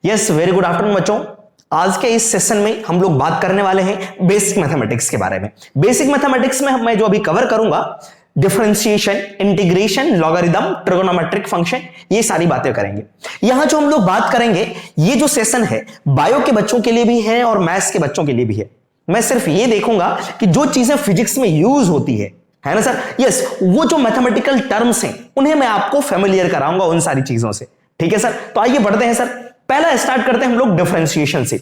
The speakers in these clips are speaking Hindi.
यस, वेरी गुड आफ्टरनून बच्चों। आज के इस सेशन में हम लोग बात करने वाले हैं बेसिक मैथमेटिक्स के बारे में। बेसिक मैथमेटिक्स में मैं जो अभी कवर करूंगा, differentiation, integration, logarithm, trigonometric function, ये सारी बातें करेंगे। यहां जो हम लोग बात करेंगे, ये जो सेशन है बायो के बच्चों के लिए भी है और मैथ्स के बच्चों के लिए भी है। मैं सिर्फ ये देखूंगा कि जो चीजें फिजिक्स में यूज होती है ना सर, यस, वो जो मैथमेटिकल टर्म्स हैं उन्हें मैं आपको फेमिलियर कराऊंगा उन सारी चीजों से। ठीक है सर, तो आइए बढ़ते हैं सर। पहला स्टार्ट करते हैं हम लोग डिफरेंशिएशन से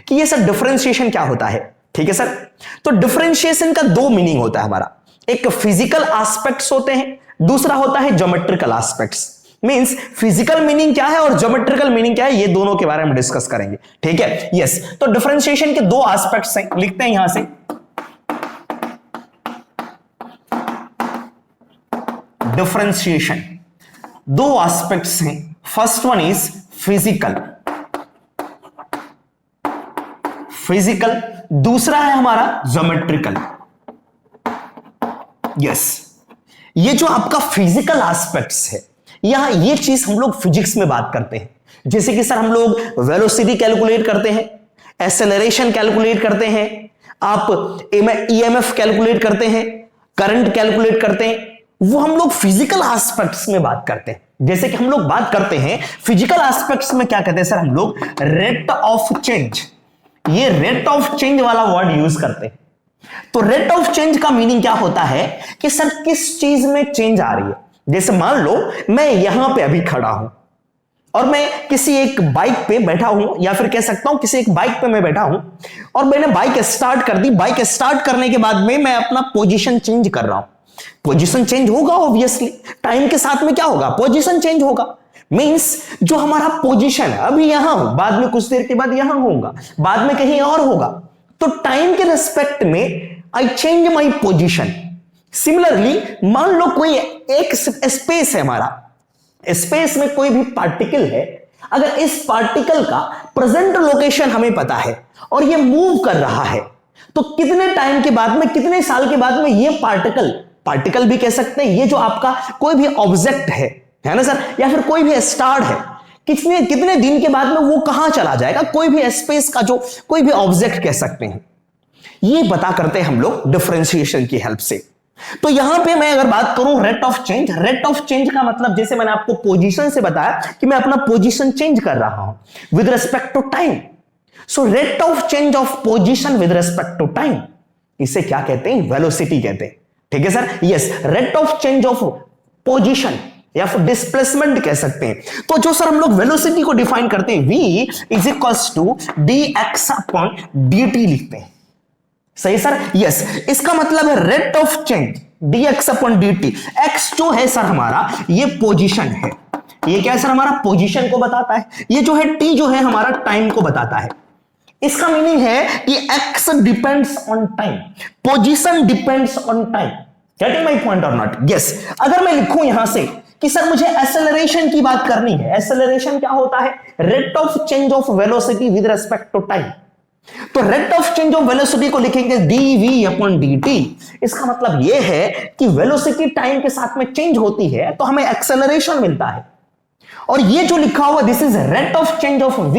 कि ये सर डिफरेंशिएशन क्या होता है। ठीक है सर, तो डिफरेंशिएशन का दो मीनिंग होता है हमारा। एक फिजिकल एस्पेक्ट्स होते हैं, दूसरा होता है geometrical aspects. Means physical meaning क्या है और ज्योमेट्रिकल मीनिंग क्या है, ये दोनों के बारे में डिस्कस करेंगे। ठीक है, यस, तो डिफरेंशिएशन के दो एस्पेक्ट्स हैं, लिखते हैं यहां से। डिफरेंशिएशन दो एस्पेक्ट्स हैं। फर्स्ट वन इज फिजिकल, दूसरा है हमारा ज्योमेट्रिकल। यस, ये जो आपका फिजिकल एस्पेक्ट्स है, यहां ये चीज हम लोग फिजिक्स में बात करते हैं। जैसे कि सर हम लोग वेलोसिटी कैलकुलेट करते हैं, एक्सेलरेशन कैलकुलेट करते हैं, आप ईएमएफ कैलकुलेट करते हैं, करंट कैलकुलेट करते हैं, वो हम लोग फिजिकल एस्पेक्ट्स में बात करते हैं। जैसे कि हम लोग बात करते हैं फिजिकल एस्पेक्ट्स में क्या कहते हैं सर, हम लोग रेट ऑफ चेंज, ये रेट ऑफ चेंज वाला वर्ड यूज करते हैं। तो रेट ऑफ चेंज का मीनिंग क्या होता है कि सर किस चीज में चेंज आ रही है। जैसे मान लो मैं यहां पे अभी खड़ा हूं और मैं किसी एक बाइक पे बैठा हूं, या फिर कह सकता हूं किसी एक बाइक पे मैं बैठा हूं और मैंने बाइक स्टार्ट कर दी। बाइक स्टार्ट करने के बाद में मैं अपना पोजीशन चेंज कर रहा हूं। पोजीशन चेंज होगा ऑब्वियसली, टाइम के साथ में क्या होगा, पोजीशन चेंज होगा। मींस जो हमारा पोजीशन है अभी यहां हूं, बाद में कुछ देर के बाद यहां होगा, बाद में कहीं और होगा। तो टाइम के रिस्पेक्ट में I change my position. Similarly मान लो कोई एक स्पेस है हमारा, स्पेस में कोई भी पार्टिकल है, अगर इस पार्टिकल का प्रेजेंट लोकेशन हमें पता है और ये मूव कर रहा है, तो कितने टाइम के बाद में, कितने साल के बाद में ये पार्टिकल भी कह सकते हैं, ये जो आपका कोई भी ऑब्जेक्ट है ना सर, या फिर कोई भी स्टार है, कितने दिन के बाद में वो कहां चला जाएगा, कोई भी स्पेस का जो कोई भी ऑब्जेक्ट कह सकते हैं, ये पता करते हैं हम लोग डिफरेंशिएशन की हेल्प से। तो यहां पे मैं अगर बात करूं रेट ऑफ चेंज का मतलब, जैसे मैंने आपको पोजीशन से बताया कि मैं अपना पोजीशन चेंज कर रहा हूं with respect to time. So rate of change of position with respect to time, इसे क्या कहते हैं, वेलोसिटी कहते हैं। ठीक है sir, yes, rate of change of position या फिर डिस्प्लेसमेंट कह सकते हैं। तो जो सर हम लोग वेलोसिटी को डिफाइन करते हैं, v is equals to dx upon dt लिखते हैं। सही सर, यस, इसका मतलब है rate of change dx upon dt। x जो है सर हमारा ये पोजीशन है, ये क्या है सर, हमारा पोजीशन को बताता है। ये जो है t जो है हमारा टाइम को बताता है। इसका मीनिंग है कि x depends on time, position depends on time. Getting my point और नॉट? यस, अगर मैं लिखूं यहां से कि सर मुझे एक्सेलरेशन की बात करनी है, एक्सेलरेशन क्या होता है, rate of change of velocity with respect to time. तो rate of change of velocity को लिखेंगे dv अपॉन dt। इसका मतलब यह है कि वेलोसिटी टाइम के साथ में चेंज होती है तो हमें एक्सेलरेशन मिलता है। और ये जो लिखा हुआ this is rate of change of v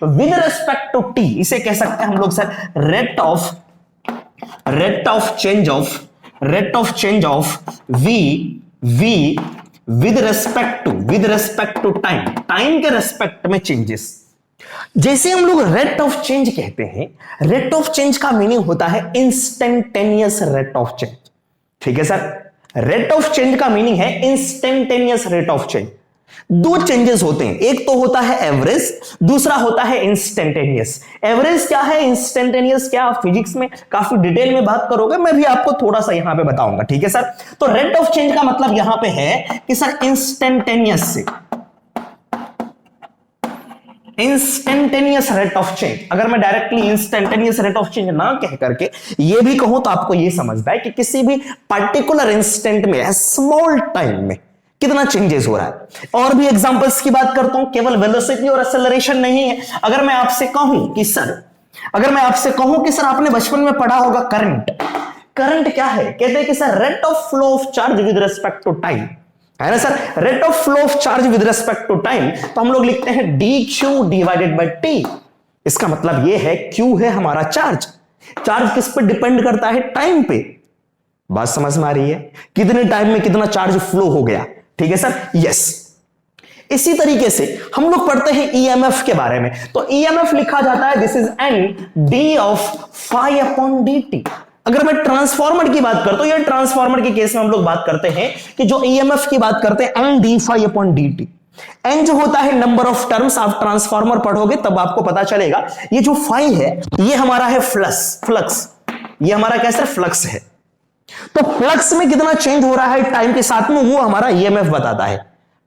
with respect to t, इसे कह सकते हैं हम लोग sir rate of change of v with respect to time के रिस्पेक्ट में चेंजेस। जैसे हम लोग रेट ऑफ चेंज कहते हैं, रेट ऑफ चेंज का मीनिंग होता है इंस्टेंटेनियस रेट ऑफ चेंज। ठीक है सर, रेट ऑफ चेंज का मीनिंग है इंस्टेंटेनियस रेट ऑफ चेंज। दो चेंजेस होते हैं, एक तो होता है एवरेज, दूसरा होता है इंस्टेंटेनियस। एवरेज क्या है, इंस्टेंटेनियस क्या, आप फिजिक्स में काफी डिटेल में बात करोगे, मैं भी आपको थोड़ा सा यहां पे बताऊंगा। ठीक है सर, तो रेट ऑफ चेंज का मतलब यहां पे है कि sir instantaneous rate of change. अगर मैं directly instantaneous rate of change ना कह करके ये भी कहूं तो आपको ये समझना है कि किसी भी पर्टिकुलर इंस्टेंट में, स्मॉल टाइम में कितना चेंजेस हो रहा है। और भी एग्जांपल्स की बात करता हूं, केवल वेलोसिटी और एक्सेलरेशन नहीं है। अगर मैं आपसे कहूं कि सर आपने बचपन में पढ़ा होगा करंट क्या है, कहते हैं कि sir rate of flow of charge with respect to time. है ना sir. Rate of flow of charge with respect to time, तो हम लोग लिखते हैं dq डिवाइडेड बाय t। इसका मतलब यह है q है हमारा चार्ज, चार्ज किस पे डिपेंड करता है? टाइम पे। बात समझ में आ रही है? कितने टाइम में कितना चार्ज फ्लो हो गया, ठीक है सर। यस, इसी तरीके से हम लोग पढ़ते हैं ईएमएफ के बारे में। तो ईएमएफ लिखा जाता है this is N D of phi upon D T. अगर मैं ट्रांसफार्मर की बात करता हूं, या ट्रांसफार्मर के केस में हम लोग बात करते हैं कि जो ईएमएफ की बात करते हैं N D phi upon D T. N जो होता है नंबर ऑफ टर्म्स, आप ट्रांसफार्मर पढ़ोगे तब आपको पता चलेगा। ये जो फाई है ये हमारा है फ्लक्स, ये हमारा कैसे फ्लक्स है। तो फ्लक्स में कितना चेंज हो रहा है टाइम के साथ में, वो हमारा ईएमएफ बताता है,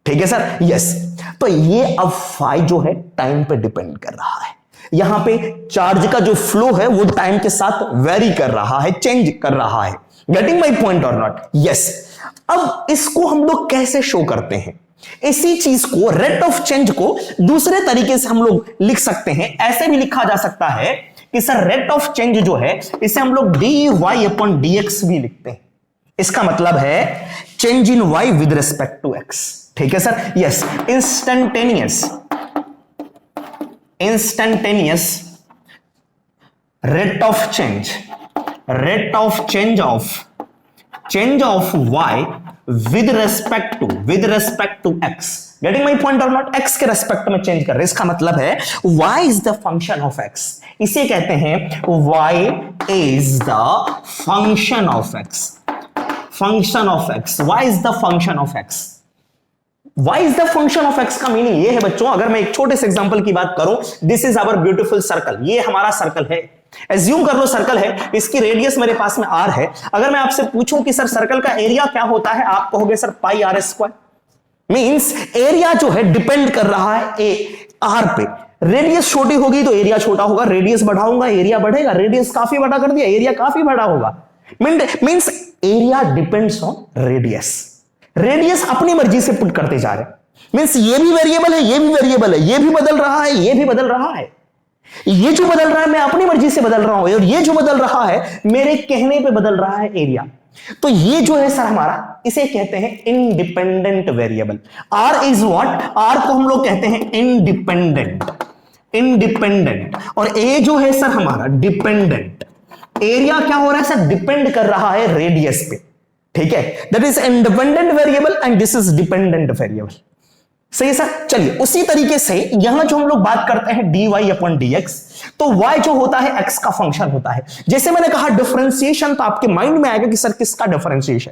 ठीक है सर। यस, तो ये अब फाई जो है टाइम पे डिपेंड कर रहा है। यहां पे चार्ज का जो फ्लो है वो टाइम के साथ वेरी कर रहा है, चेंज कर रहा है। गेटिंग माई पॉइंट और नॉट? यस। अब इसको हम लोग कैसे शो करते हैं? इसी चीज को, रेट ऑफ चेंज को दूसरे तरीके से हम लोग लिख सकते हैं। ऐसे भी लिखा जा सकता है कि सर रेट ऑफ चेंज जो है इसे हम लोग D Y upon D X भी लिखते हैं। इसका मतलब है change in Y with respect to X, ठीक है sir. Yes, instantaneous rate of change of Y with respect to X. Getting my point और नॉट? एक्स के रेस्पेक्ट में चेंज कर रहे, इसका मतलब है y is the function of x। इसे कहते हैं y is the function of x। y is the function of x। y is the function of x का मीनिंग ये है बच्चों, अगर मैं एक छोटे से एग्जांपल की बात करूं, this is our beautiful circle. ये हमारा सर्कल है, एज्यूम कर लो सर्कल है, इसकी रेडियस मेरे पास में r है। अगर मैं आपसे पूछूं कि सर सर्कल का एरिया क्या होता है, आप कहोगे sir pi R square. Means area जो है डिपेंड कर रहा है आर पे। रेडियस छोटी होगी तो एरिया छोटा होगा, रेडियस बढ़ाऊंगा एरिया बढ़ेगा, रेडियस काफी बड़ा कर दिया एरिया काफी बड़ा होगा। Means area depends on radius अपनी मर्जी से पुट करते जा रहे हैं। मींस ये भी वेरिएबल है, ये भी वेरिएबल है, ये भी बदल रहा है, ये भी बदल रहा है। ये जो बदल रहा है मैं अपनी मर्जी से बदल रहा हूं, और ये जो बदल रहा है मेरे कहने पे बदल रहा है एरिया। तो ये जो है सर हमारा, इसे कहते हैं independent variable. R is what? R को हम लोग कहते हैं इंडिपेंडेंट, और ए जो है सर हमारा डिपेंडेंट। एरिया क्या हो रहा है सर? डिपेंड कर रहा है रेडियस पे, ठीक है। That is independent variable and this is dependent variable. सही है सर। चलिए उसी तरीके से यहां जो हम लोग बात करते हैं dy अपॉन dx, तो y जो होता है x का फंक्शन होता है। जैसे मैंने कहा डिफरेंशिएशन, तो आपके माइंड में आएगा कि सर किसका डिफरेंशिएशन?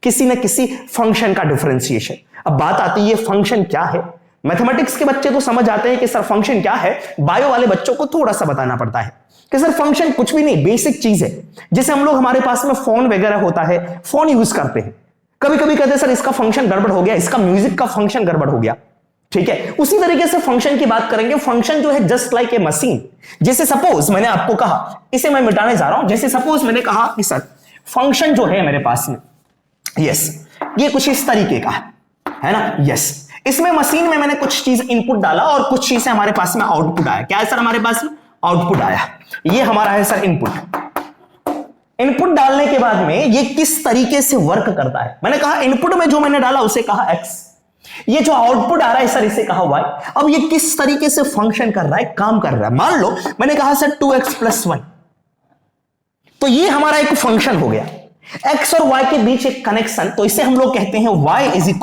किसी न किसी फंक्शन का डिफरेंशिएशन। अब बात आती है ये फंक्शन क्या है। मैथमेटिक्स के बच्चे तो समझ आते हैं कि सर फंक्शन क्या है, बायो वाले बच्चों को थोड़ा सा बताना पड़ता है कि सर फंक्शन कुछ भी नहीं, बेसिक चीज है। जैसे हम लोग, हमारे पास में फोन वगैरह होता है, फोन यूज करते हैं, कभी कभी कहते हैं सर इसका फंक्शन गड़बड़ हो गया, इसका म्यूजिक का फंक्शन गड़बड़ हो गया, ठीक है। उसी तरीके से फंक्शन की बात करेंगे। फंक्शन जो है जस्ट लाइक ए मशीन। जैसे सपोज मैंने आपको कहा, इसे मैं मिटाने जा रहा हूं, जैसे सपोज मैंने कहा कि सर फंक्शन जो है मेरे पास में, यस, ये कुछ इस तरीके का है ना। यस, इसमें मशीन में मैंने कुछ चीज इनपुट डाला और कुछ चीजें हमारे पास में आउटपुट आया। क्या है सर हमारे पास में? आउटपुट आया। ये हमारा है सर इनपुट। इनपुट डालने के बाद में ये किस तरीके से वर्क करता है, मैंने कहा इनपुट में जो मैंने डाला उसे कहा x, ये जो आउटपुट आ रहा है सर इसे कहा y। अब ये किस तरीके से फंक्शन कर रहा है, काम कर रहा है। मान लो मैंने कहा सर 2x + 1, तो ये हमारा एक फंक्शन हो गया। x और y के बीच एक कनेक्शन, तो इसे हम लोग कहते हैं y =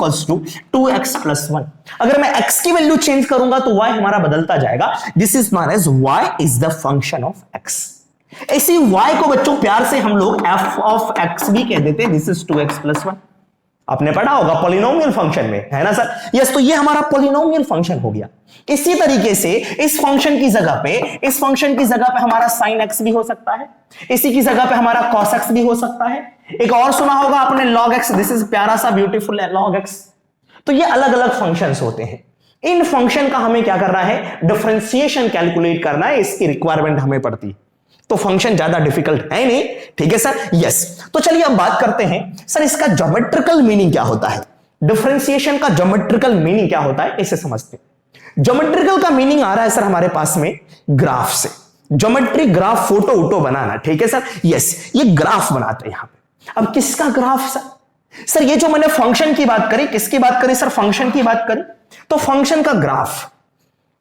2x + 1। अगर मैं x की वैल्यू चेंज करूंगा तो y हमारा बदलता जाएगा। This is known as y is the function of x। इसी y को बच्चों प्यार से हम लोग f ऑफ x भी कह देते हैं। This is 2x + 1। आपने पढ़ा होगा पॉलिनोमियल फंक्शन में, है ना सर। यस, तो ये हमारा पॉलिनोमियल फंक्शन हो गया। इसी तरीके से इस फंक्शन की जगह पे हमारा sin x भी हो सकता है, इसी की जगह पे हमारा cos x भी हो सकता है। एक और सुना होगा आपने log x, दिस इज प्यारा सा ब्यूटीफुल log x। तो ये अलग अलग फंक्शंस होते हैं। इन फंक्शन का हमें क्या करना है? डिफरेंशिएशन कैलकुलेट करना है, इसकी रिक्वायरमेंट हमें पड़ती है। तो फंक्शन ज्यादा डिफिकल्ट है नहीं, ठीक है सर। यस, तो चलिए अब बात करते हैं सर इसका ज्योमेट्रिकल मीनिंग क्या होता है। डिफरेंशिएशन का ज्योमेट्रिकल मीनिंग क्या होता है, इसे समझते हैं। ज्योमेट्रिकल का मीनिंग आ रहा है सर हमारे पास में ग्राफ से। ज्योमेट्री ग्राफ, फोटो वोटो बनाना, ठीक है सर। यस, ये ग्राफ बनाते हैं यहां पे। अब किसका ग्राफ सर? सर ये जो मैंने फंक्शन की बात करी, किसकी बात करी सर? फंक्शन की बात करी। तो फंक्शन का ग्राफ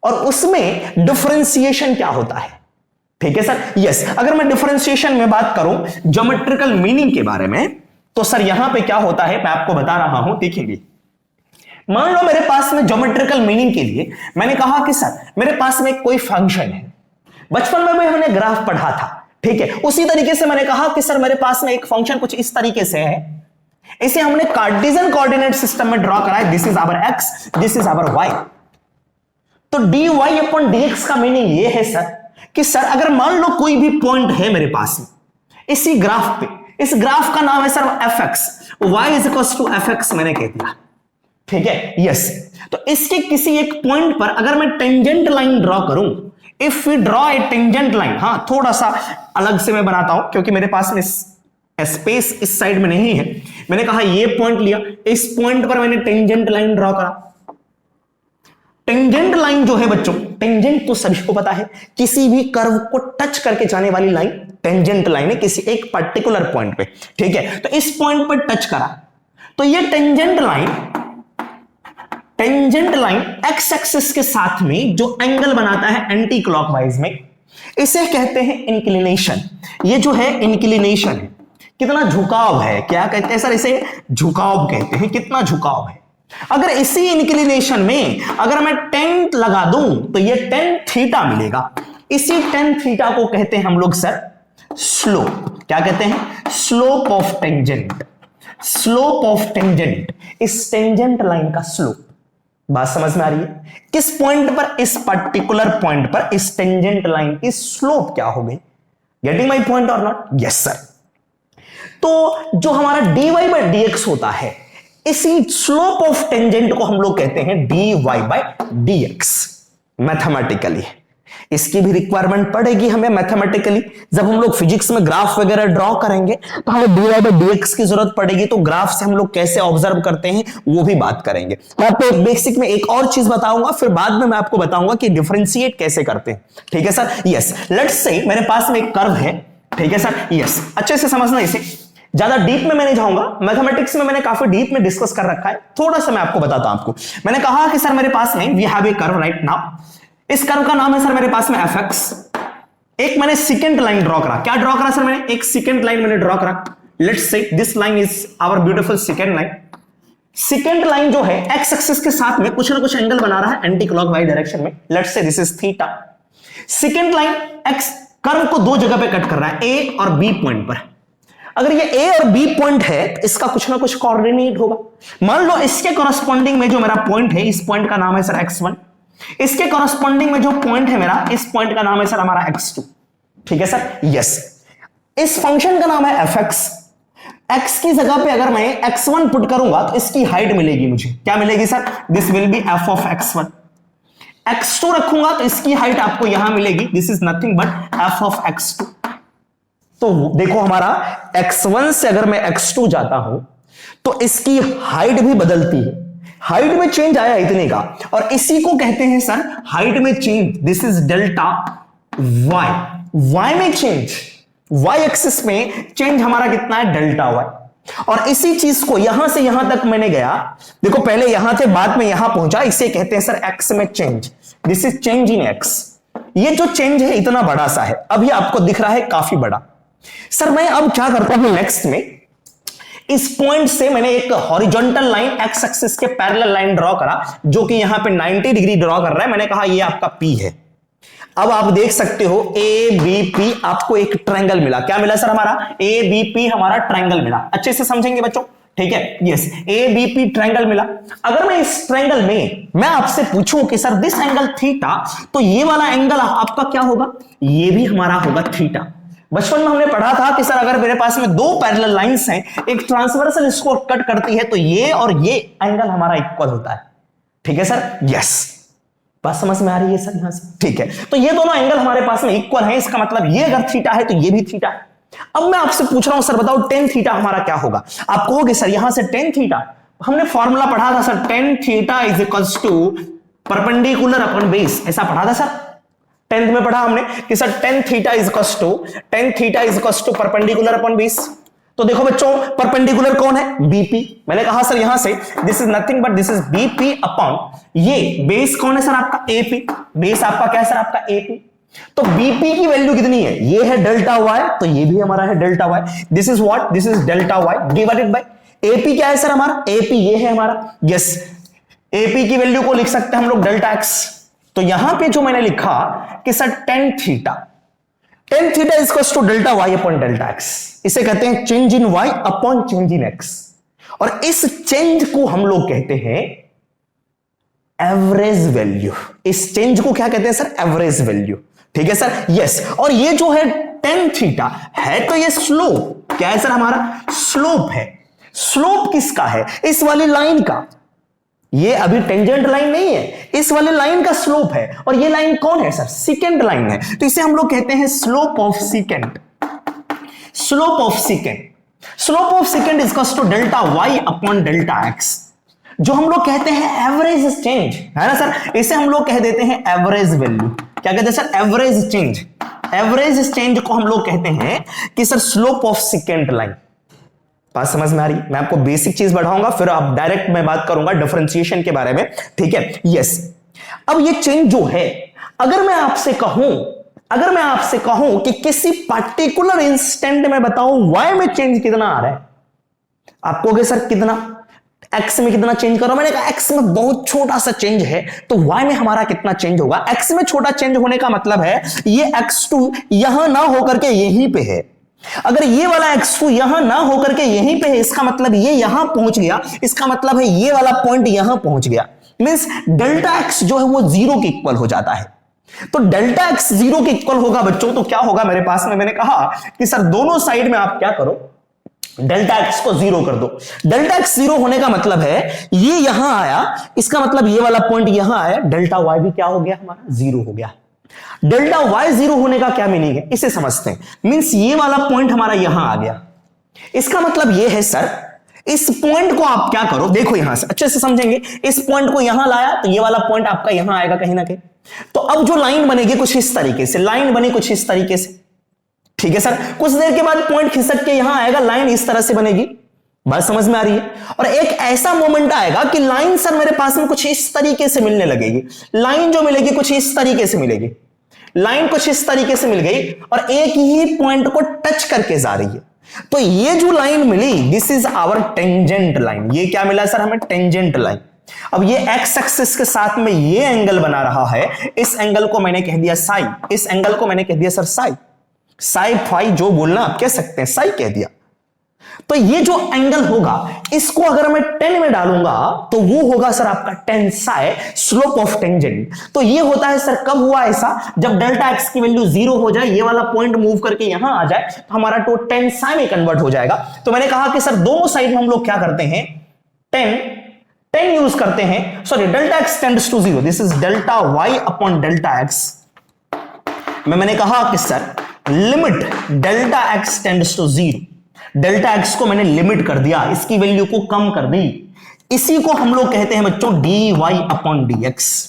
और उसमें डिफरेंशिएशन क्या होता है, ठीक है सर? यस, अगर मैं डिफरेंशिएशन में बात करूं ज्योमेट्रिकल मीनिंग के बारे में, तो सर यहां पे क्या होता है मैं आपको बता रहा हूं, देखेंगे। मान लो मेरे पास में ज्योमेट्रिकल मीनिंग के लिए मैंने कहा कि सर मेरे पास में कोई फंक्शन है, बचपन में हमने ग्राफ पढ़ा था, ठीक है? उसी तरीके से मैंने कहा कि सर मेरे पास में एक फंक्शन कुछ इस तरीके से है, इसे हमने कार्टेशियन कोऑर्डिनेट सिस्टम में ड्रॉ करा है, this is our X, this is our Y. तो dy अपॉन dx का मीनिंग ये है सर कि सर अगर मान लो कोई भी पॉइंट है मेरे पास में इसी ग्राफ पे, इस ग्राफ का नाम है sir fx, y is equal to fx मैंने कह दिया, ठीक है? यस, तो इसके किसी एक पॉइंट पर अगर मैं टेंजेंट लाइन ड्रॉ करूं, if we draw a tangent line, हां थोड़ा सा अलग से मैं बनाता हूं क्योंकि मेरे पास में स्पेस इस साइड में नहीं है। मैंने कहा ये पॉइंट लिया, इस पॉइंट पर मैंने टेंजेंट लाइन ड्रॉ करा। टेंजेंट लाइन जो है बच्चों, टेंजेंट तो सभी को पता है, किसी भी कर्व को टच करके जाने वाली लाइन टेंजेंट लाइन है किसी एक पर्टिकुलर पॉइंट पे, ठीक है? तो इस पॉइंट पर टच करा, तो ये टेंजेंट लाइन एक्स एक्सिस के साथ में जो एंगल बनाता है एंटी क्लॉकवाइज में, इसे कहते हैं इंक्लिनेशन। ये जो है इंक्लिनेशन है, कितना झुकाव है, क्या कहते हैं सर? इसे झुकाव कहते हैं, कितना झुकाव है। अगर इसी इंक्लिनेशन में अगर मैं 10 लगा दूं तो ये 10 थीटा मिलेगा। इसी 10 थीटा को कहते हैं हम लोग सर स्लोप। क्या कहते हैं? Slope of tangent. Slope of tangent, इस टेंजेंट लाइन का स्लोप। बात समझ में आ रही है? किस पॉइंट पर, इस पर्टिकुलर पॉइंट पर इस टेंजेंट लाइन की स्लोप क्या हो गई? गेटिंग माई पॉइंट और नॉट? Yes sir. तो जो हमारा dy बाई dx होता है, इसी स्लोप ऑफ टेंजेंट को हम लोग कहते हैं dy बाई dx मैथमेटिकली। इसकी भी रिक्वायरमेंट पड़ेगी हमें मैथमेटिकली। जब हम लोग फिजिक्स में ग्राफ वगैरह ड्रॉ करेंगे तो हमें dy बाई dx की जरूरत पड़ेगी। तो ग्राफ से हम लोग कैसे ऑब्जर्व करते हैं वो भी बात करेंगे। मैं आपको एक बेसिक में एक और चीज बताऊंगा, फिर बाद में मैं आपको बताऊंगा कि डिफरेंशिएट कैसे करते हैं, ठीक है सर? यस, लेट्स से मेरे पास में एक कर्व है, ठीक है सर? यस, अच्छे से समझना इसे, ज्यादा डीप में मैं नहीं जाऊंगा। मैथमेटिक्स में मैंने काफी डीप में डिस्कस कर रखा है, थोड़ा सा मैं आपको बताता हूं आपको। मैंने कहा कि सर मेरे पास में we have a curve right now. इस कर्व का नाम है सर मेरे पास में fx। एक मैंने सेकंड लाइन ड्रॉ करा। क्या ड्रॉ करा सर मैंने? एक सेकंड लाइन मैंने ड्रॉ करा। Let's say this line is our beautiful second line. Second line जो है एक्स एक्सिस के साथ में कुछ ना कुछ एंगल बना रहा है एंटी क्लॉकवाइज डायरेक्शन में। Let's say this is theta. Second line x curve को दो जगह पे कट कर रहा है, ए और बी पॉइंट पर। अगर ये ए और बी पॉइंट है तो इसका कुछ ना कुछ कोऑर्डिनेट होगा। मान लो इसके कॉरस्पॉन्डिंग में जो मेरा पॉइंट है, इस पॉइंट का नाम है सर x1। इसके कॉरस्पॉन्डिंग में जो पॉइंट है मेरा, इस पॉइंट का नाम है सर हमारा x2, ठीक है सर? यस, इस फंक्शन का नाम है fx। x की जगह पे अगर मैं x1 पुट करूंगा तो इसकी हाइट मिलेगी मुझे। क्या मिलेगी sir? This will be f of x1। x2 रखूंगा तो इसकी हाइट आपको यहां मिलेगी, this is nothing but f of x2। तो देखो हमारा x1 से अगर मैं x2 जाता हूं तो इसकी हाइट भी बदलती है। हाइट में चेंज आया इतने का, और इसी को कहते हैं सर हाइट में change. This is delta y में चेंज, y एक्सिस में चेंज हमारा कितना है? Delta y। और इसी चीज को यहां से यहां तक मैंने गया, देखो पहले यहां थे बाद में यहां पहुंचा, इसे कहते हैं सर x में change. This is change in x। ये जो चेंज है इतना बड़ा सा है, अभी आपको दिख रहा है काफी बड़ा। सर मैं अब क्या करता हूं नेक्स्ट में, इस पॉइंट से मैंने एक हॉरिजॉन्टल लाइन एक्स एक्सिस के पैरेलल लाइन ड्रॉ करा जो कि यहां पे 90 डिग्री ड्रॉ कर रहा है। मैंने कहा ये आपका P है। अब आप देख सकते हो ABP आपको एक ट्रायंगल मिला। क्या मिला सर? हमारा ABP हमारा ट्रायंगल मिला। अच्छे से समझेंगे बच्चों, ठीक है? यस, ABP ट्रायंगल मिला। अगर मैं इस ट्रायंगल में मैं आपसे पूछूं कि सर दिस एंगल थीटा, तो ये वाला एंगल आपका क्या होगा? ये भी हमारा होगा थीटा। बचपन में हमने पढ़ा था कि सर अगर मेरे पास में दो पैरेलल लाइंस हैं, एक ट्रांसवर्सल इसको कट करती है, तो ये और ये एंगल हमारा इक्वल होता है, ठीक है सर? यस, बात समझ में आ रही है सर यहां से? ठीक है, तो ये दोनों एंगल हमारे पास में इक्वल है। इसका मतलब ये अगर थीटा है तो ये भी थीटा है। अब मैं आपसे पूछ रहा हूं सर बताओ टेन थीटा हमारा क्या होगा? आप कहोगे सर यहां से टेन थीटा, हमने फॉर्मूला पढ़ा था sir, tan theta is equals to perpendicular upon base. ऐसा पढ़ा था सर, 10th में पढ़ा हमने कि sir tan theta is equals to perpendicular upon base. तो देखो बच्चों परपेंडिकुलर कौन है, बीपी। मैंने कहा सर यहां से this is nothing but this is BP upon ये बेस कौन है सर आपका एपी, बेस आपका क्या है सर आपका एपी। तो बीपी की वैल्यू कितनी है, ये है डेल्टा वाई, तो ये भी हमारा है delta y, this is what, this is delta y divided by AP क्या है सर हमारा, एपी ये है हमारा, यस एपी की वैल्यू को लिख सकते हैं हम लोग डेल्टा एक्स। तो यहां पे जो मैंने लिखा कि sir tan theta is to delta y upon delta x, इसे कहते हैं change in y upon change in x, और इस चेंज को हम लोग कहते हैं एवरेज वैल्यू। इस चेंज को क्या कहते हैं सर, एवरेज वैल्यू, ठीक है सर, यस। और ये जो है टेन थीटा है तो ये स्लोप क्या है सर हमारा, स्लोप है। स्लोप किसका है, इस वाली लाइन का, ये अभी टेंजेंट लाइन नहीं है, इस वाले लाइन का स्लोप है, और ये लाइन कौन है सर, सेकेंड लाइन है, तो इसे हम लोग कहते हैं slope of second. Slope of second, slope of second is to delta y upon delta x, जो हम लोग कहते हैं एवरेज चेंज, है ना सर, इसे हम लोग कह देते हैं एवरेज वैल्यू। क्या कहते हैं sir, average change. Average change को हम लोग कहते हैं कि sir slope of second line. बात समझ में आ रही, मैं आपको बेसिक चीज बढ़ाऊंगा, फिर आप डायरेक्ट मैं बात करूंगा डिफरेंशिएशन के बारे में, ठीक है, यस। अब ये चेंज जो है, अगर मैं आपसे कहूं कि किसी पर्टिकुलर इंस्टेंट में बताऊं वाई में चेंज कितना आ रहा है, आप कहोगे सर कितना, एक्स में कितना चेंज करो, मैंने कहा एक्स में बहुत छोटा सा चेंज है, तो वाई में हमारा कितना चेंज होगा। एक्स में छोटा चेंज होने का मतलब है ये x2 यहां ना होकर के यहीं पे है, अगर ये वाला x2 यहां ना होकर के यहीं पे है, इसका मतलब ये यहां पहुंच गया, इसका मतलब है ये वाला पॉइंट यहां पहुंच गया, मींस डेल्टा x जो है वो जीरो के इक्वल हो जाता है। तो डेल्टा x जीरो के इक्वल होगा बच्चों, तो क्या होगा मेरे पास में, मैंने कहा कि सर दोनों साइड में आप क्या करो, डेल्टा x को जीरो कर दो। डेल्टा x जीरो होने का मतलब है ये यहां आया, इसका मतलब ये वाला पॉइंट यहां आया, डेल्टा y भी क्या हो गया हमारा, जीरो हो गया। डेल्टा y जीरो होने का क्या मीनिंग है, इसे समझते हैं। मींस ये वाला पॉइंट हमारा यहां आ गया, इसका मतलब ये है सर, इस पॉइंट को आप क्या करो, देखो यहां से अच्छे से समझेंगे, इस पॉइंट को यहां लाया तो ये वाला पॉइंट आपका यहां आएगा कहीं ना कहीं। तो अब जो लाइन बनेगी कुछ इस तरीके से, लाइन बनी कुछ इस तरीके से, ठीक है सर। कुछ देर के बाद पॉइंट खिसक के यहां आएगा, लाइन इस तरह से बनेगी, बात समझ में आ रही है। और एक ऐसा मोमेंट आएगा कि लाइन सर मेरे पास में कुछ इस तरीके से मिलने लगेगी, लाइन जो मिलेगी कुछ इस तरीके से मिलेगी, लाइन कुछ इस तरीके से मिल गई और एक ही पॉइंट को टच करके जा रही है। तो ये जो लाइन मिली, this is our tangent line. ये क्या मिला सर हमें, टेंजेंट लाइन। अब ये एक्स एक्सिस के साथ में ये एंगल बना रहा है, इस एंगल को मैंने कह दिया साई, इस एंगल को मैंने कह दिया सर साई, साई फाई जो बोलना आप कह सकते हैं, साई कह दिया। तो ये जो एंगल होगा, इसको अगर मैं 10 में डालूंगा तो वो होगा सर आपका 10 साई, स्लोप ऑफ टेंजेंट। तो ये होता है सर कब हुआ ऐसा, जब डेल्टा एक्स की वैल्यू जीरो हो जाए, ये वाला पॉइंट मूव करके यहां आ जाए, तो हमारा तो 10 साई में कन्वर्ट हो जाएगा। तो मैंने कहा कि सर दोनों साइड में हम लोग क्या करते हैं, 10 यूज करते हैं, sorry delta x tends to zero, this is delta y upon delta x. मैंने कहा कि sir limit delta x tends to zero, delta x को मैंने लिमिट कर दिया, इसकी वैल्यू को कम कर दी, इसी को हम लोग कहते हैं बच्चों d Y upon D x.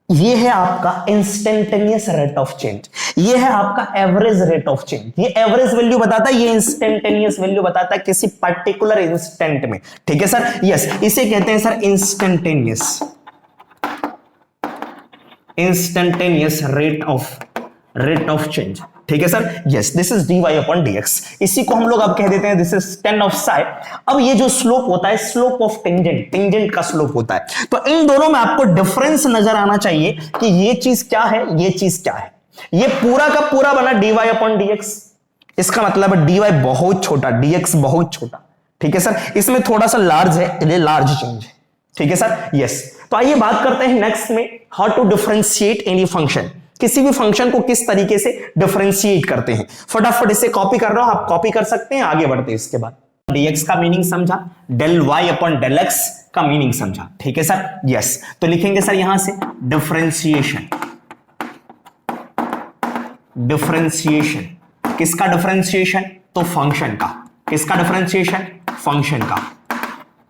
ये है आपका इंस्टेंटेनियस रेट ऑफ चेंज, ये है आपका एवरेज रेट ऑफ चेंज। ये एवरेज वैल्यू बताता है, ये इंस्टेंटेनियस वैल्यू बताता है किसी पर्टिकुलर इंस्टेंट में, ठीक है सर, यस। इसे कहते हैं sir instantaneous rate of change, ठीक है sir, yes. This is dy upon dx, इसी को हम लोग अब कह देते हैं दिस इज 10 ऑफ साई। अब ये जो स्लोप होता है, स्लोप ऑफ टेंजेंट का स्लोप होता है। तो इन दोनों में आपको डिफरेंस नजर आना चाहिए कि ये चीज क्या है, ये चीज क्या है। ये पूरा का पूरा बना dy अपॉन dx, इसका मतलब है dy बहुत छोटा, dx बहुत छोटा, ठीक है सर। इसमें थोड़ा सा लार्ज है, ये लार्ज चेंज है, ठीक है सर, यस। तो आइए बात करते हैं नेक्स्ट में, how to differentiate any function. किसी भी फंक्शन को किस तरीके से डिफरेंशिएट करते हैं। फटाफट इसे कॉपी कर रहा हूं, आप कॉपी कर सकते हैं, आगे बढ़ते हैं। इसके बाद dx का मीनिंग समझा, del y upon del x का मीनिंग समझा, ठीक है सर, यस। तो लिखेंगे सर यहां से डिफरेंशिएशन, डिफरेंशिएशन किसका डिफरेंशिएशन, तो फंक्शन का। किसका डिफरेंशिएशन, फंक्शन का,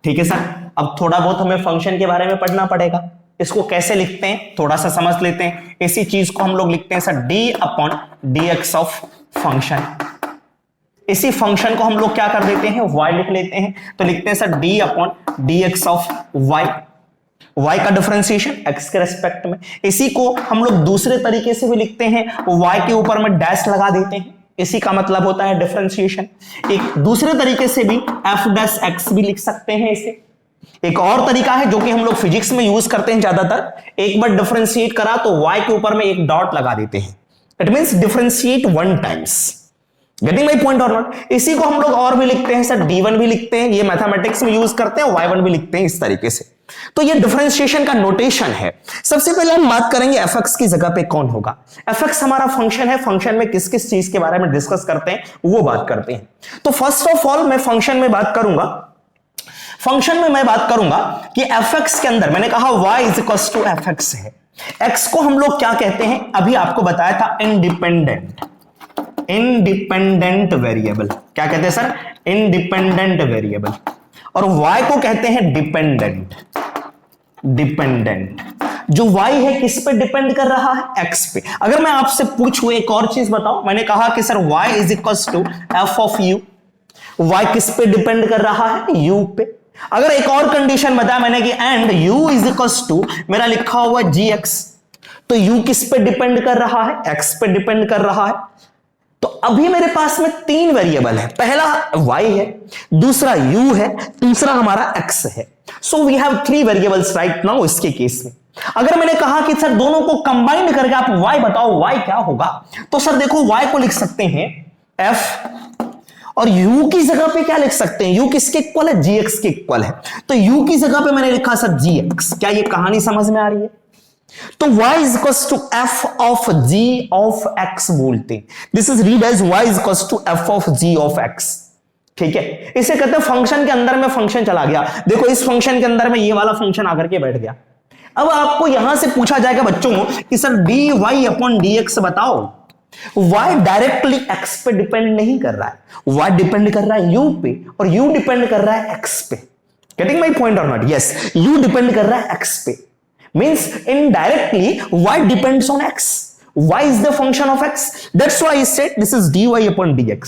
ठीक है सर। अब थोड़ा बहुत हमें फंक्शन के बारे में पढ़ना पड़ेगा, इसको कैसे लिखते हैं थोड़ा सा समझ लेते हैं। इसी चीज को हम लोग लिखते हैं sir d upon dx of function. इसी फंक्शन को हम लोग क्या कर देते हैं, y लिख लेते हैं, तो लिखते हैं sir d upon dx of y का डिफरेंशिएशन x के रेस्पेक्ट में। इसी को हम लोग दूसरे तरीके से भी लिखते हैं, y के ऊपर में डैश लगा देते हैं, इसी का मतलब होता है डिफरेंशिएशन। एक दूसरे तरीके से भी f डैश x भी लिख सकते हैं इसे। एक और तरीका है जो कि हम लोग फिजिक्स में यूज करते हैं ज्यादातर, एक बार डिफरेंशिएट करा तो y के ऊपर में एक डॉट लगा देते हैं, it means differentiate 1 times. Getting my point और नॉट? इसी को हम लोग और भी लिखते हैं सर, d1 भी लिखते हैं, ये मैथमेटिक्स में यूज करते हैं, y1 भी लिखते हैं इस तरीके से। तो ये डिफरेंशिएशन का नोटेशन है। सबसे पहले हम बात करेंगे fx की जगह पे कौन होगा। fx हमारा फंक्शन है, फंक्शन में किस किस चीज के बारे में डिस्कस करते हैं वो बात करते हैं। तो फर्स्ट ऑफ ऑल मैं फंक्शन में बात करूंगा, कि fx के अंदर मैंने कहा y is equal to fx है। x को हम लोग क्या कहते हैं, अभी आपको बताया था, इंडिपेंडेंट वेरिएबल। क्या कहते हैं सर, इंडिपेंडेंट वेरिएबल। और y को कहते हैं डिपेंडेंट। जो y है किस पे डिपेंड कर रहा है, x पे। अगर मैं आपसे पूछूं एक और चीज बताओ, मैंने कहा कि sir y is equal to f of u, y किस पे डिपेंड कर रहा है, u पे। अगर एक और कंडीशन बताया मैंने कि and u is equal to मेरा लिखा हुआ gx, तो u किस पे डिपेंड कर रहा है, x पे डिपेंड कर रहा है। तो अभी मेरे पास में 3 वेरिएबल है, पहला y है, दूसरा u है, तीसरा हमारा x है। So we have 3 variables right now इसके केस में। अगर मैंने कहा कि सर दोनों को कंबाइन करके आप y बताओ y क्या होगा, तो सर देखो y को लिख सकते हैं f, और u की जगह पे क्या लिख सकते हैं, u किसके इक्वल है, gx के इक्वल है। तो u की जगह पे मैंने लिखा सर gx। क्या ये कहानी समझ में आ रही है? तो y is equal to f of g of x बोलते हैं। This is read as y is equal to f of g of x। ठीक है, इसे कहते हैं फंक्शन के अंदर में फंक्शन चला गया। देखो इस फंक्शन के अंदर में ये वाला फंक्शन आकर के बैठ गया। अब आपको यहां से पूछा जाएगा बच्चों कि सर dy अपॉन dx बताओ। y डायरेक्टली x पे डिपेंड नहीं कर रहा है, y डिपेंड कर रहा है u पे, और u डिपेंड कर रहा है x पे। गेटिंग माय पॉइंट और नॉट? यस, u डिपेंड कर रहा है x पे, means indirectly y depends on x. y is the function of x. That's why I said this is dy upon dx.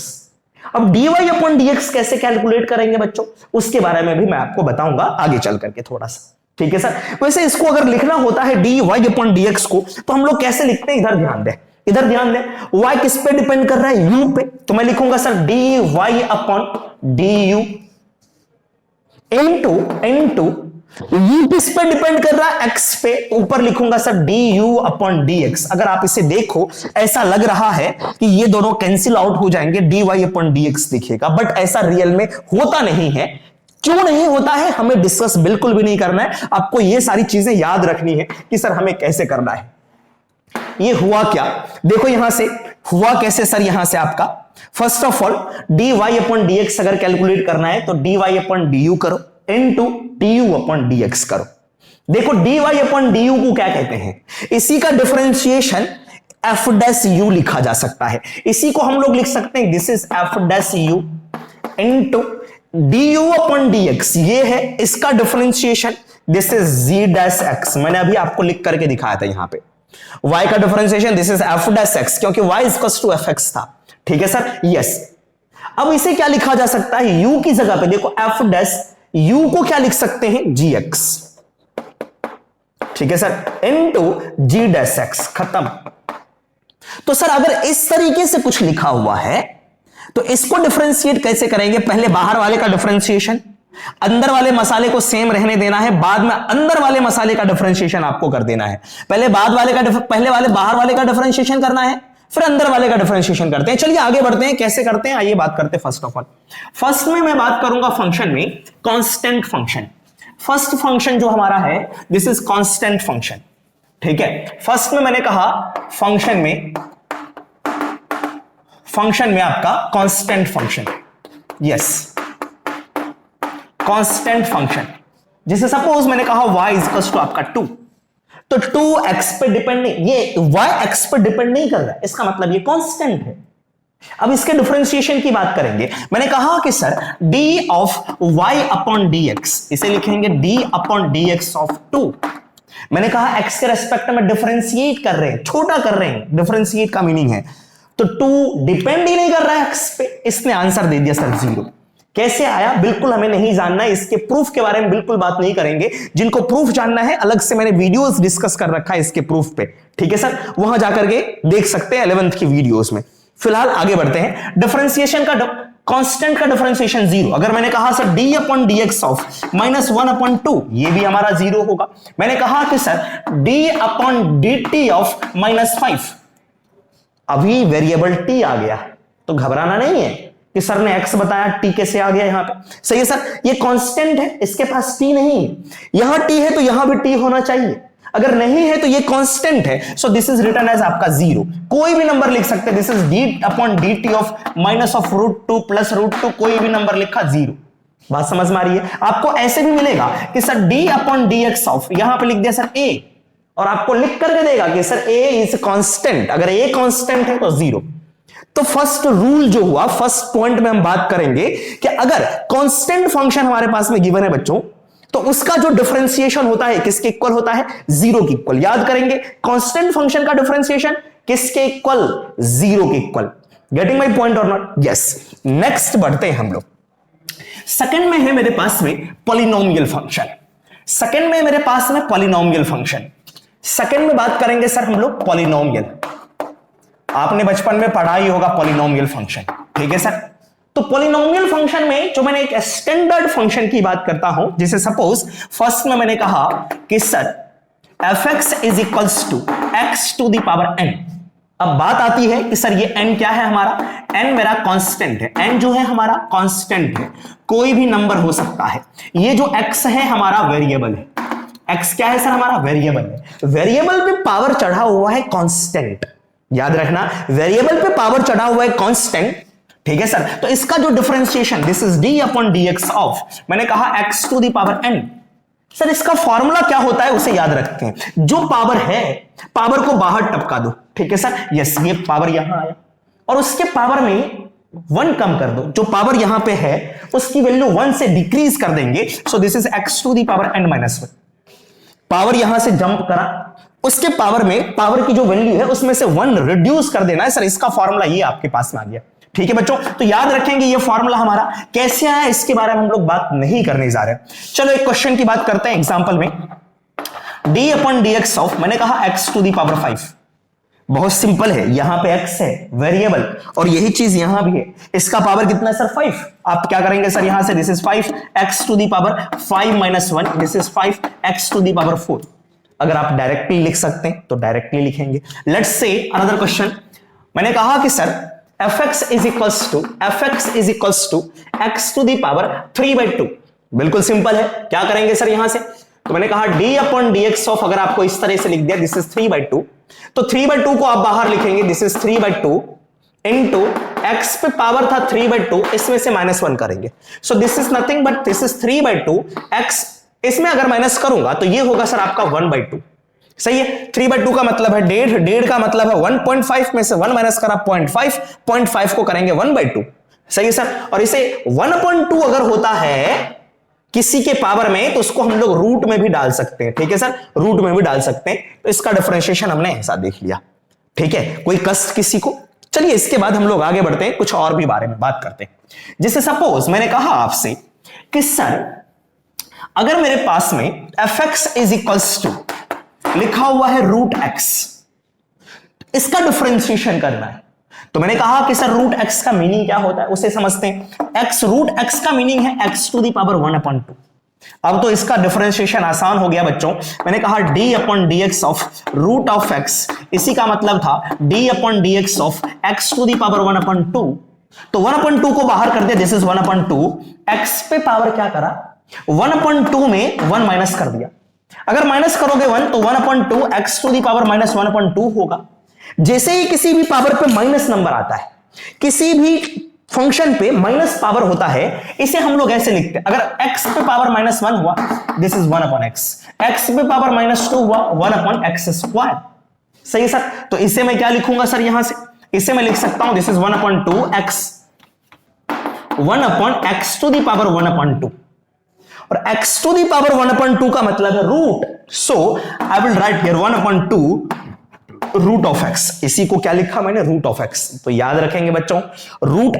अब dy upon dx कैसे कैलकुलेट करेंगे बच्चों, उसके बारे में भी मैं आपको बताऊंगा आगे चल करके थोड़ा सा। ठीक है सर, वैसे इसको अगर लिखना होता है dy upon dx को, तो हम लोग कैसे लिखते हैं, इधर ध्यान दें, y किस पे डिपेंड कर रहा है, u पे। तो मैं लिखूंगा sir dy upon du into u किस पे डिपेंड कर रहा है, x पे। ऊपर लिखूंगा सर du अपॉन dx। अगर आप इसे देखो ऐसा लग रहा है कि ये दोनों कैंसिल आउट हो जाएंगे, dy अपॉन dx दिखेगा, बट ऐसा रियल में होता नहीं है। क्यों नहीं होता है हमें डिस्कस बिल्कुल भी नहीं करना है, आपको ये सारी चीजें याद रखनी है कि सर हमें कैसे करना है। ये हुआ क्या, देखो यहां से हुआ कैसे सर, यहां से आपका first of all dy upon dx अगर कैलकुलेट करना है तो dy अपॉन du करो इनटू du अपॉन dx करो। देखो dy अपॉन du को क्या कहते हैं, इसी का डिफरेंशिएशन f डैश u लिखा जा सकता है। इसी को हम लोग लिख सकते हैं this is f dash u into du upon dx, ये है इसका differentiation, this is g dash x। मैंने अभी आपको लिख करके दिखाया था यहां पे y का differentiation, this is f dash x, क्योंकि y is equal to fx था। ठीक है सर, यस। अब इसे क्या लिखा जा सकता है, u की जगह पे देखो f डैश u को क्या लिख सकते हैं, gx। ठीक है sir, into g dash x, खत्म। तो सर अगर इस तरीके से कुछ लिखा हुआ है तो इसको डिफरेंशिएट कैसे करेंगे, पहले बाहर वाले का डिफरेंशिएशन, अंदर वाले मसाले को सेम रहने देना है, बाद में अंदर वाले मसाले का डिफरेंशिएशन आपको कर देना है। पहले बाहर वाले का डिफरेंशिएशन करना है, फिर अंदर वाले का डिफरेंशिएशन करते हैं। चलिए आगे बढ़ते हैं, कैसे करते हैं आइए बात करते हैं। फर्स्ट में मैं बात करूंगा फंक्शन में कांस्टेंट फंक्शन। फर्स्ट फंक्शन जो हमारा है दिस इज कांस्टेंट फंक्शन। ठीक है, फर्स्ट में मैंने कहा फंक्शन में आपका constant function, yes constant function. जैसे सपोज मैंने कहा y इज इक्वल टू आपका 2, तो 2 x पे डिपेंड नहीं, ये y x पे डिपेंड नहीं कर रहा है, इसका मतलब ये कांस्टेंट है। अब इसके डिफरेंशिएशन की बात करेंगे। मैंने कहा कि sir d of y upon dx, इसे लिखेंगे d अपॉन dx ऑफ 2। मैंने कहा x के रेस्पेक्ट में डिफरेंशिएट कर रहे हैं, छोटा कर रहे हैं, डिफरेंशिएट का मीनिंग है तो 2 डिपेंड ही नहीं कर रहा है x पे, इसने आंसर दे दिया सर 0। कैसे आया बिल्कुल हमें नहीं जानना है, इसके प्रूफ के बारे में बिल्कुल बात नहीं करेंगे। जिनको प्रूफ जानना है अलग से मैंने वीडियोस डिस्कस कर रखा है इसके प्रूफ पे, ठीक है सर, वहां जाकर के देख सकते हैं 11th की वीडियोस में। फिलहाल आगे बढ़ते हैं। डिफरेंशिएशन का कांस्टेंट का डिफरेंशिएशन 0। अगर मैंने कहा sir d upon dx of -1/2, ये भी हमारा 0 होगा। मैंने कहा कि sir d upon dt of -5, अभी वेरिएबल t आ गया तो घबराना नहीं है कि सर ने x बताया, t कैसे आ गया यहां पे। सही है सर, ये कांस्टेंट है, इसके पास t नहीं है, यहां t है तो यहां भी t होना चाहिए, अगर नहीं है तो ये कांस्टेंट है, so this is written as आपका 0। कोई भी नंबर लिख सकते हैं, this is d upon dt of -√2 plus √2, कोई भी नंबर लिखा 0। बात समझ में आ रही है? आपको ऐसे भी मिलेगा कि sir d upon dx of, यहां पे लिख दिया सर a, और आपको लिख करके देगा कि सर a इज कांस्टेंट, अगर a कांस्टेंट है तो 0। तो फर्स्ट रूल जो हुआ, फर्स्ट पॉइंट में हम बात करेंगे कि अगर कांस्टेंट फंक्शन हमारे पास में गिवन है बच्चों, तो उसका जो डिफरेंशिएशन होता है किसके इक्वल होता है? 0 के इक्वल। याद करेंगे कांस्टेंट फंक्शन का डिफरेंशिएशन किसके इक्वल? 0 के इक्वल। गेटिंग माय पॉइंट और नॉट? यस। नेक्स्ट बढ़ते हैं हम लोग। सेकंड में है मेरे पास में पॉलिनोमियल फंक्शन। सेकंड में मेरे पास में पॉलिनोमियल फंक्शन। सेकंड में बात करेंगे सर हम लोग पॉलिनोमियल। आपने बचपन में पढ़ा ही होगा पॉलिनोमियल फंक्शन, ठीक है सर। तो पॉलिनोमियल फंक्शन में जो मैंने एक स्टैंडर्ड फंक्शन की बात करता हूं, जैसे सपोज फर्स्ट में मैंने कहा कि sir f(x) is equals to x to the power n। अब बात आती है कि सर ये n क्या है हमारा? n मेरा कांस्टेंट है, n जो है हमारा कांस्टेंट है, कोई भी नंबर हो सकता है। ये जो x है हमारा वेरिएबल है। x क्या है सर? हमारा वेरिएबल है। वेरिएबल पे पावर चढ़ा हुआ है कांस्टेंट, याद रखना, वेरिएबल पे पावर चढ़ा हुआ है कांस्टेंट, ठीक है सर। तो इसका जो differentiation, this is d upon dx of, मैंने कहा x to the power n। Sir इसका फॉर्मूला क्या होता है उसे याद रखते हैं। जो पावर है, पावर को बाहर टपका दो, ठीक है सर। यस, ये पावर यहां आया और उसके पावर में 1 कम कर दो। जो पावर यहां पे है उसकी वैल्यू 1 से डिक्रीज कर देंगे, so this is x to the power n minus 1। Power यहां से जंप करा, उसके पावर में, पावर की जो वैल्यू है उसमें से 1 रिड्यूस कर देना है सर। इसका फॉर्मूला ये आपके पास में आ गया, ठीक है बच्चों। तो याद रखेंगे ये फॉर्मूला हमारा कैसे आया, इसके बारे में हम लोग बात नहीं करने जा रहे। चलो एक क्वेश्चन की बात करते हैं एग्जांपल में। d अपॉन dx ऑफ, मैंने कहा x टू द पावर 5। बहुत सिंपल है, यहां पे x है वेरिएबल और यही चीज यहां भी है। इसका पावर कितना है सर? 5। आप क्या करेंगे सर? यहां से this is 5 x to the power 5 minus 1, this is 5 x to the power 4। अगर आप डायरेक्टली लिख सकते हैं तो डायरेक्टली लिखेंगे। Let's say another question. मैंने कहा कि sir f(x) is equals to x to the power 3/2। बिल्कुल सिंपल है, क्या करेंगे सर यहां से? तो मैंने कहा d अपॉन dx ऑफ, अगर आपको इस तरह से लिख दिया, दिस इज 3/2, तो 3/2 को आप बाहर लिखेंगे, दिस इज 3/2 इंटू x पे पावर था 3/2, इसमें से -1 करेंगे, सो this is nothing but this is 3/2 x। इसमें अगर माइनस करूंगा तो ये होगा सर आपका 1/2। सही है, 3/2 का मतलब है 1.5 का मतलब है 1.5 में से 1 माइनस करा 0.5 को करेंगे 1/2। सही है सर। और इसे 1/2 अगर होता है किसी के पावर में तो उसको हम लोग रूट में भी डाल सकते हैं, ठीक है सर, रूट में भी डाल सकते हैं। तो इसका डिफरेंशिएशन हमने ऐसा देख लिया, ठीक है। कोई कष्ट किसी को? चलिए इसके बाद हम लोग आगे बढ़ते हैं, कुछ और भी बारे में बात करते हैं। जैसे सपोज मैंने कहा आपसे कि सर अगर मेरे पास में f(x) इज इक्वल्स टू लिखा हुआ है √x, इसका डिफरेंशिएशन करना है। तो मैंने कहा कि सर √x का मीनिंग क्या होता है उसे समझते हैं। √x का मीनिंग है x टू द पावर 1/2। अब तो इसका डिफरेंशिएशन आसान हो गया बच्चों। मैंने कहा d upon dx of √x, इसी का मतलब था d upon dx of x to the power 1/2। तो 1/2 को बाहर कर दिया, दिस इज 1/2। x पे पावर क्या करा? 1/2 में 1 माइनस कर दिया। अगर माइनस करोगे 1 तो 1/2 x टू द पावर -1/2 होगा। जैसे ही किसी भी पावर पे माइनस नंबर आता है, किसी भी फंक्शन पे माइनस पावर होता है, इसे हम लोग ऐसे लिखते हैं। अगर x पे पावर -1 हुआ, दिस इज 1/x। x पे पावर -2 हुआ, 1/x²। सही है सर। तो इसे मैं क्या लिखूंगा सर? यहां से इसे मैं लिख सकता हूं, this is 1/2x, 1/x to the power 1/2। और x टू द पावर 1/2 का मतलब है root, so I will write here 1/2 root of x, इसी को क्या लिखा मैंने, रूट ऑफ एक्स। तो याद रखेंगे बच्चों, रूट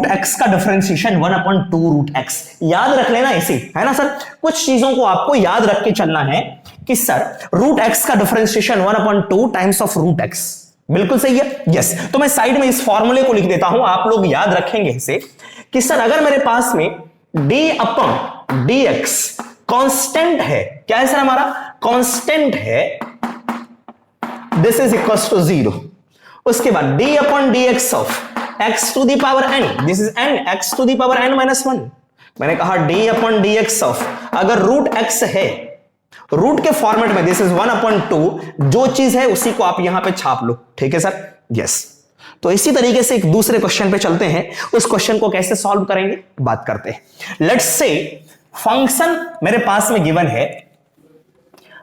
एक्स का डिफरेंशिएशन 1/2 रूट एक्स, याद रख लेना इसी, है ना सर। कुछ चीजों को आपको याद रख के चलना है कि सर रूट एक्स का differentiation 1/2 times of root x, बिल्कुल सही है, यस। तो मैं साइड में इस फॉर्मूले को लिख देता हूं, आप लोग याद रखेंगे इसे कि सर अगर मेरे पास में d/dx कांस्टेंट है, क्या है सर हमारा, कांस्टेंट है, दिस इज इक्वल टू 0। उसके बाद d/dx of x to the power n, this is n, x to the power n minus 1। मैंने कहा d/dx ऑफ, अगर रूट x है रूट के फॉर्मेट में, दिस इज 1/2, जो चीज है उसी को आप यहां पे छाप लो, ठीक है सर, यस। तो इसी तरीके से एक दूसरे क्वेश्चन पे चलते हैं, उस क्वेश्चन को कैसे सॉल्व करेंगे बात करते हैं। लेट्स से फंक्शन मेरे पास में गिवन है,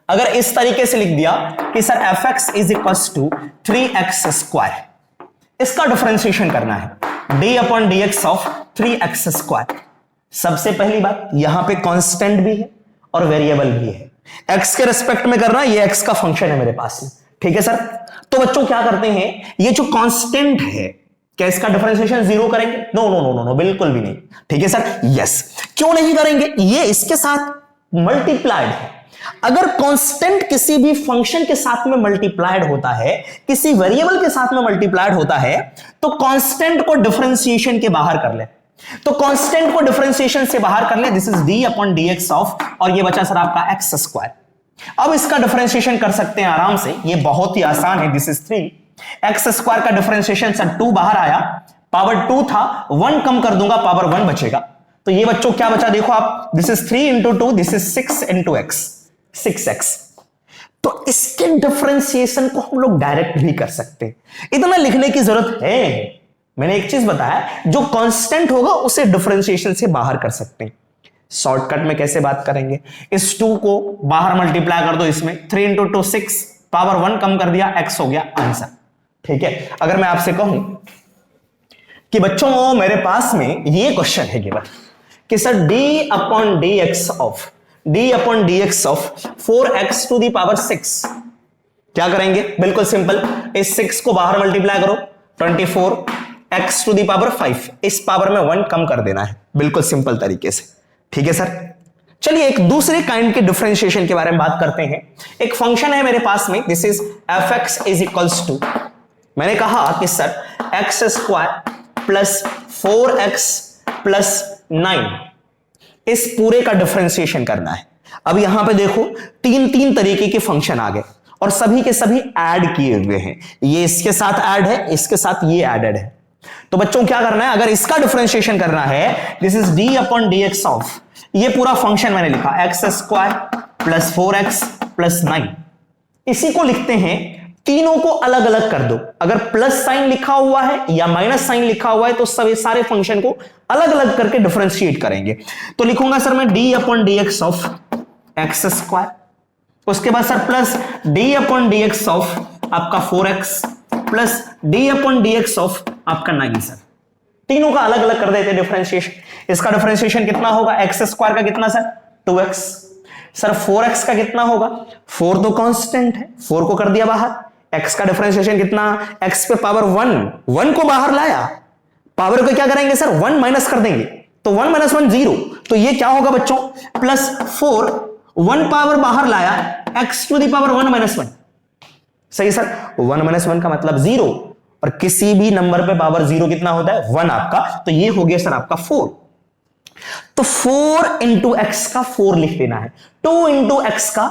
अगर इस तरीके से लिख दिया कि sir fx is equal to 3x², इसका डिफरेंशिएशन करना है, d/dx ऑफ 3x²। सबसे पहली बात, यहां पे कांस्टेंट भी है और वेरिएबल भी है, x के रेस्पेक्ट में करना, ये x का फंक्शन है मेरे पास में, ठीक है सर। तो बच्चों क्या करते हैं, ये जो कांस्टेंट है, क्या इसका डिफरेंशिएशन 0 करेंगे? No no no no no, बिल्कुल भी नहीं, ठीक है सर, यस। क्यों नहीं करेंगे, ये इसके साथ मल्टीप्लाइड है। अगर कांस्टेंट किसी भी फंक्शन के साथ में मल्टीप्लाइड होता है, किसी वेरिएबल के साथ में मल्टीप्लाइड होता है, तो कांस्टेंट को डिफरेंशिएशन के बाहर कर ले, तो कांस्टेंट को डिफरेंशिएशन से बाहर कर ले, दिस इज d/dx ऑफ, और ये बचा सर आपका x²। अब इसका डिफरेंशिएशन कर सकते हैं आराम से, ये बहुत ही आसान है, दिस इज 3x² का डिफरेंशिएशन सर 2 बाहर आया, पावर 2 था, 1 कम कर दूंगा, पावर 1 बचेगा। तो ये बच्चों क्या बचा, देखो आप, this is 3 into 2, this is 6 into x, 6x। तो इसके डिफरेंशिएशन को हम लोग डायरेक्ट भी कर सकते हैं, इतना लिखने की जरूरत है। मैंने एक चीज बताया, जो कांस्टेंट होगा उसे डिफरेंशिएशन से बाहर कर सकते हैं। शॉर्टकट में कैसे बात करेंगे, इस 2 को बाहर मल्टीप्लाई कर दो, इसमें 3 into 2 6, पावर 1 कम कर दिया, x हो गया आंसर, ठीक है। अगर मैं आपसे कहूं कि बच्चों मेरे पास में ये क्वेश्चन है कि sir d/dx of 4x to the power 6, क्या करेंगे, बिल्कुल सिंपल, इस 6 को बाहर मल्टीप्लाई करो, 24 x टू द पावर 5, इस पावर में 1 कम कर देना है, बिल्कुल सिंपल तरीके से, ठीक है सर। चलिए एक दूसरे काइंड के डिफरेंशिएशन के बारे में बात करते हैं। एक फंक्शन है मेरे पास में, this is fx is equals to, मैंने कहा कि sir x² plus 4x plus 9, इस पूरे का डिफरेंशिएशन करना है। अब यहां पे देखो 3 तरीके के फंक्शन आ गए और सभी के सभी ऐड किए हुए हैं, ये इसके साथ ऐड है, इसके साथ ये ऐडेड है। तो बच्चों क्या करना है, अगर इसका डिफरेंशिएशन करना है, दिस इज d/dx ऑफ, ये पूरा फंक्शन मैंने लिखा x² प्लस 4x प्लस 9, इसी को लिखते हैं, तीनों को अलग अलग कर दो। अगर प्लस साइन लिखा हुआ है या माइनस साइन लिखा हुआ है तो सभी सारे फंक्शन को अलग अलग करके डिफरेंशिएट करेंगे। तो लिखूंगा सर मैं d/dx ऑफ x², उसके बाद सर प्लस d/dx ऑफ आपका 4x प्लस d/dx ऑफ आपका 9 सर, तीनों का अलग अलग कर देते डिफरेंशिएशन। इसका डिफरेंशिएशन कितना होगा, x² का कितना सर 2x, सर 4x का कितना होगा, 4 तो कांस्टेंट है, 4 को कर दिया बाहर, x का डिफरेंशिएशन कितना, x पे पावर 1 को बाहर लाया, पावर को क्या करेंगे सर 1 माइनस कर देंगे, तो 1 - 1 0, तो ये क्या होगा बच्चों, प्लस 4, 1 पावर बाहर लाया, x टू द पावर 1 - 1, सही सर, 1 - 1 का मतलब 0, और किसी भी नंबर पे पावर 0 कितना होता है 1 आपका, तो ये हो गया सर आपका 4। तो 4 into x का 4 लिख देना है, 2 into x का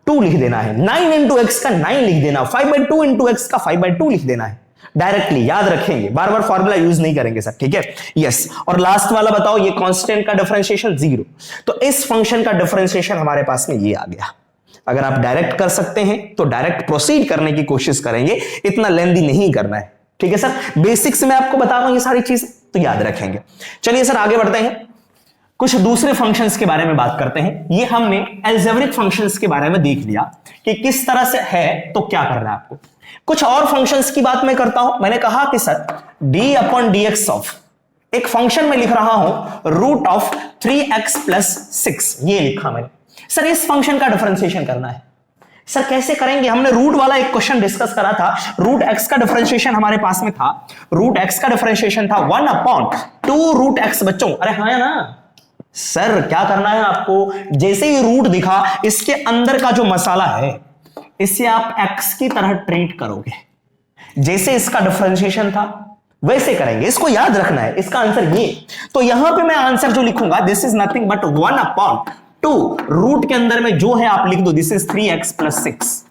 2 लिख देना है, 9 into x का 9 लिख देना, 5/2 into x का 5/2 लिख देना है, डायरेक्टली याद रखेंगे, बार बार फॉर्मूला यूज नहीं करेंगे सर, ठीक है, यस। और लास्ट वाला बताओ, ये कांस्टेंट का डिफरेंशिएशन 0, तो इस फंक्शन का डिफरेंशिएशन हमारे पास में ये आ गया। अगर आप डायरेक्ट कर सकते हैं तो डायरेक्ट प्रोसीड करने की कोशिश करेंगे, इतना लेंदी नहीं करना है, ठीक है सर। बेसिक्स में आपको बता रहा हूं ये सारी चीज, तो याद रखेंगे। चलिए सर आगे बढ़ते हैं, कुछ दूसरे फंक्शंस के बारे में बात करते हैं। ये हमने अलजेब्रिक फंक्शंस के बारे में देख लिया कि किस तरह से है, तो क्या करना है आपको। कुछ और फंक्शंस की बात मैं करता हूं। मैंने कहा कि सर d/dx ऑफ, एक फंक्शन में लिख रहा हूं रूट ऑफ 3x + 6, ये लिखा मैंने। सर इस फंक्शन का डिफरेंशिएशन करना है, सर कैसे करेंगे? हमने रूट वाला एक क्वेश्चन डिस्कस करा था। रूट एक्स का डिफरेंशिएशन हमारे पास में था। रूट एक्स का डिफरेंशिएशन था 1/2 रूट एक्स। बच्चों अरे हाँ है ना सर, क्या करना है आपको? जैसे ही रूट दिखा, इसके अंदर का जो मसाला है इसे आप एक्स की तरह ट्रीट करोगे। जैसे इसका डिफरेंशिएशन था वैसे करेंगे। इसको याद रखना है, इसका आंसर ये। तो यहां पे मैं आंसर जो लिखूंगा, this is nothing but 1/2 root के अंदर में जो है आप लिख दो, this is 3x + 6।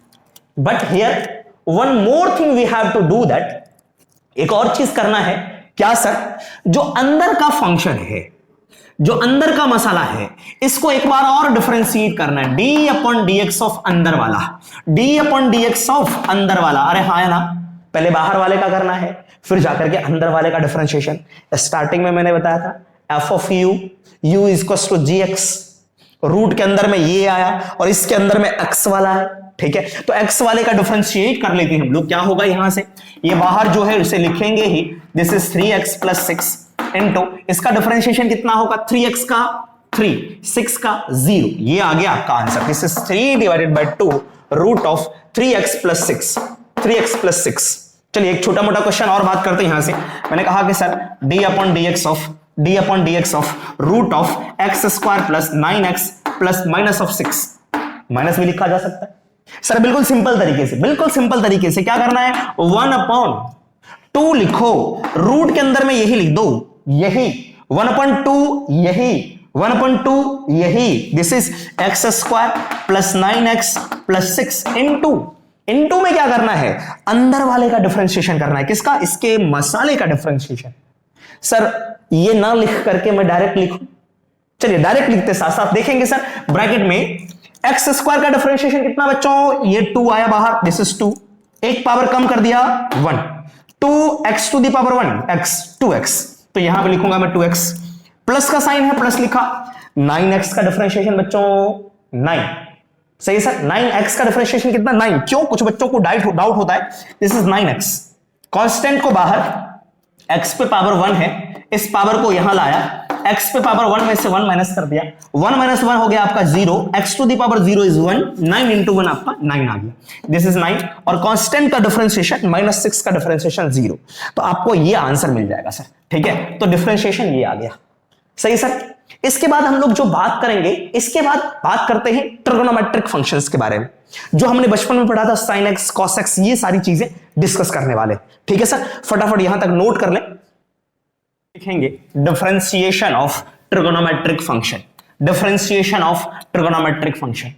But here one more thing we have to do that. एक और चीज करना है। क्या सर? जो अंदर का फंक्शन है, जो अंदर का मसाला है, इसको एक बार और डिफरेंशिएट करना है। d/dx ऑफ अंदर वाला, d/dx ऑफ अंदर वाला। अरे हाँ है ना, पहले बाहर वाले का करना है, फिर जाकर के अंदर वाले का डिफरेंशिएशन। स्टार्टिंग में मैंने बताया था f of u, u = gx। Root के अंदर में ये आया और इसके अंदर में x वाला है। ठीक है, तो x वाले का डिफरेंशिएट कर लेते हैं हम लोग। क्या होगा यहां से? ये बाहर जो है उसे लिखेंगे ही, दिस इज 3x + 6 इनटू इसका डिफरेंशिएशन कितना होगा? 3x का 3, 6 का 0। ये आ गया आपका answer. This is 3/2 root of 3x + 6, 3x + 6। चलिए एक छोटा मोटा क्वेश्चन और बात करते हैं यहां से। मैंने कहा कि sir d/dx of root of x² + 9x + -6। Minus भी लिखा जा सकता है सर, बिल्कुल सिंपल तरीके से, बिल्कुल सिंपल तरीके से। क्या करना है? 1/2 लिखो, रूट के अंदर में यही लिख दो, यही 1/2, यही 1/2, यही। This is x² + 9x + 6 into में क्या करना है? अंदर वाले का डिफरेंशिएशन करना है। किसका? इसके मसाले का डिफरेंशिएशन। सर ये ना लिख करके मैं डायरेक्ट लिखूं? चलिए डायरेक्ट लिखते, साथ साथ देखेंगे सर। ब्रैकेट में x² का डिफरेंशिएशन कितना बच्चों? ये 2 आया बाहर, दिस इज 2। एक पावर कम कर दिया 1, 2x⁻1 x 2x। तो यहां पे लिखूंगा मैं 2x, प्लस का साइन है, प्लस लिखा। 9x का डिफरेंशिएशन बच्चों 9। सही सर, 9x का डिफरेंशिएशन कितना? 9। क्यों? कुछ बच्चों को डाउट होता है। This is 9x। कांस्टेंट को बाहर, x पे पावर 1 है, इस पावर को यहां लाया, x पे पावर 1 में से 1 माइनस कर दिया, 1 - 1 हो गया आपका 0, x⁻0 इज 1, 9 × 1 आपका 9 आ गया। दिस इज 9 और कांस्टेंट का डिफरेंशिएशन -6 का डिफरेंशिएशन 0। तो आपको ये आंसर मिल जाएगा सर। ठीक है, तो डिफरेंशिएशन ये आ गया। सही सर। इसके बाद हम लोग जो बात करेंगे, इसके बाद बात करते हैं ट्रिगोनोमेट्रिक फंक्शंस के बारे में, जो हमने बचपन में पढ़ा था, sin x, cos x, ये सारी चीजें डिस्कस करने वाले। ठीक है सर, फटाफट यहां तक नोट कर लें। लिखेंगे differentiation of trigonometric function, differentiation of trigonometric function.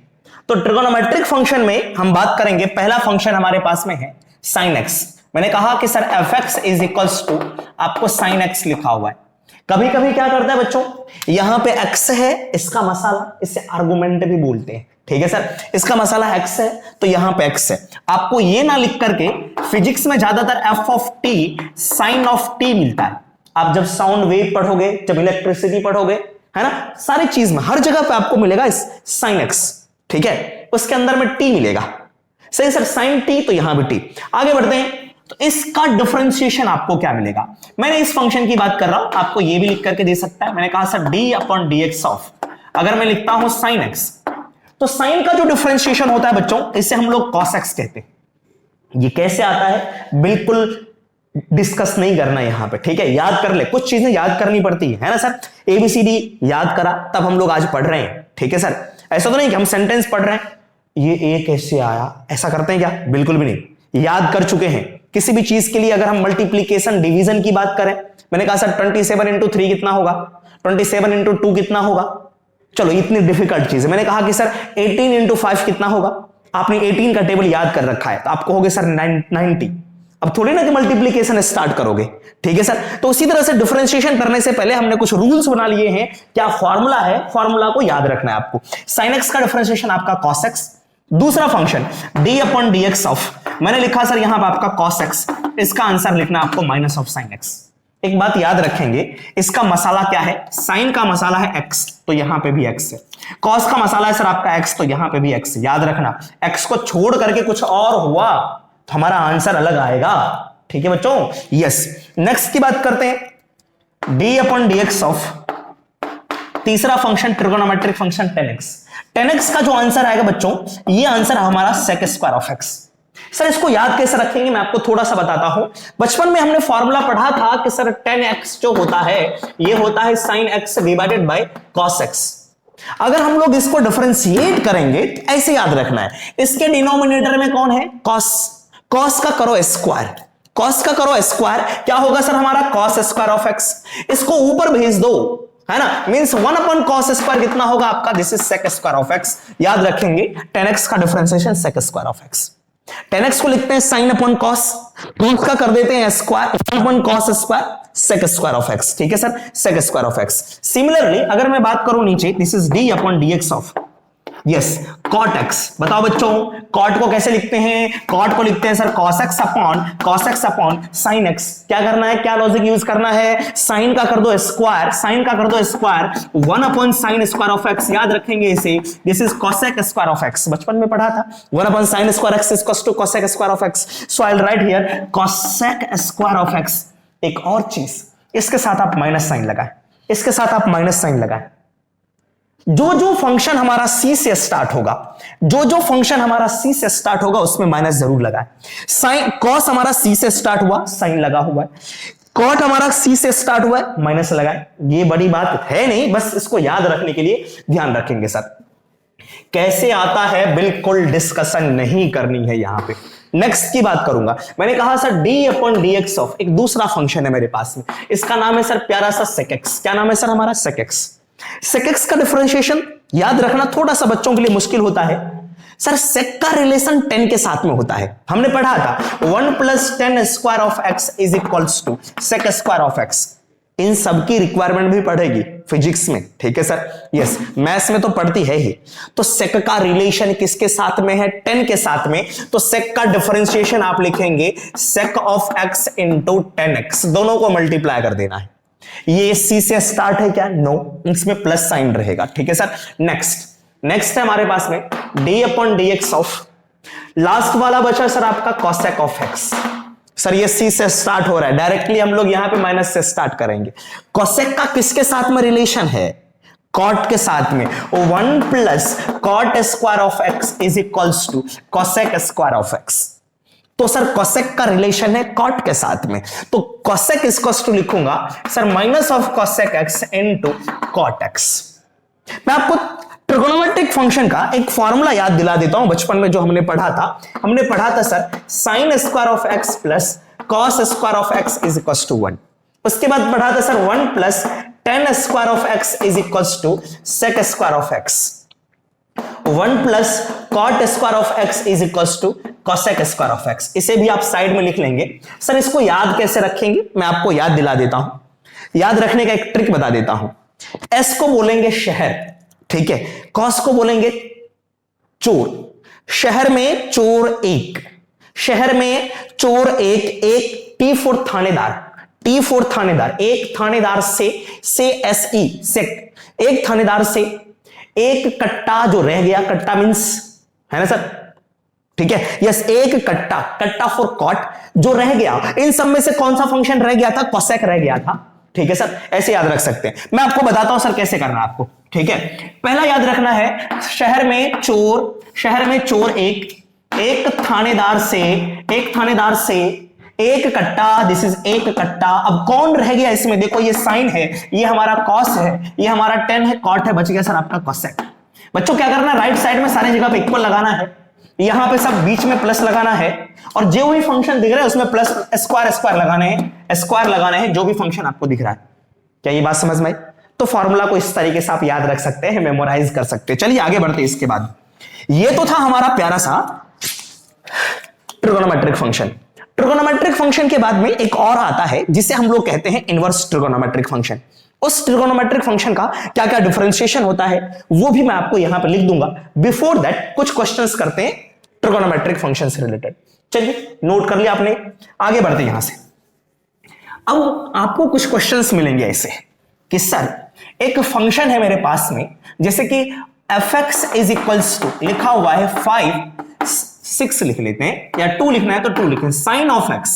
तो ट्रिगोनोमेट्रिक फंक्शन में हम बात करेंगे, पहला फंक्शन हमारे पास में है sin x। मैंने कहा कि सर fx = आपको sin x लिखा हुआ है। कभी कभी क्या करता है बच्चों, यहां पे x है, इसका मसाला, इसे आर्गुमेंट भी बोलते हैं। ठीक है सर, इसका मसाला x है तो यहां पे x है। आपको ये ना लिख करके, फिजिक्स में ज्यादातर f of t sin of t मिलता है। आप जब साउंड वेव पढ़ोगे, जब इलेक्ट्रिसिटी पढ़ोगे, है ना, सारी चीज में हर जगह पे आपको मिलेगा sin x। ठीक है, उसके अंदर में t मिलेगा। सही सर, sin t, तो यहां भी t। आगे बढ़ते हैं, तो इसका डिफरेंशिएशन आपको क्या मिलेगा? मैंने इस फंक्शन की बात कर रहा हूं, आपको ये भी लिख करके दे सकता है। मैंने कहा सर d/dx ऑफ, अगर मैं लिखता हूं sin x, तो sin का जो डिफरेंशिएशन होता है बच्चों, इसे हम लोग cos x कहते हैं। ये कैसे आता है बिल्कुल डिस्कस नहीं करना यहां पे। ठीक है, याद कर ले, कुछ चीजें याद करनी पड़ती है ना सर। ABCD याद करा तब हम लोग आज पढ़ रहे हैं। ठीक है सर, ऐसा तो नहीं कि हम सेंटेंस पढ़ रहे हैं, ये a कैसे आया, ऐसा करते हैं क्या? बिल्कुल भी नहीं, याद कर चुके हैं। किसी भी चीज के लिए अगर हम मल्टीप्लीकेशन डिवीजन की बात करें, मैंने कहा सर 27 × 3 कितना होगा, 27 × 2 कितना होगा। चलो इतनी डिफिकल्ट चीज है। मैंने कहा कि सर 18 × 5 कितना होगा। आपने 18 का टेबल याद कर रखा है तो आपको होगे सर 90। अब थोड़ी ना कि मल्टीप्लीकेशन स्टार्ट करोगे। ठीक है सर, तो उसी तरह से डिफरेंशिएशन करने से पहले हमने कुछ रूल्स बना लिए हैं। क्या फॉर्मूला है, फॉर्मूला को याद रखना है आपको। sin x का डिफरेंशिएशन आपका cos x। दूसरा फंक्शन d/dx ऑफ, मैंने लिखा सर यहां पर आपका cos x, इसका आंसर लिखना आपको -sin x। एक बात याद रखेंगे, इसका मसाला क्या है? sin का मसाला है x, तो यहां पे भी x है। cos का मसाला है सर आपका x, तो यहां पे भी x है। याद रखना, x को छोड़ करके कुछ और हुआ तो हमारा आंसर अलग आएगा। ठीक है बच्चों, यस। नेक्स्ट की बात करते हैं, d/dx ऑफ तीसरा function trigonometric function 10x। 10x का जो आंसर आएगा बच्चों, ये आंसर हमारा sec square of x। Sir इसको याद कैसे रखेंगे, मैं आपको थोड़ा सा बताता हूं। बचपन में हमने फॉर्मूला पढ़ा था कि सर 10x जो होता है ये होता है sin x divided bye cos x। अगर हम लोग इसको डिफरेंशिएट करेंगे तो ऐसे याद रखना है, इसके डिनोमिनेटर में कौन है, cos। cos का करो स्क्वायर, cos का करो स्क्वायर, क्या होगा सर हमारा cos स्क्वायर ऑफ x। इसको ऊपर भेज दो, है ना, मींस 1 अपॉन cos स्क्वायर कितना होगा आपका, this is sec square of x। याद रखेंगे 10x का differentiation sec square of x। 10x को लिखते हैं sin अपॉन cos, cos का कर देते हैं square, 1 upon cos square sec square of x। ठीक है sir, sec square of x। Similarly अगर मैं बात करूं नीचे, this is d upon dx of yes cot x। बताओ बच्चों cot को कैसे लिखते हैं, cot को लिखते हैं sir cos x upon sin x। क्या करना है, क्या लॉजिक यूज करना है, sin का कर दो स्क्वायर, sin का कर दो square, 1 upon sin square of x। याद रखेंगे इसे, this is cosec square of x। बचपन में पढ़ा था 1 upon sin square x is equal to cosec square of x। So I will write here cosec square of x। एक और चीज, इसके साथ आप माइनस साइन लगाएं, इसके साथ आप माइनस साइन लगाएं। जो जो फंक्शन हमारा c से स्टार्ट होगा, जो जो फंक्शन हमारा c से स्टार्ट होगा उसमें माइनस जरूर लगाए। साइन cos हमारा c से स्टार्ट हुआ, साइन लगा हुआ है। cot हमारा c से स्टार्ट हुआ है, माइनस लगाए। ये बड़ी बात है नहीं, बस इसको याद रखने के लिए ध्यान रखेंगे सर। कैसे आता है बिल्कुल डिस्कशन नहीं करनी है यहां पे। नेक्स्ट की बात करूंगा, मैंने कहा sir d upon dx of एक दूसरा फंक्शन है मेरे पास में, इसका नाम है सर प्यारा सा sec x। क्या नाम है सर हमारा, sec x। sec x का डिफरेंशिएशन याद रखना थोड़ा सा बच्चों के लिए मुश्किल होता है। सर sec का रिलेशन 10 के साथ में होता है, हमने पढ़ा था 1 plus 10 square of x is equals to sec square of x। इन सब की रिक्वायरमेंट भी पढ़ेगी फिजिक्स में, ठीक है सर, यस मैथ्स में तो पढ़ती है ही। तो sec का रिलेशन किसके साथ में है, 10 के साथ में। तो sec का डिफरेंशिएशन आप लिखेंगे sec of x into 10x, दोनों को मल्टीप्लाई कर देना है। ये c से स्टार्ट है क्या, नो, इसमें प्लस साइन रहेगा। ठीक है सर, नेक्स्ट है हमारे पास में d upon dx of, last वाला बचा सर आपका cosec ऑफ x। सर ये c से स्टार्ट हो रहा है, डायरेक्टली हम लोग यहां पे माइनस से स्टार्ट करेंगे। cosec का किसके साथ में रिलेशन है, cot के साथ में। 1 plus cot square of x is equals to cosec square of x। तो सर cosec का रिलेशन है cot के साथ में, तो cosec इक्वल्स टू लिखूंगा sir minus of cosec x into cot x। मैं आपको ट्रिगोनोमेट्रिक फंक्शन का एक फॉर्मूला याद दिला देता हूं, बचपन में जो हमने पढ़ा था sir sin square of x plus cos square of x is equals to 1। उसके बाद पढ़ा था sir 1 plus tan square of x is equals to sec square of x। 1 plus cot square of x is equals to cosec square of x। इसे भी आप साइड में लिख लेंगे। सर इसको याद कैसे रखेंगे, मैं आपको याद दिला देता हूं, याद रखने का एक ट्रिक बता देता हूं। s को बोलेंगे शहर, ठीक है, cos को बोलेंगे चोर। शहर में चोर एक, शहर में चोर एक टी फॉर थानेदार, टी फॉर थानेदार, एक थानेदार से SE सेक, एक थानेदार से एक कट्टा जो रह गया, कट्टा मींस है ना सर, ठीक है, यस एक कट्टा, कट्टा फॉर कॉट जो रह गया। इन सब में से कौन सा फंक्शन रह गया था, कोसेक रह गया था। ठीक है सर, ऐसे याद रख सकते हैं। मैं आपको बताता हूं सर कैसे करना है आपको, ठीक है। पहला याद रखना है शहर में चोर एक थानेदार से एक कट्टा, दिस इज एक कट्टा। अब कौन रह गया इसमें, देखो ये साइन है, ये हमारा कॉस है, ये हमारा टेन है, कॉट है, बच गया सर आपका कोसेक। बच्चों क्या करना है, राइट साइड में सारी जगह पे इक्वल लगाना है, यहां पे सब बीच में प्लस लगाना है, और जो भी फंक्शन दिख रहा है उसमें प्लस स्क्वायर लगाने हैं, जो भी फंक्शन आपको दिख रहा है। क्या ये बात समझ में आई? तो फॉर्मूला को इस तरीके से आप याद रख सकते हैं, मेमोराइज कर सकते हैं। चलिए आगे बढ़ते हैं। इसके बाद ये तो था हमारा प्यारा सा ट्रिगोनोमेट्रिक फंक्शन। ट्रिगोनोमेट्रिक फंक्शन के बाद में एक और आता है जिसे हम लोग कहते हैं इनवर्स ट्रिगोनोमेट्रिक फंक्शन। उस ट्रिगोनोमेट्रिक फंक्शन का क्या क्या डिफरेंशिएशन होता है वो भी मैं आपको यहां पर लिख दूंगा। बिफोर दैट कुछ क्वेश्चंस करते हैं ट्रिगोनोमेट्रिक फंक्शन से रिलेटेड। चलिए नोट कर लिया आपने, आगे बढ़ते हैं यहां से। अब आपको कुछ क्वेश्चंस मिलेंगे ऐसे कि सर एक फंक्शन है मेरे पास में, जैसे कि fx इज इक्वल्स टू लिखा हुआ है 5 6 लिख लेते हैं, या 2 लिखना है तो 2 लिखें, साइन ऑफ x।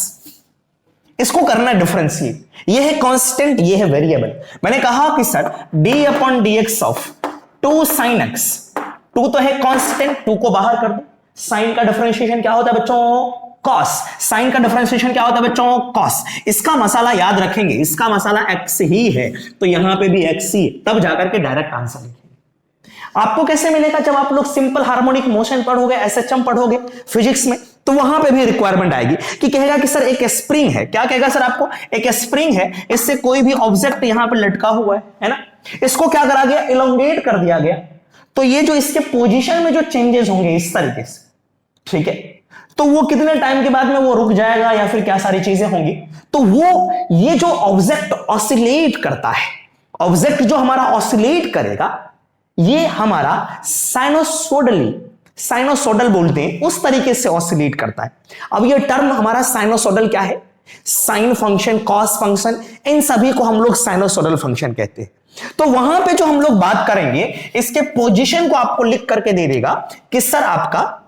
इसको करना है डिफरेंशिएट, ये है कांस्टेंट, ये है वेरिएबल। मैंने कहा कि sir d upon dx of 2 sin x, 2 तो है कांस्टेंट, 2 को बाहर कर दो। साइन का डिफरेंशिएशन क्या होता है बच्चों? कॉस। साइन का डिफरेंशिएशन क्या होता है बच्चों? कॉस। इसका मसाला याद रखेंगे, इसका मसाला x ही है, तो यहां पे भी x ही है, तब जाकर के डायरेक्ट आंसर लिखेंगे। आपको कैसे मिलेगा? जब आप लोग सिंपल हार्मोनिक मोशन पढ़ोगे, एसएचएम पढ़ोगे फिजिक्स में, तो वहां पे भी रिक्वायरमेंट आएगी कि कहेगा कि सर एक स्प्रिंग है। क्या कहेगा सर आपको? एक स्प्रिंग है, इससे कोई भी ऑब्जेक्ट यहां पे लटका हुआ है ना, इसको क्या करा गया? इलोंगेट कर दिया गया, तो ये जो इसके पोजीशन में जो चेंजेस होंगे इस तरीके से, ठीक है, तो वो कितने टाइम के बाद में वो रुक जाएगा या फिर क्या सारी चीजें होंगी, तो वो ये जो ऑब्जेक्ट ऑसिलेट करता है, ऑब्जेक्ट जो हमारा ऑसिलेट करेगा, ये हमारा साइनोसोडल बोलते हैं, उस तरीके से ऑसिलेट करता है। अब ये टर्म हमारा साइनोसोडल क्या है? साइन फंक्शन, कॉस फंक्शन, इन सभी को हम लोग साइनोसोडल फंक्शन कहते हैं। तो वहां पे जो हम लोग बात करेंगे, इसके पोजीशन को आपको लिख करके दे देगा कि सर आपका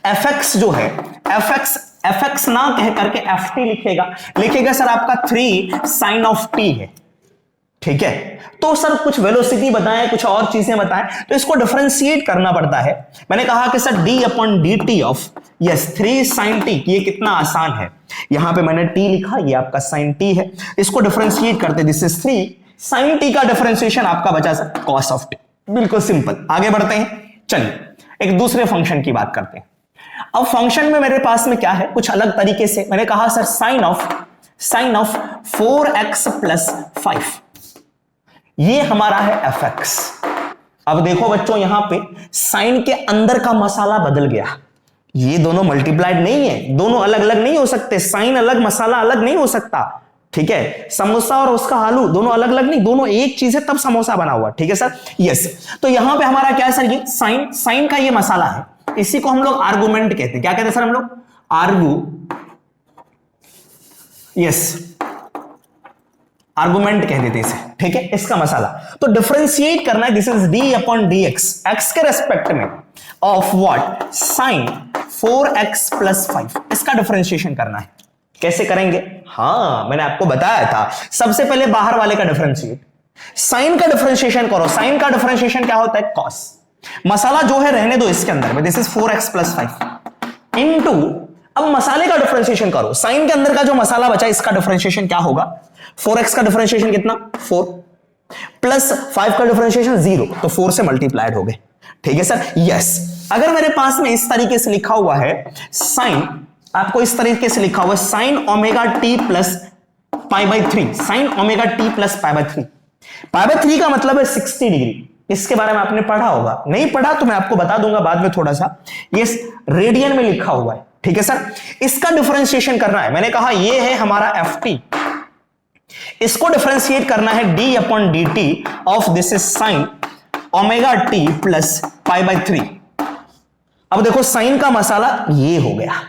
fx जो है, fx ना कह करके ft लिखेगा सर आपका 3 साइन ऑफ t है, ठीक है। तो सर कुछ वेलोसिटी बताएं, कुछ और चीजें बताएं, तो इसको डिफरेंशिएट करना पड़ता है। मैंने कहा कि sir d/dt of 3 sign t, ये कितना आसान है, यहां पे मैंने t लिखा, ये आपका साइन t है, इसको डिफरेंशिएट करते, दिस इज 3 साइन t का डिफरेंशिएशन आपका बचा सर कॉस ऑफ t। बिल्कुल सिंपल। आगे बढ़ते हैं, चलिए एक दूसरे फंक्शन की बात करते हैं। अब फंक्शन में मेरे पास में क्या है, कुछ अलग तरीके से। मैंने कहा सर साइन ऑफ 4x + 5, ये हमारा है fx। अब देखो बच्चों, यहां पे साइन के अंदर का मसाला बदल गया, ये दोनों मल्टीप्लाइड नहीं है, दोनों अलग अलग नहीं हो सकते, साइन अलग मसाला अलग नहीं हो सकता, ठीक है। समोसा और उसका आलू दोनों अलग अलग नहीं, दोनों एक चीज है, तब समोसा बना हुआ, ठीक है सर, यस। तो यहां पे हमारा क्या है सर, ये साइन का ये मसाला है, इसी को हम लोग आर्गुमेंट कहते हैं। क्या कहते हैं सर हम लोग? आर्गुमेंट कह देते इसे, ठीक है, इसका मसाला। तो डिफरेंशिएट करना है, दिस इज d/dx, x के रेस्पेक्ट में, ऑफ व्हाट? साइन 4x + 5, इसका डिफरेंशिएशन करना है। कैसे करेंगे? हां, मैंने आपको बताया था, सबसे पहले बाहर वाले का डिफरेंशिएट, साइन का डिफरेंशिएशन करो। साइन का डिफरेंशिएशन क्या होता है? कॉस। मसाला जो है रहने दो इसके अंदर में, दिस इज 4x + 5 इनटू, अब मसाले का डिफरेंशिएशन करो, साइन के अंदर का जो मसाला बचा इसका डिफरेंशिएशन क्या होगा? 4x का डिफरेंशिएशन कितना? 4 प्लस 5 का डिफरेंशिएशन 0, तो 4 से मल्टीप्लाइड हो गए, ठीक है सर, यस। अगर मेरे पास में इस तरीके से लिखा हुआ है साइन, आपको इस तरीके से लिखा हुआ है sine omega t + π/3, sine omega t + π/3, π/3 का मतलब है 60 डिग्री। इसके बारे में आपने पढ़ा होगा, नहीं पढ़ा तो मैं आपको बता दूंगा बाद में थोड़ा सा, ये रेडियन में लिखा हुआ है, ठीक है सर। इसका डिफरेंशिएशन करना है, मैंने कहा ये है हमारा ft, इसको डिफरेंशिएट करना है d/dt of this is sign omega t + π/3। अब देखो साइन का मसाला ये हो गया,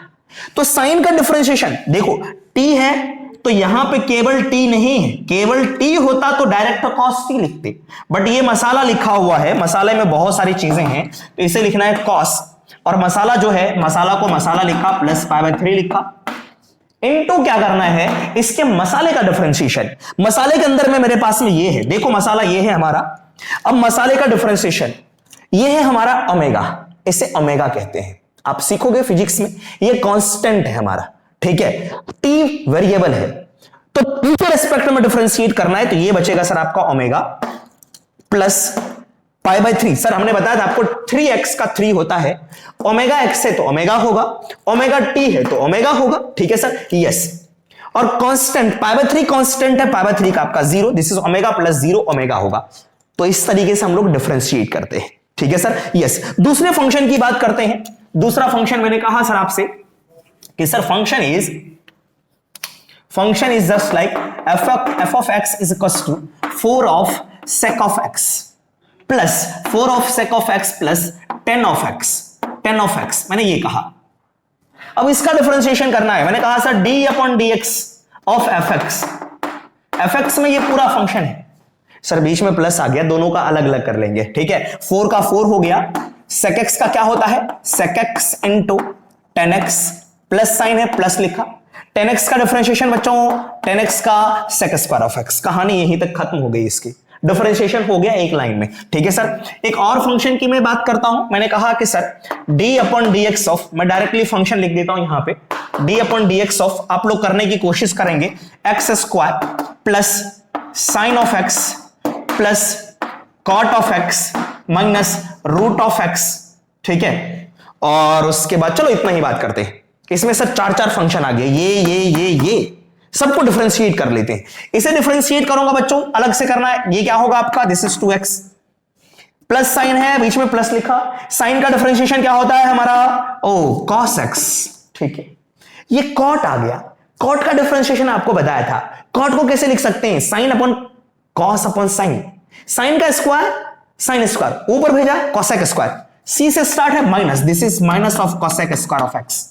तो साइन का डिफरेंशिएशन देखो, t है तो यहां पे केवल t नहीं है, केवल t होता तो डायरेक्ट cos t लिखते, बट ये मसाला लिखा हुआ है, मसाले में बहुत सारी चीजें हैं, तो इसे लिखना है cos, और मसाला जो है, मसाला को मसाला लिखा प्लस π/3 लिखा, इनटू क्या करना है, इसके मसाले का डिफरेंशिएशन। मसाले के अंदर में मेरे पास में ये है, देखो मसाला ये है हमारा, अब मसाले का डिफरेंशिएशन ये है हमारा ओमेगा, इसे ओमेगा कहते हैं, आप सीखोगे फिजिक्स में, ये कांस्टेंट है हमारा, ठीक है, टी वेरिएबल है, तो टी के रेस्पेक्ट में डिफरेंशिएट करना है, तो ये बचेगा सर आपका ओमेगा प्लस π/3। सर हमने बताया था आपको 3x का 3 होता है, ओमेगा x है तो ओमेगा होगा, ओमेगा t है तो ओमेगा होगा, ठीक है सर, यस। और कांस्टेंट π/3 कांस्टेंट है, π/3 का आपका 0, दिस इज ओमेगा + 0 ओमेगा होगा। तो इस तरीके से हम लोग डिफरेंशिएट करते हैं, ठीक है सर, यस। दूसरे फंक्शन की बात करते हैं। दूसरा फंक्शन मैंने कहा सर आपसे कि sir function is just like f of x is equals to 4 of sec of x plus 4 of sec of x plus 10 of x, मैंने ये कहा। अब इसका डिफरेंशिएशन करना है, मैंने कहा सर d/dx ऑफ fx में ये पूरा फंक्शन है, सर बीच में प्लस आ गया, दोनों का अलग अलग कर लेंगे, ठीक है, 4 का 4 हो गया, sec x का क्या होता है, sec x into 10x, plus sign है, प्लस लिखा, 10x का डिफरेंशिएशन बच्चों, 10x का sec² of x, कहानी यहीं तक खत्म हो गई इसकी, डिफरेंशिएशन हो गया एक लाइन में। ठीक है सर, एक और फंक्शन की मैं बात करता हूं। मैंने कहा कि sir d upon D x of, मैं डायरेक्टली फंक्शन लिख देता हूं यहां पे, d upon D x of, आप लोग करने की कोशिश करेंगे, x square plus sine of x plus cot of x minus root of x. ठीक है, और उसके बाद चलो इतना ही बात करते हैं। इसमें सर चार चार फंक्शन आ गए, ये सबको डिफरेंशिएट कर लेते हैं। इसे डिफरेंशिएट करूंगा बच्चों, अलग से करना है। ये क्या होगा आपका, this is 2x plus sign है, बीच में प्लस लिखा, साइन का डिफरेंशिएशन क्या होता है हमारा, ओ cos x। ठीक है, ये कॉट आ गया, कॉट का डिफरेंशिएशन आपको बताया था। कॉट को कैसे लिख सकते हैं, sine upon cos upon sine, sine का स्क्वायर साइन स्क्वायर, ऊपर भेजा cosec स्क्वायर, सी से स्टार्ट है minus, this is minus of cosec square of x।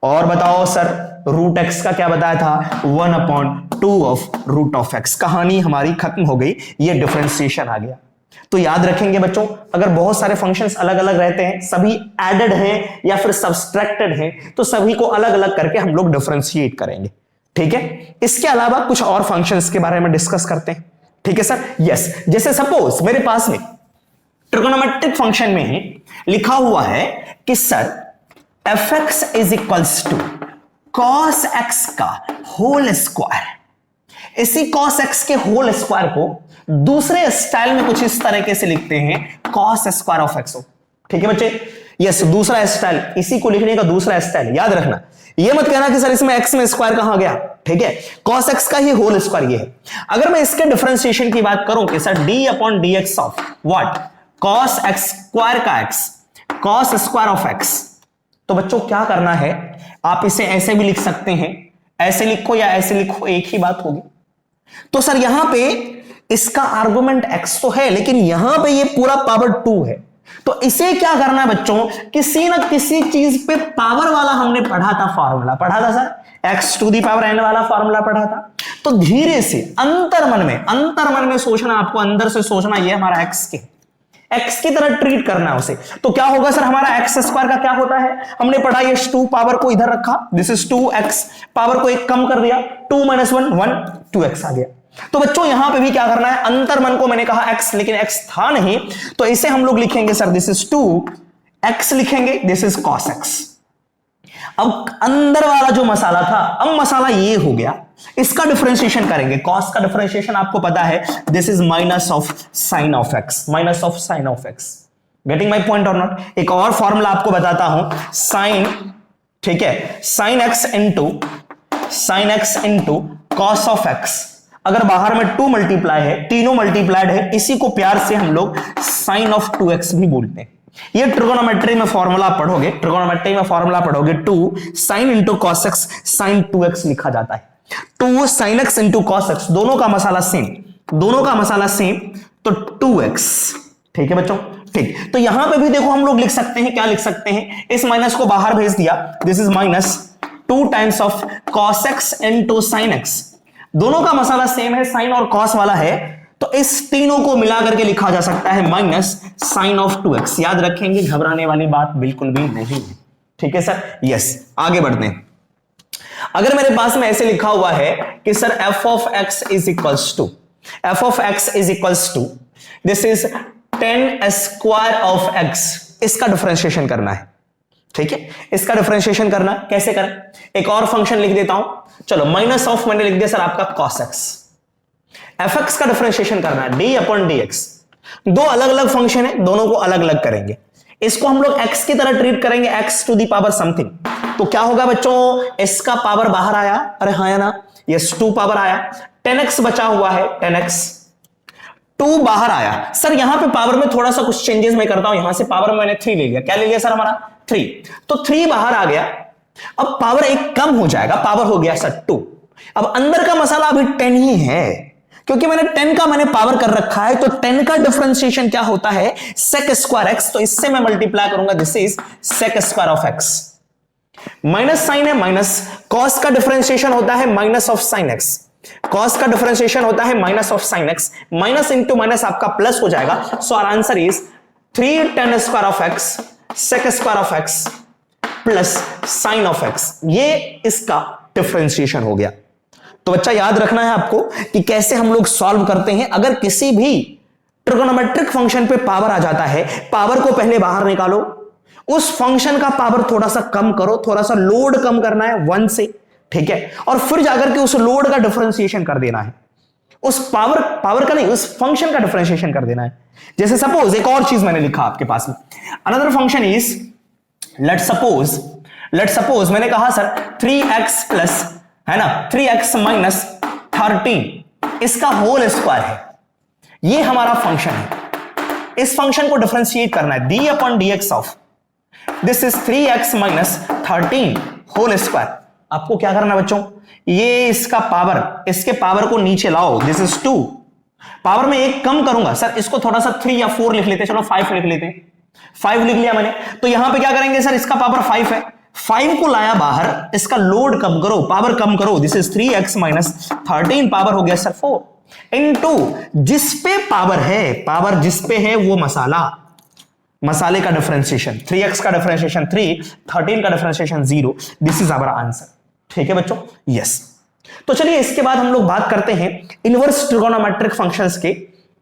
और बताओ सर रूट एक्स का क्या बताया था, 1/2 ऑफ रूट ऑफ एक्स। कहानी हमारी खत्म हो गई, ये डिफरेंशिएशन आ गया। तो याद रखेंगे बच्चों, अगर बहुत सारे फंक्शंस अलग अलग रहते हैं, सभी एडेड हैं या फिर सब्सट्रैक्टेड हैं, तो सभी को अलग अलग करके हम लोग डिफरेंशिएट करेंगे। ठीक है, इसके अलावा कुछ और फंक्शंस के बारे में डिस्कस करते हैं। ठीक है सर, यस, जैसे सपोज मेरे पास में ट्रिगोनोमेट्रिक फंक्शन में ही लिखा हुआ है कि sir fx is equals to cos x का होल स्क्वायर। इसी cos x के होल स्क्वायर को दूसरे स्टाइल में कुछ इस तरीके से लिखते हैं, cos स्क्वायर ऑफ x। ठीक है बच्चे, यस, दूसरा स्टाइल, इसी को लिखने का दूसरा स्टाइल। याद रखना, ये मत कहना कि सर इसमें x में स्क्वायर कहां गया। ठीक है, cos x का ही होल स्क्वायर ये है। अगर मैं इसके डिफरेंशिएशन की बात करूं कि sir d upon D x of what, cos x square का x, cos square of x, तो बच्चों क्या करना है, आप इसे ऐसे भी लिख सकते हैं, ऐसे लिखो या ऐसे लिखो, एक ही बात होगी। तो सर यहां पे इसका आर्गुमेंट x तो है, लेकिन यहां पे ये पूरा पावर 2 है, तो इसे क्या करना है बच्चों, किसी ना किसी चीज पे पावर वाला हमने पढ़ा था, फॉर्मूला पढ़ा था sir, x to the power n वाला फॉर्मूला पढ़ा था। तो धीरे से अंतर्मन में सोचना, आपको अंदर से सोचना, ये हमारा x के x की तरह ट्रीट करना है उसे। तो क्या होगा सर, हमारा x स्क्वायर का क्या होता है, हमने पढ़ा, ये 2 पावर को इधर रखा, दिस इज 2x, पावर को एक कम कर दिया, 2 - 1 1, 2x आ गया। तो बच्चों यहां पे भी क्या करना है, अंतर्मन को मैंने कहा x, लेकिन x था नहीं, तो इसे हम लोग लिखेंगे सर, दिस इज 2x लिखेंगे, दिस इज cos x। अब अंदर वाला जो मसाला था, अब मसाला ये हो गया, इसका डिफरेंशिएशन करेंगे। cos का डिफरेंशिएशन आपको पता है, this is minus of sine of x, minus of sine of x। Getting my point और नॉट? एक और फॉर्मूला आपको बताता हूं, साइन, ठीक है, sine x into cos of x। अगर बाहर में 2 मल्टीप्लाई है, तीनों मल्टीप्लाइड है, इसी को प्यार से हम लोग साइन ऑफ 2x भी बोलते हैं। ये ट्रिगोनोमेट्री में फॉर्मूला पढ़ोगे, 2 sine into cos x, sine 2x लिखा जाता है। 2 sin x into cos x, दोनों का मसाला सेम, तो 2x। ठीक है बच्चों, ठीक। तो यहां पे भी देखो हम लोग लिख सकते हैं, क्या लिख सकते हैं, इस माइनस को बाहर भेज दिया, this is minus 2 times of cos x into sin x। दोनों का मसाला सेम है, साइन और cos वाला है, तो इस तीनों को मिला करके लिखा जा सकता है माइनस साइन ऑफ 2x। याद रखेंगे, घबराने वाली बात बिल्कुल भी नहीं है। ठीक है सर, यस, आगे बढ़ते हैं। अगर मेरे पास में ऐसे लिखा हुआ है कि sir f of x is equals to this is 10 square of x, इसका डिफरेंशिएशन करना है। ठीक है, इसका डिफरेंशिएशन करना कैसे करें, एक और फंक्शन लिख देता हूं, चलो, माइनस ऑफ मैंने लिख दिया सर आपका cos x। fx का डिफरेंशिएशन करना है d अपॉन dx। दो अलग अलग फंक्शन है, दोनों को अलग अलग करेंगे। इसको हम लोग x की तरह ट्रीट करेंगे, x to the power something. तो क्या होगा बच्चों, इसका पावर बाहर आया, अरे हाँ या ना, यस, 2 पावर आया, 10x बचा हुआ है, 10x, 2 बाहर आया। सर यहां पे पावर में थोड़ा सा कुछ चेंजेस मैं करता हूं, यहां से पावर मैंने 3 ले लिया, क्या ले लिया सर हमारा 3, तो 3 बाहर आ गया। अब पावर एक कम हो जाएगा, पावर हो गया सर 2। अब अंदर का मसाला अभी 10 ही है, क्योंकि मैंने 10 का पावर कर रखा है, तो 10 का डिफरेंशिएशन क्या होता है, sec स्क्वायर x, तो इससे मैं मल्टीप्लाई करूंगा, this is sec square of x। Minus sine है, माइनस, cos का डिफरेंशिएशन होता है minus of sine x, cos का डिफरेंशिएशन होता है minus of sine x, minus into minus आपका प्लस हो जाएगा। So our answer is 3 tan square of x sec square of x plus sine of x, ये इसका डिफरेंशिएशन हो गया। तो बच्चा याद रखना है आपको कि कैसे हम लोग सॉल्व करते हैं। अगर किसी भी ट्रिगोनोमेट्रिक फंक्शन पे पावर आ जाता है, पावर को पहले बाहर निकालो, उस फंक्शन का पावर थोड़ा सा कम करो, थोड़ा सा लोड कम करना है 1 से, ठीक है, और फिर जाकर के उस लोड का डिफरेंशिएशन कर देना है, उस पावर का नहीं, उस फंक्शन का डिफरेंशिएशन कर देना है। जैसे सपोज एक और चीज मैंने लिखा आपके पास में, another function is, let suppose मैंने कहा सर 3x प्लस, है ना, 3x माइनस 13 इसका होल स्क्वायर है, ये हमारा फंक्शन है। इस फंक्शन को डिफरेंशिएट करना है, d upon D x of this is 3x minus 13 whole square. आपको क्या करना है बच्चों, ये इसका पावर, इसके पावर को नीचे लाओ, दिस इज 2, पावर में एक कम करूंगा सर, इसको थोड़ा सा 3 या 4 लिख लेते हैं, चलो 5 लिख लेते हैं, 5 लिख लिया मैंने। तो यहां पे क्या करेंगे सर, इसका पावर 5 है, 5 को लाया बाहर, इसका लोड कम करो, पावर कम करो, this is 3x minus 13, power हो गया सर 4 इनटू जिस पे पावर है, पावर जिस पे है वो मसाले का डिफरेंशिएशन, 3x का डिफरेंशिएशन 3, 13 का differentiation 0, this is our answer. ठीक है बच्चों, यस। तो चलिए इसके बाद हम लोग बात करते हैं इनवर्स ट्रिगोनोमेट्रिक फंक्शंस के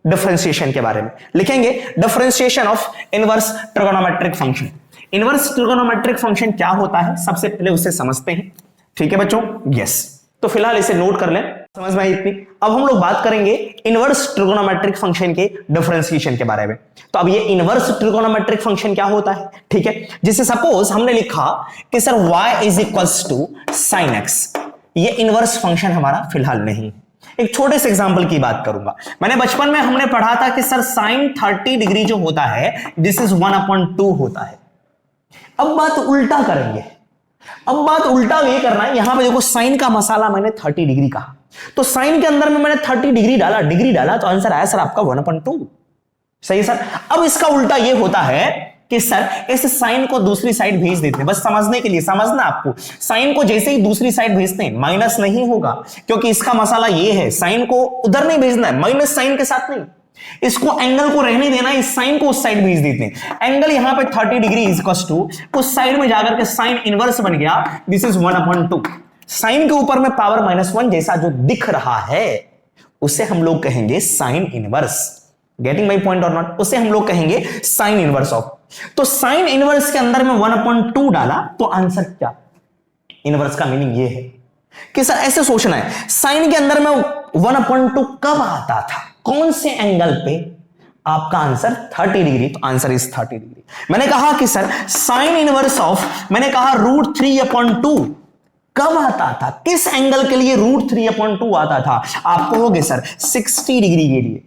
डिफरेंशिएशन के बारे में। लिखेंगे differentiation of inverse trigonometric function. Inverse trigonometric function क्या होता है, सबसे पहले उसे समझते हैं। ठीक है बच्चों, यस। तो फिलहाल इसे नोट कर लें, समझ में आई इतनी। अब हम लोग बात करेंगे इनवर्स ट्रिगोनोमेट्रिक फंक्शन के डिफरेंशिएशन के बारे में। तो अब ये इनवर्स ट्रिगोनोमेट्रिक फंक्शन क्या होता है, ठीक है। जैसे सपोज हमने लिखा कि sir y is equals to sine x, ये इनवर्स फंक्शन हमारा फिलहाल नहीं। एक छोटे से एग्जांपल की बात करूंगा। मैंने बचपन में हमने पढ़ा था कि सर साइन 30 डिग्री जो होता है दिस इज 1/2 होता है। अब बात उल्टा करेंगे, अब बात उल्टा ये करना है। यहां पे देखो साइन का मसाला मैंने 30 डिग्री कहा, तो साइन के अंदर में मैंने 30 डिग्री डाला, तो आंसर आया सर आपका 1/2। सही सर। अब इसका उल्टा ये होता है कि सर इस साइन को दूसरी साइड भेज देते हैं, बस समझने के लिए, समझना आपको, साइन को जैसे ही दूसरी साइड भेजते हैं माइनस नहीं होगा, क्योंकि इसका मसाला ये है, साइन को उधर नहीं भेजना है, माइनस साइन के साथ नहीं, इसको एंगल को रहने देना, इस साइन को उस साइड भेज देते हैं। एंगल यहां पे 30 डिग्री इज इक्वल टू उस साइड में जाकर के साइन इनवर्स बन गया, दिस इज 1/2। साइन के ऊपर में पावर -1 जैसा जो दिख रहा है उसे हम लोग कहेंगे sine inverse. Getting my point और नॉट? उसे हम लोग कहेंगे साइन इनवर्स ऑफ। तो साइन इनवर्स के अंदर में 1/2 डाला, तो आंसर क्या? इनवर्स का मीनिंग ये है कि सर ऐसे सोचना है, साइन के अंदर में 1/2 कब आता था, कौन से एंगल पे? आपका आंसर 30 डिग्री, तो आंसर इज 30 डिग्री। मैंने कहा कि सर साइन इनवर्स ऑफ, मैंने कहा √3/2 कब आता था, किस एंगल के लिए √3/2 आता था? आप कहोगे सर 60 डिग्री के लिए,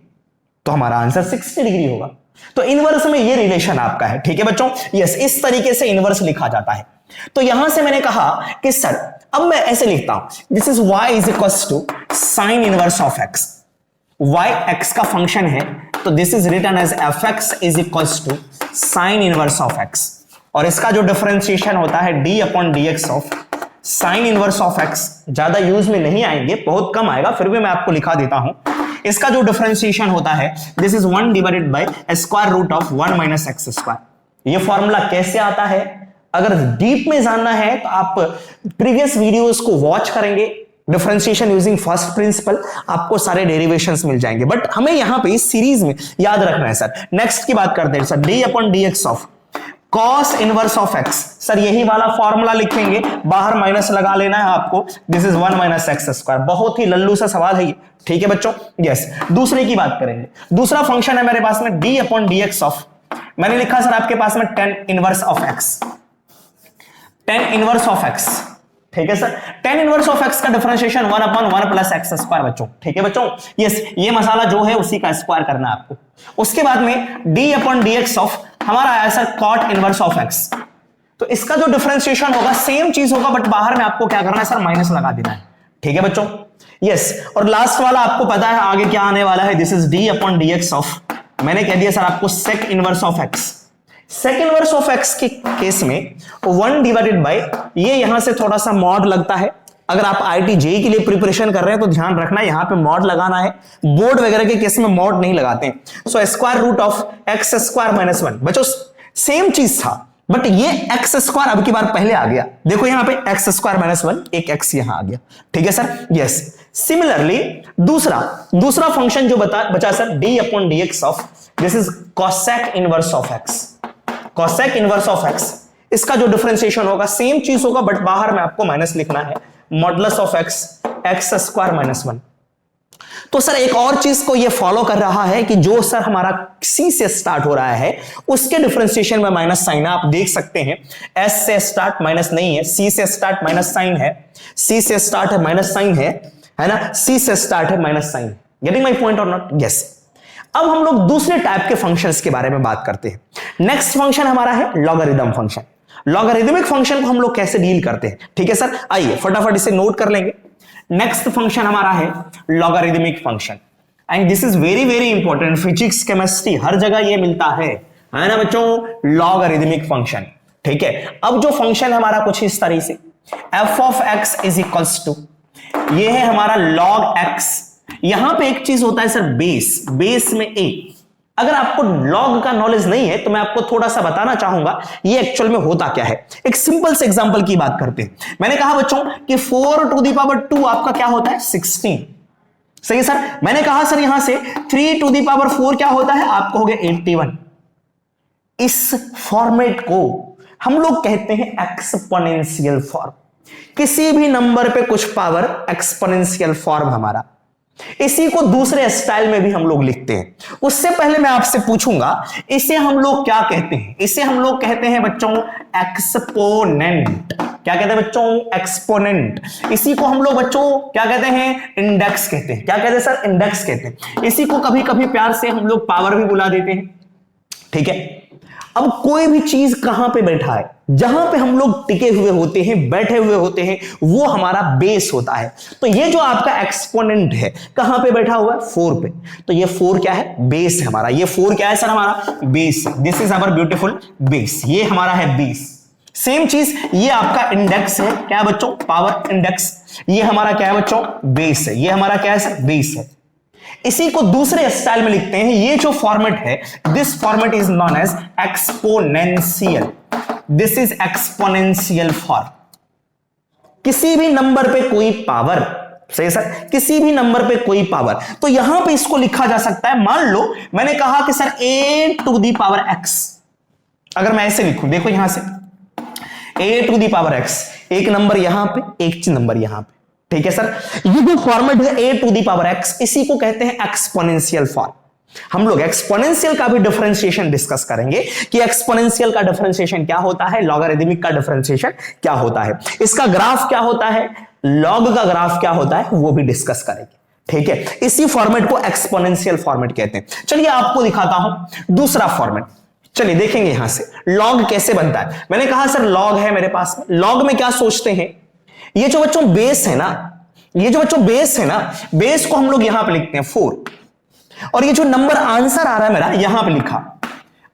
तो हमारा आंसर 60 डिग्री होगा। तो इनवर्स में ये रिलेशन आपका है। ठीक है बच्चों, यस, इस तरीके से इनवर्स लिखा जाता है। तो यहां से मैंने कहा कि सर अब मैं ऐसे लिखता हूं, this is y is equal to sine inverse of x। y x का फंक्शन है, तो this is written as fx is equal to sine inverse of x, और इसका जो डिफरेंशिएशन होता है d/dx of sine inverse of x। ज्यादा यूज में नहीं आएंगे, बहुत कम आएगा, फिर भी मैं आपको लिखा देता हूं। इसका जो डिफरेंशिएशन होता है this is 1 divided by square root of 1 minus x square. ये फॉर्मूला कैसे आता है, अगर डीप में जानना है तो आप प्रीवियस वीडियोस को वॉच करेंगे, डिफरेंशिएशन यूजिंग फर्स्ट प्रिंसिपल, आपको सारे डेरिवेशंस मिल जाएंगे। बट हमें यहां पे इस सीरीज में याद रखना है सर। नेक्स्ट की बात करते हैं sir, d/dx of cos inverse of x। Sir यही वाला फॉर्मूला लिखेंगे, बाहर माइनस लगा लेना है आपको, this is 1 minus x square. बहुत ही लल्लू सा सवाल है ये। ठीक है बच्चों, यस। दूसरे की बात करेंगे, दूसरा फंक्शन है मेरे पास में d/dx ऑफ, मैंने लिखा सर आपके पास में tan inverse of x, tan inverse of x। ठीक है sir, tan inverse of x का डिफरेंशिएशन 1/1 प्लस एक्स स्क्वायर बच्चों। ठीक है बच्चों, यस, ये मसाला जो है उसी का स्क्वायर करना है आपको। उसके बाद में d/dx ऑफ हमारा आया sir cot inverse of x। तो इसका जो डिफरेंशिएशन होगा सेम चीज होगा, बट बाहर में आपको क्या करना है सर, माइनस लगा देना है। ठीक है बच्चों, यस। और लास्ट वाला आपको पता है आगे क्या आने वाला है, दिस इज d/dx ऑफ, मैंने कह दिया सर आपको sec inverse of x। Sec inverse of x के केस में 1 डिवाइडेड बाय, ये यहां से थोड़ा सा मॉड लगता है। अगर आप IIT JEE के लिए प्रिपरेशन कर रहे हैं तो ध्यान रखना, यहां पे मॉड लगाना है, बोर्ड वगैरह के केस में मॉड नहीं लगाते हैं। So square root of x square minus 1। बच्चों सेम चीज था, बट ये एक्स स्क्वायर अब की बार पहले आ गया। देखो यहां पे एक्स स्क्वायर माइनस 1, एक एक्स यहां आ गया। ठीक है सर, यस। सिमिलरली दूसरा फंक्शन जो बचा sir d upon dx of, this is cosec inverse of x, cosec inverse of x, इसका जो डिफरेंशिएशन होगा सेम चीज होगा बट बाहर में आपको माइनस लिखना है, modulus of x square minus 1। तो सर एक और चीज को ये फॉलो कर रहा है कि जो सर हमारा c से स्टार्ट हो रहा है उसके डिफरेंशिएशन में माइनस साइन है, आप देख सकते हैं s से स्टार्ट माइनस नहीं है, c से स्टार्ट माइनस साइन है, c से स्टार्ट है माइनस साइन है ना, c से स्टार्ट है minus sine. Getting my point और नॉट? यस। अब हम लोग दूसरे टाइप के फंक्शंस के बारे में बात करते हैं। नेक्स्ट फंक्शन हमारा है लॉगरिदम फंक्शन। लॉगरिदमिक फंक्शन को हम लोग कैसे डील करते हैं, ठीक है सर, आइए फटाफट इसे नोट कर लेंगे। नेक्स्ट फंक्शन हमारा है logarithmic function, and this is very very important, physics chemistry हर जगह ये मिलता है ना बच्चों, लॉगरिदमिक फंक्शन। ठीक है, अब जो फंक्शन हमारा कुछ इस तरह से f of x is equals to, ये है हमारा log x। यहां पे एक चीज होता है सर बेस में a। अगर आपको log का नॉलेज नहीं है तो मैं आपको थोड़ा सा बताना चाहूंगा ये एक्चुअल में होता क्या है। एक सिंपल से एग्जांपल की बात करते हैं। मैंने कहा बच्चों कि 4 टू द पावर 2 आपका क्या होता है 16, सही है सर। मैंने कहा सर यहां से 3 टू द पावर 4 क्या होता है, आप कहोगे 81। इस फॉर्मेट को हम लोग कहते हैं एक्सपोनेंशियल फॉर्म। किसी भी नंबर पे कुछ पावर, एक्सपोनेंशियल फॉर्म हमारा। इसी को दूसरे स्टाइल में भी हम लोग लिखते हैं। उससे पहले मैं आपसे पूछूंगा इसे हम लोग क्या कहते हैं? इसे हम लोग कहते हैं बच्चों एक्सपोनेंट। क्या कहते हैं बच्चों? एक्सपोनेंट। इसी को हम लोग बच्चों क्या कहते हैं? इंडेक्स कहते हैं। क्या कहते हैं सर? इंडेक्स कहते हैं। इसी को कभी कभी प्यार से हम लोग पावर भी बुला देते हैं। ठीक है, अब कोई भी चीज कहां पे बैठा है, जहां पे हम लोग टिके हुए होते हैं, बैठे हुए होते हैं, वो हमारा बेस होता है। तो ये जो आपका एक्सपोनेंट है कहां पे बैठा हुआ है? 4 पे। तो ये 4 क्या है? बेस है हमारा। ये 4 क्या है सर? हमारा base. This is our beautiful base. ये हमारा है बेस। सेम चीज ये आपका इंडेक्स है। क्या है बच्चों? Power index. ये हमारा क्या है बच्चों? बेस है। ये हमारा क्या है सर? बेस है। इसी को दूसरे स्टाइल में लिखते हैं। ये जो फॉर्मेट है, this format is known as exponential. This is exponential form. किसी भी नंबर पे कोई पावर, सही सर, किसी भी नंबर पे कोई पावर, तो यहां पे इसको लिखा जा सकता है। मान लो मैंने कहा कि sir a to the power x, अगर मैं ऐसे लिखूं, देखो यहां से a to the power x, एक नंबर यहां पे, एक नंबर यहां पे। ठीक है सर, ये जो फॉर्मेट है a to the power x, इसी को कहते हैं एक्सपोनेंशियल फॉर्म। हम लोग एक्सपोनेंशियल का भी डिफरेंशिएशन डिस्कस करेंगे कि एक्सपोनेंशियल का डिफरेंशिएशन क्या होता है, लॉगरिदमिक का डिफरेंशिएशन क्या होता है, इसका ग्राफ क्या होता है, लॉग का ग्राफ क्या होता है, वो भी डिस्कस करेंगे। ठीक है, इसी फॉर्मेट को एक्सपोनेंशियल फॉर्मेट कहते हैं। चलिए आपको दिखाता हूं दूसरा फॉर्मेट। चलिए देखेंगे यहां से लॉग कैसे बनता है। मैंने कहा सर लॉग है मेरे पास में। लॉग में क्या सोचते हैं, ये जो बच्चों बेस है ना, ये जो बच्चों बेस है ना, बेस को हम लोग यहां पे लिखते हैं 4, और ये जो नंबर आंसर आ रहा है मेरा यहां पे लिखा।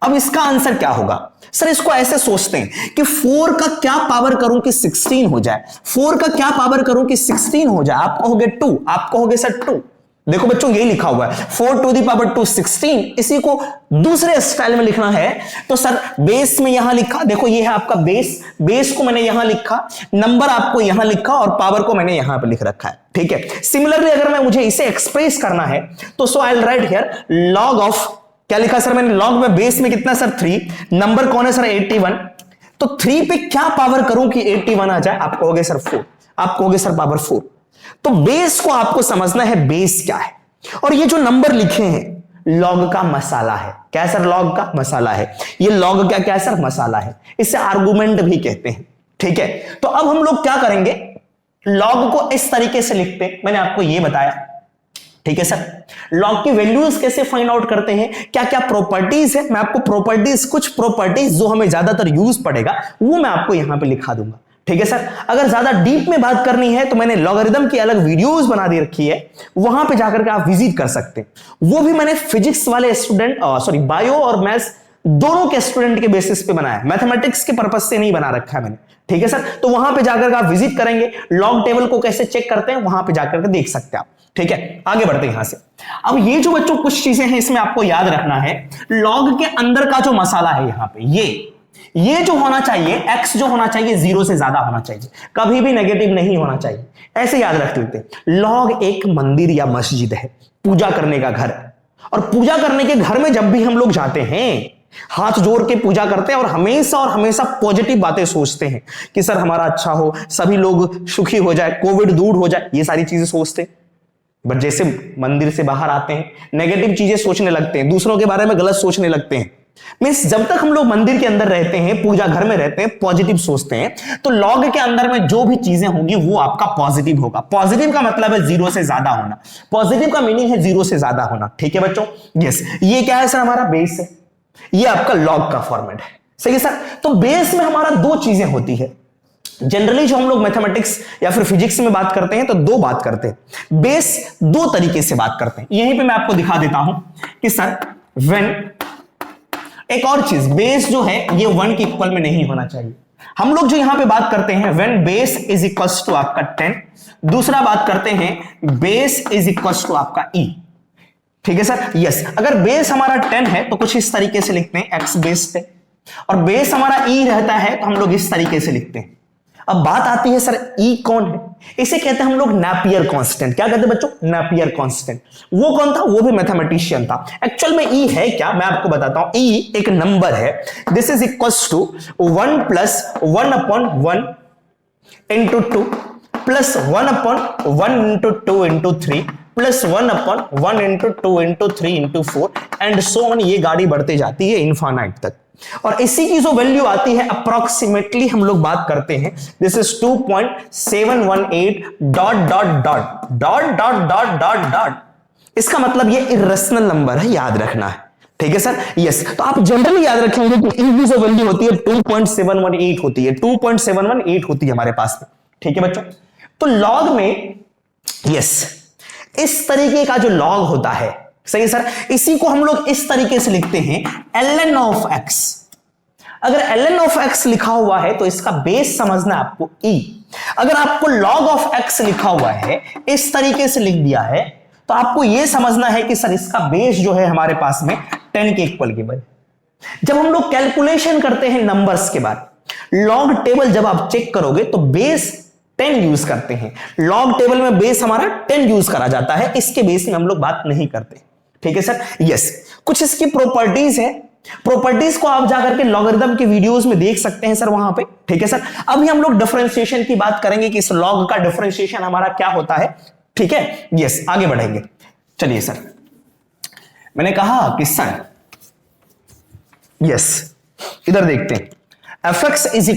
अब इसका आंसर क्या होगा सर? इसको ऐसे सोचते हैं कि 4 का क्या पावर करूं कि 16 हो जाए, 4 का क्या पावर करूं कि 16 हो जाए। आप कहोगे 2, आप कहोगे सर 2। देखो बच्चों ये लिखा हुआ है 4 टू दी पावर 2 16। इसी को दूसरे स्टाइल में लिखना है तो सर बेस में यहां लिखा, देखो ये है आपका बेस, बेस को मैंने यहां लिखा, नंबर आपको यहां लिखा और पावर को मैंने यहां पे लिख रखा है। ठीक है, सिमिलरली अगर मैं मुझे इसे एक्सप्रेस करना है तो so I will write here log of, क्या लिखा सर मैंने? लॉग में बेस में कितना सर 3, नंबर कौन है सर 81। तो 3 पे क्या पावर करूं कि 81 आ जाए? आप कहोगे सर 4, आप कहोगे सर पावर 4। तो बेस को आपको समझना है बेस क्या है, और ये जो नंबर लिखे हैं लॉग का मसाला है। क्या है सर? लॉग का मसाला है। ये लॉग क्या क्या है सर? मसाला है। इसे आर्गुमेंट भी कहते हैं। ठीक है, तो अब हम लोग क्या करेंगे, लॉग को इस तरीके से लिखते हैं, मैंने आपको ये बताया। ठीक है सर, लॉग की वैल्यूज कैसे फाइंड आउट करते हैं, क्या क्या प्रॉपर्टीज है, मैं आपको प्रॉपर्टीज, कुछ प्रॉपर्टीज जो हमें ज्यादातर यूज पड़ेगा वो मैं आपको यहां पे लिखा दूंगा। ठीक है सर, अगर ज्यादा डीप में बात करनी है तो मैंने लॉगरिदम की अलग वीडियोस बना दी रखी है, वहां पे जाकर के आप विजिट कर सकते हैं। वो भी मैंने फिजिक्स वाले स्टूडेंट, सॉरी बायो और मैथ्स दोनों के स्टूडेंट के बेसिस पे बनाया, मैथमेटिक्स के पर्पस से नहीं बना रखा है मैंने। ठीक है सर, तो वहां पे जाकर के आप विजिट करेंगे, लॉग टेबल को कैसे चेक करते हैं वहां पे जाकर के देख सकते हैं आप। ठीक है, आगे बढ़ते हैं यहां से। अब ये जो बच्चों कुछ चीजें हैं इसमें आपको याद रखना है, लॉग के अंदर का जो मसाला है यहाँ पे, ये जो होना चाहिए x जो होना चाहिए 0 से ज्यादा होना चाहिए, कभी भी नेगेटिव नहीं होना चाहिए, ऐसे याद रख लेते हैं। लॉग एक मंदिर या मस्जिद है, पूजा करने का घर, और पूजा करने के घर में जब भी हम लोग जाते हैं हाथ जोड़ के पूजा करते हैं और हमेशा पॉजिटिव बातें सोचते हैं कि सर हमारा अच्छा हो, सभी लोग सुखी हो जाए, कोविड दूर हो जाए, ये सारी चीजें सोचते हैं। बट जैसे मंदिर से बाहर आते हैं नेगेटिव चीजें सोचने लगते हैं, दूसरों के बारे में गलत सोचने लगते हैं। मीन्स जब तक हम लोग मंदिर के अंदर रहते हैं, पूजा घर में रहते हैं, पॉजिटिव सोचते हैं, तो लॉग के अंदर में जो भी चीजें होंगी वो आपका पॉजिटिव होगा। पॉजिटिव का मतलब है 0 से ज्यादा होना, पॉजिटिव का मीनिंग है 0 से ज्यादा होना। ठीक है बच्चों, यस, ये क्या है सर, हमारा बेस है, ये आपका लॉग का फॉर्मेट है। सही है सर। तो बेस में हमारा दो चीजें होती है। जनरली जो हम लोग मैथमेटिक्स या फिर फिजिक्स में बात करते हैं तो दो बात करते हैं, बेस दो तरीके से बात करते हैं। यहीं पे मैं आपको दिखा देता हूं कि सर व्हेन, एक और चीज, बेस जो है ये 1 के इक्वल में नहीं होना चाहिए। हम लोग जो यहां पे बात करते हैं when base is equals to आपका 10, दूसरा बात करते हैं बेस इज इक्वल्स टू आपका ई। ठीक है सर, यस। अगर बेस हमारा 10 है तो कुछ इस तरीके से लिखते हैं x बेस 10, और बेस हमारा ई रहता है तो हम लोग इस तरीके से लिखते हैं। अब बात आती है सर ई कौन है, इसे कहते हैं हम लोग नेपियर कांस्टेंट। क्या कहते हैं बच्चों, नेपियर कांस्टेंट। वो कौन था, वो भी मैथमेटिशियन था। एक्चुअल में ई है क्या, मैं आपको बताता हूं। ई एक नंबर है, this is equals to 1 plus 1 upon 1 into 2 plus 1 upon 1 into 2 into 3 plus 1 upon 1 into 2 into 3 into 4 and so on. ये गाड़ी बढ़ती जाती है इनफाइनाइट तक, और इसी की जो वैल्यू आती है अप्रोक्सीमेटली हम लोग बात करते हैं, this is 2.718 dot dot dot dot dot dot dot dot. इसका मतलब ये इरेशनल नंबर है, याद रखना है। ठीक है सर, यस। तो आप जनरली याद रखेंगे कि इनकी जो वैल्यू होती है 2.718 होती है, 2.718 होती है हमारे पास में। ठीक है बच्चों, तो लॉग में यस इस तरीके का जो लॉग होता है, सही सर, इसी को हम लोग इस तरीके से लिखते हैं ln ऑफ x। अगर ln ऑफ x लिखा हुआ है तो इसका बेस समझना है आपको e। अगर आपको log ऑफ x लिखा हुआ है, इस तरीके से लिख दिया है, तो आपको यह समझना है कि सर इसका बेस जो है हमारे पास में 10 के इक्वल की बने। जब हम लोग कैलकुलेशन करते हैं नंबर्स के बाद, लॉग टेबल जब आप चेक करोगे तो बेस 10 यूज करते हैं। लॉग टेबल में बेस हमारा 10 यूज करा जाता है, इसके बेस में हम लोग बात नहीं करते। ठीक है सर, यस। कुछ इसकी प्रॉपर्टीज है, प्रॉपर्टीज को आप जाकर के लॉगरिथम के वीडियोस में देख सकते हैं सर वहां पे। ठीक है सर, अभी हम लोग डिफरेंशिएशन की बात करेंगे कि इस लॉग का डिफरेंशिएशन हमारा क्या होता है। ठीक है, यस, आगे बढ़ेंगे। चलिए सर, मैंने कहा कि सर यस इधर देखते हैं, fx is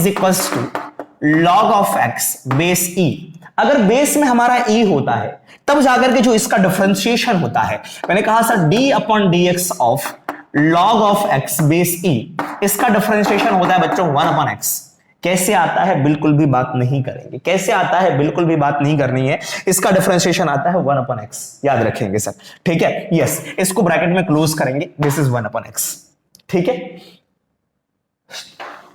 equals to log of x base e। अगर बेस में हमारा e होता है तब जाकर के जो इसका डिफरेंशिएशन होता है, मैंने कहा sir d upon dx of log of x base e, इसका डिफरेंशिएशन होता है बच्चों 1 अपॉन x। कैसे आता है बिल्कुल भी बात नहीं करेंगे, कैसे आता है बिल्कुल भी बात नहीं करनी है, इसका डिफरेंशिएशन आता है 1 अपॉन x, याद रखेंगे सर। ठीक है, यस, इसको ब्रैकेट में क्लोज करेंगे, दिस इज 1 अपॉन x। ठीक है,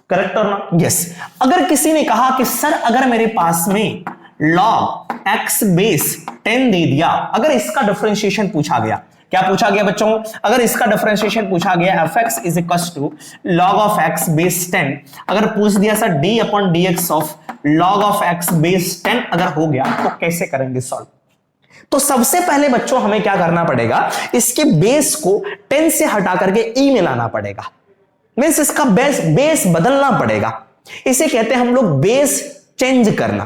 करेक्ट और ना, यस। अगर किसी ने कहा कि सर अगर मेरे पास में log x बेस 10 दे दिया, अगर इसका डिफरेंशिएशन पूछा गया, क्या पूछा गया बच्चों, अगर इसका डिफरेंशिएशन पूछा गया fx is equals to log of x base 10, अगर पूछ दिया sir d upon dx of log of x base 10 अगर हो गया तो कैसे करेंगे सॉल्व। तो सबसे पहले बच्चों हमें क्या करना पड़ेगा, इसके बेस को 10 से हटा करके e में लाना पड़ेगा, मींस इसका बेस बदलना पड़ेगा। इसे कहते हैं हम लोग बेस चेंज करना।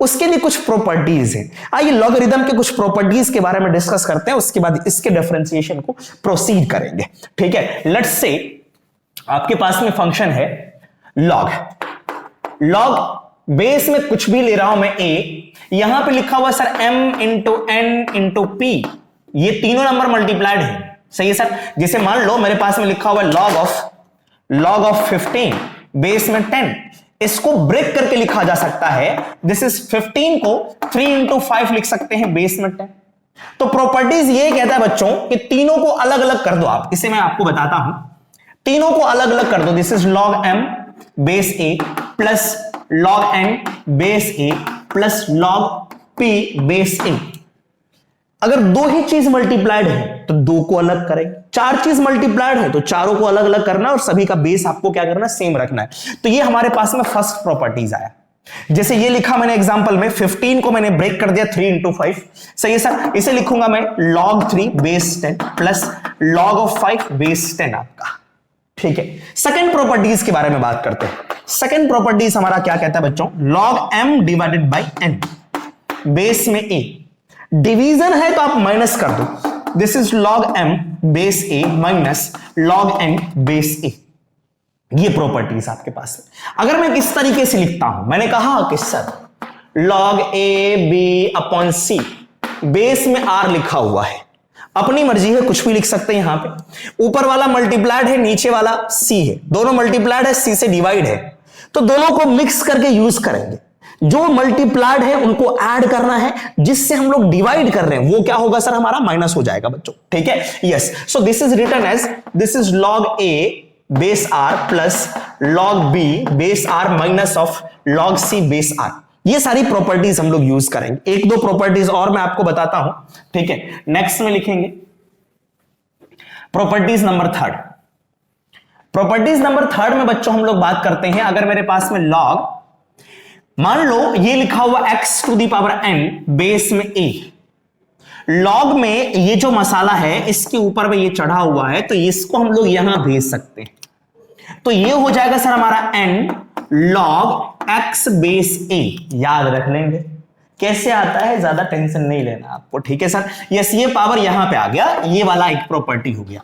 उसके लिए कुछ प्रॉपर्टीज हैं। आइए लॉगरिथम के कुछ प्रॉपर्टीज के बारे में डिस्कस करते हैं, उसके बाद इसके डिफरेंशिएशन को प्रोसीड करेंगे। ठीक है, लेट्स से आपके पास में फंक्शन है लॉग बेस में कुछ भी ले रहा हूं मैं a, यहां पे लिखा हुआ sir m into n into p, ये तीनों नंबर मल्टीप्लाइड है। सही है सर, जैसे मान लो मेरे पास में लिखा हुआ log ऑफ 15 बेस में 10, इसको ब्रेक करके लिखा जा सकता है, दिस इज 15 को 3 इंटू 5 लिख सकते हैं बेस में 10। तो प्रॉपर्टीज ये कहता है बच्चों कि तीनों को अलग अलग कर दो आप, इसे मैं आपको बताता हूं, तीनों को अलग अलग कर दो, this is log m base a plus log n base a plus log p base a। अगर दो ही चीज मल्टीप्लाइड है तो दो को अलग करेंगे, चार चीज मल्टीप्लाइड है तो चारों को अलग अलग करना और सभी का बेस आपको क्या करना, सेम रखना है। तो ये हमारे पास में फर्स्ट प्रॉपर्टीज आया। जैसे ये लिखा मैंने एग्जांपल में, 15 को मैंने ब्रेक कर दिया 3 into 5, सही है सर। इसे लिखूंगा मैं log 3 base 10 plus log of 5 base 10 आपका, ठीक है। सेकंड प्रॉपर्टीज के बारे में बात करते हैं। सेकंड प्रॉपर्टीज हमारा क्या कहता है बच्चों, log m divided by n, base में a, डिवीजन है तो आप माइनस कर दो, this is log m base a minus log n base a। ये प्रॉपर्टीज आपके पास है। अगर मैं किस तरीके से लिखता हूं, मैंने कहा कि sir log a b upon c, base में r लिखा हुआ है, अपनी मर्जी है कुछ भी लिख सकते हैं। यहां पे ऊपर वाला मल्टीप्लाइड है, नीचे वाला c है, दोनों मल्टीप्लाइड है, c से डिवाइड है, तो दोनों को मिक्स करके यूज करेंगे। जो मल्टीप्लाइड है उनको ऐड करना है, जिससे हम लोग डिवाइड कर रहे हैं वो क्या होगा सर, हमारा माइनस हो जाएगा बच्चों, ठीक है। Yes, so this is written as, this is log a base r plus log b base r minus of log c base r। ये सारी प्रॉपर्टीज हम लोग यूज करेंगे। एक दो प्रॉपर्टीज और मैं आपको बताता हूं, ठीक है। नेक्स्ट में लिखेंगे properties number third. Properties number third में बच्चों हम लोग बात करते हैं, अगर मेरे पास में log, मान लो ये लिखा हुआ x to the power n base में a, log में ये जो मसाला है इसके ऊपर में ये चढ़ा हुआ है, तो इसको हम लोग यहां भेज सकते हैं। तो ये हो जाएगा सर हमारा n log x base a, याद रख लेंगे कैसे आता है, ज्यादा टेंशन नहीं लेना आपको, ठीक है सर। यस, ये पावर यहां पे आ गया, ये वाला एक प्रॉपर्टी हो गया।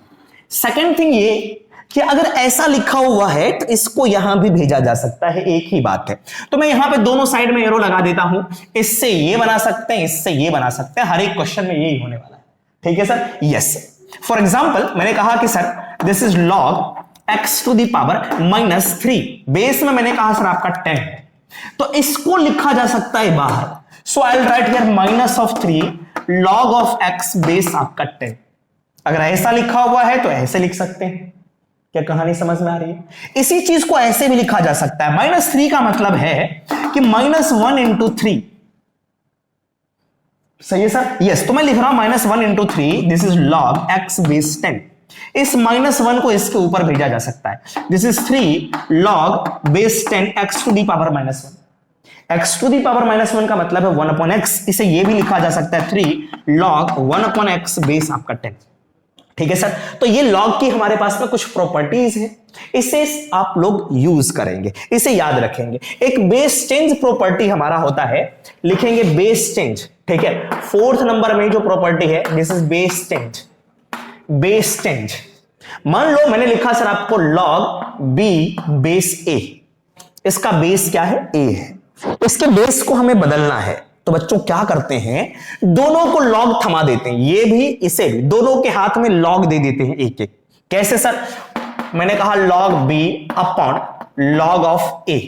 सेकंड थिंग ये कि अगर ऐसा लिखा हुआ है तो इसको यहां भी भेजा जा सकता है, एक ही बात है। तो मैं यहां पे दोनों साइड में एरो लगा देता हूं, इससे ये बना सकते हैं, इससे ये बना सकते हैं, हर एक क्वेश्चन में यही होने वाला है, ठीक है सर। यस, फॉर एग्जांपल मैंने कहा कि sir this is log x to the power minus 3, base में मैंने कहा सर आपका 10, तो इसको लिखा जा सकता है बाहर। So I will write here minus of 3 log of x base आपका 10। अगर ऐसा लिखा हुआ है तो ऐसे लिख सकते हैं, क्या कहानी समझ में आ रही है। इसी चीज को ऐसे भी लिखा जा सकता है, -3 का मतलब है कि -1 into 3, सही है सर। यस, तो मैं लिख रहा हूं -1 into 3, this is log x base 10। इस -1 को इसके ऊपर भेजा जा सकता है, this is 3 log base 10 x to the power -1। x to the power -1 का मतलब है 1 upon x, इसे ये भी लिखा जा सकता है 3 log 1 upon x बेस आपका 10, ठीक है सर। तो ये log की हमारे पास में कुछ प्रॉपर्टीज है, इसे आप लोग यूज करेंगे, इसे याद रखेंगे। एक बेस चेंज प्रॉपर्टी हमारा होता है, लिखेंगे बेस चेंज, ठीक है। फोर्थ नंबर में जो प्रॉपर्टी है this is base change. Base change, मान लो मैंने लिखा सर आपको log b बेस a, इसका बेस क्या है, a है, इसके बेस को हमें बदलना है। तो बच्चों क्या करते हैं, दोनों को log थमा देते हैं, ये भी इसे भी, दोनों के हाथ में log दे देते हैं एक एक। कैसे सर, मैंने कहा log b upon log of a।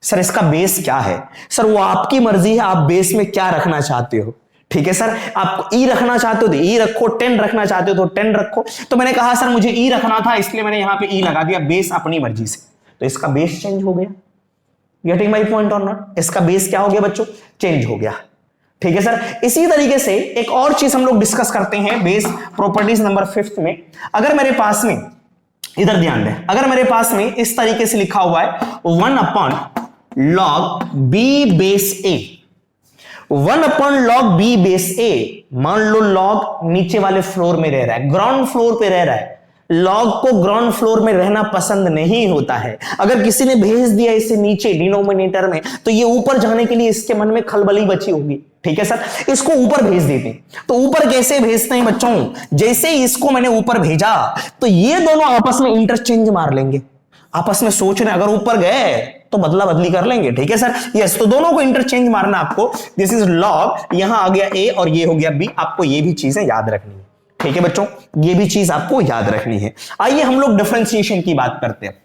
Sir इसका बेस क्या है, सर वो आपकी मर्जी है, आप बेस में क्या रखना चाहते हो, ठीक है सर। आप e रखना चाहते हो तो e रखो, 10 रखना चाहते हो तो 10 रखो। तो मैंने कहा सर मुझे e रखना था, इसलिए मैंने यहां पे e लगा दिया, बेस अपनी मर्जी से, तो इसका बेस चेंज हो गया। गेटिंग माई पॉइंट और नॉट, इसका बेस क्या हो गया बच्चों, चेंज हो गया, ठीक है सर। इसी तरीके से एक और चीज हम लोग डिस्कस करते हैं बेस प्रॉपर्टीज नंबर 5 में। अगर मेरे पास में, इधर ध्यान दें, अगर मेरे पास में इस तरीके से लिखा हुआ है 1 upon log b base a, 1 upon log b base a, मान लो log नीचे वाले फ्लोर में रह रहा है, ग्राउंड फ्लोर पे रह रहा है, log को ग्राउंड फ्लोर में रहना पसंद नहीं होता है। अगर किसी ने भेज दिया इसे नीचे डिनोमिनेटर में, तो ये ऊपर जाने के लिए इसके मन में खलबली बची होगी, ठीक है सर। इसको ऊपर भेज देते हैं, तो ऊपर कैसे भेजते हैं बच्चों, जैसे ही इसको मैंने ऊपर भेजा तो ये दोनों आपस में इंटरचेंज मार लेंगे, आपस में सोच रहे अगर ऊपर गए तो बदला बदली कर लेंगे, ठीक है सर। यस, तो दोनों को इंटरचेंज मारना आपको, दिस इज log, यहां आ गया a और ये हो गया b, आपको ये भी चीजें याद रखनी है, ठीक है बच्चों, ये भी चीज आपको याद रखनी है। आइए हम लोग डिफरेंशिएशन की बात करते हैं।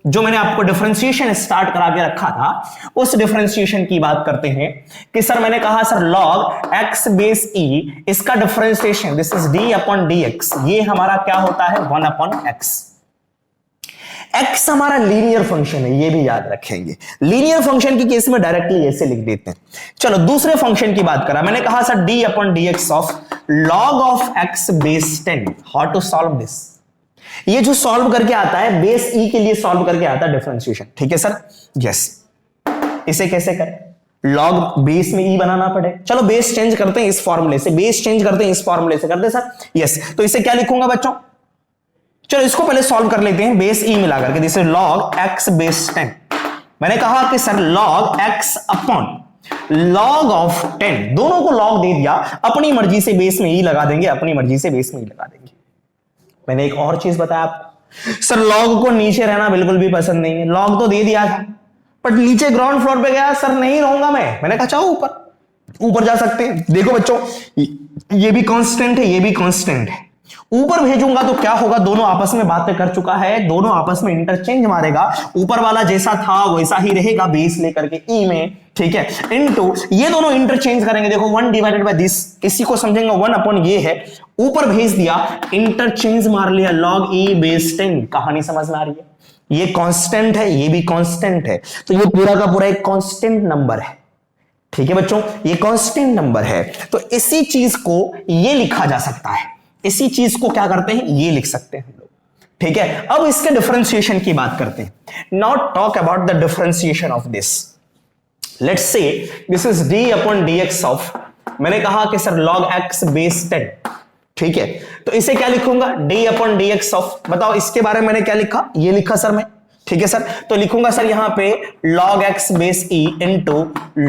जो मैंने आपको डिफरेंशिएशन स्टार्ट करा के रखा था, उस डिफरेंशिएशन की बात करते हैं कि सर मैंने कहा sir log x base e, इसका differentiation this is d upon dx, ये हमारा क्या होता है 1 अपॉन x। एक्स हमारा लीनियर फंक्शन है, ये भी याद रखेंगे। लीनियर फंक्शन की केस में डायरेक्टली ऐसे लिख देते हैं। चलो दूसरे फंक्शन की बात करा, मैंने कहा sir d upon D x of log of x base 10। How to solve this? ये जो सॉल्व करके आता है बेस ई के लिए सॉल्व करके आता है डिफरेंशिएशन, ठीक है सर? यस। इसे कैसे करें? लॉग बेस में ई बनाना पड़े। चलो बेस चेंज करते हैं इस फॉर्मूले से, बेस चेंज करते हैं इस फॉर्मूले से, करते सर? यस। तो इसे क्या लिखूंगा बच्चों? चलो इसको पहले सॉल्व कर लेते हैं बेस ई मिला करके। जैसे लॉग एक्स बेस 10, मैंने कहा कि sir log x upon log of 10, दोनों को लॉग दे दिया, अपनी मर्जी से बेस में ई लगा देंगे, अपनी मर्जी से बेस में ई लगा देंगे। मैंने एक और चीज बताया आपको, सर लॉग को नीचे रहना बिल्कुल भी पसंद नहीं है। लॉग तो दे दिया था, बट नीचे ग्राउंड फ्लोर पे गया, सर नहीं रहूंगा मैंने कहा चाहो ऊपर जा सकते हैं। देखो बच्चों, ये भी कांस्टेंट है, ये भी कांस्टेंट है। ऊपर भेजूंगा तो क्या होगा? दोनों आपस में बातें कर चुका है, दोनों आपस में इंटरचेंज मारेगा। ऊपर वाला जैसा था वैसा ही रहेगा बेस लेकर के ई में, ठीक है? इनटू ये दोनों इंटरचेंज करेंगे। देखो 1 डिवाइडेड बाय दिस, इसी को समझेंगे 1 अपॉन ये है, ऊपर भेज दिया, इंटरचेंज मार लिया, लॉग ई बेस 10। कहानी समझ में आ रही है? ये कांस्टेंट है, ये भी कांस्टेंट है, तो ये पूरा का पूरा एक कांस्टेंट नंबर है, ठीक है बच्चों? ये कांस्टेंट नंबर है, तो इसी चीज को ये लिखा जा सकता है, इसी चीज को क्या करते हैं, ये लिख सकते हैं हम लोग, ठीक है? अब इसके डिफरेंशिएशन की बात करते हैं। Now talk about the differentiation of this. Let's say this is D upon D x of, मैंने कहा कि सर लॉग एक्स बेस 10, ठीक है? तो इसे क्या लिखूंगा? D upon D x of, बताओ इसके बारे में मैंने क्या लिखा? ये लिखा सर मैं, ठीक है सर? तो लिखूंगा सर यहां पे log x base e into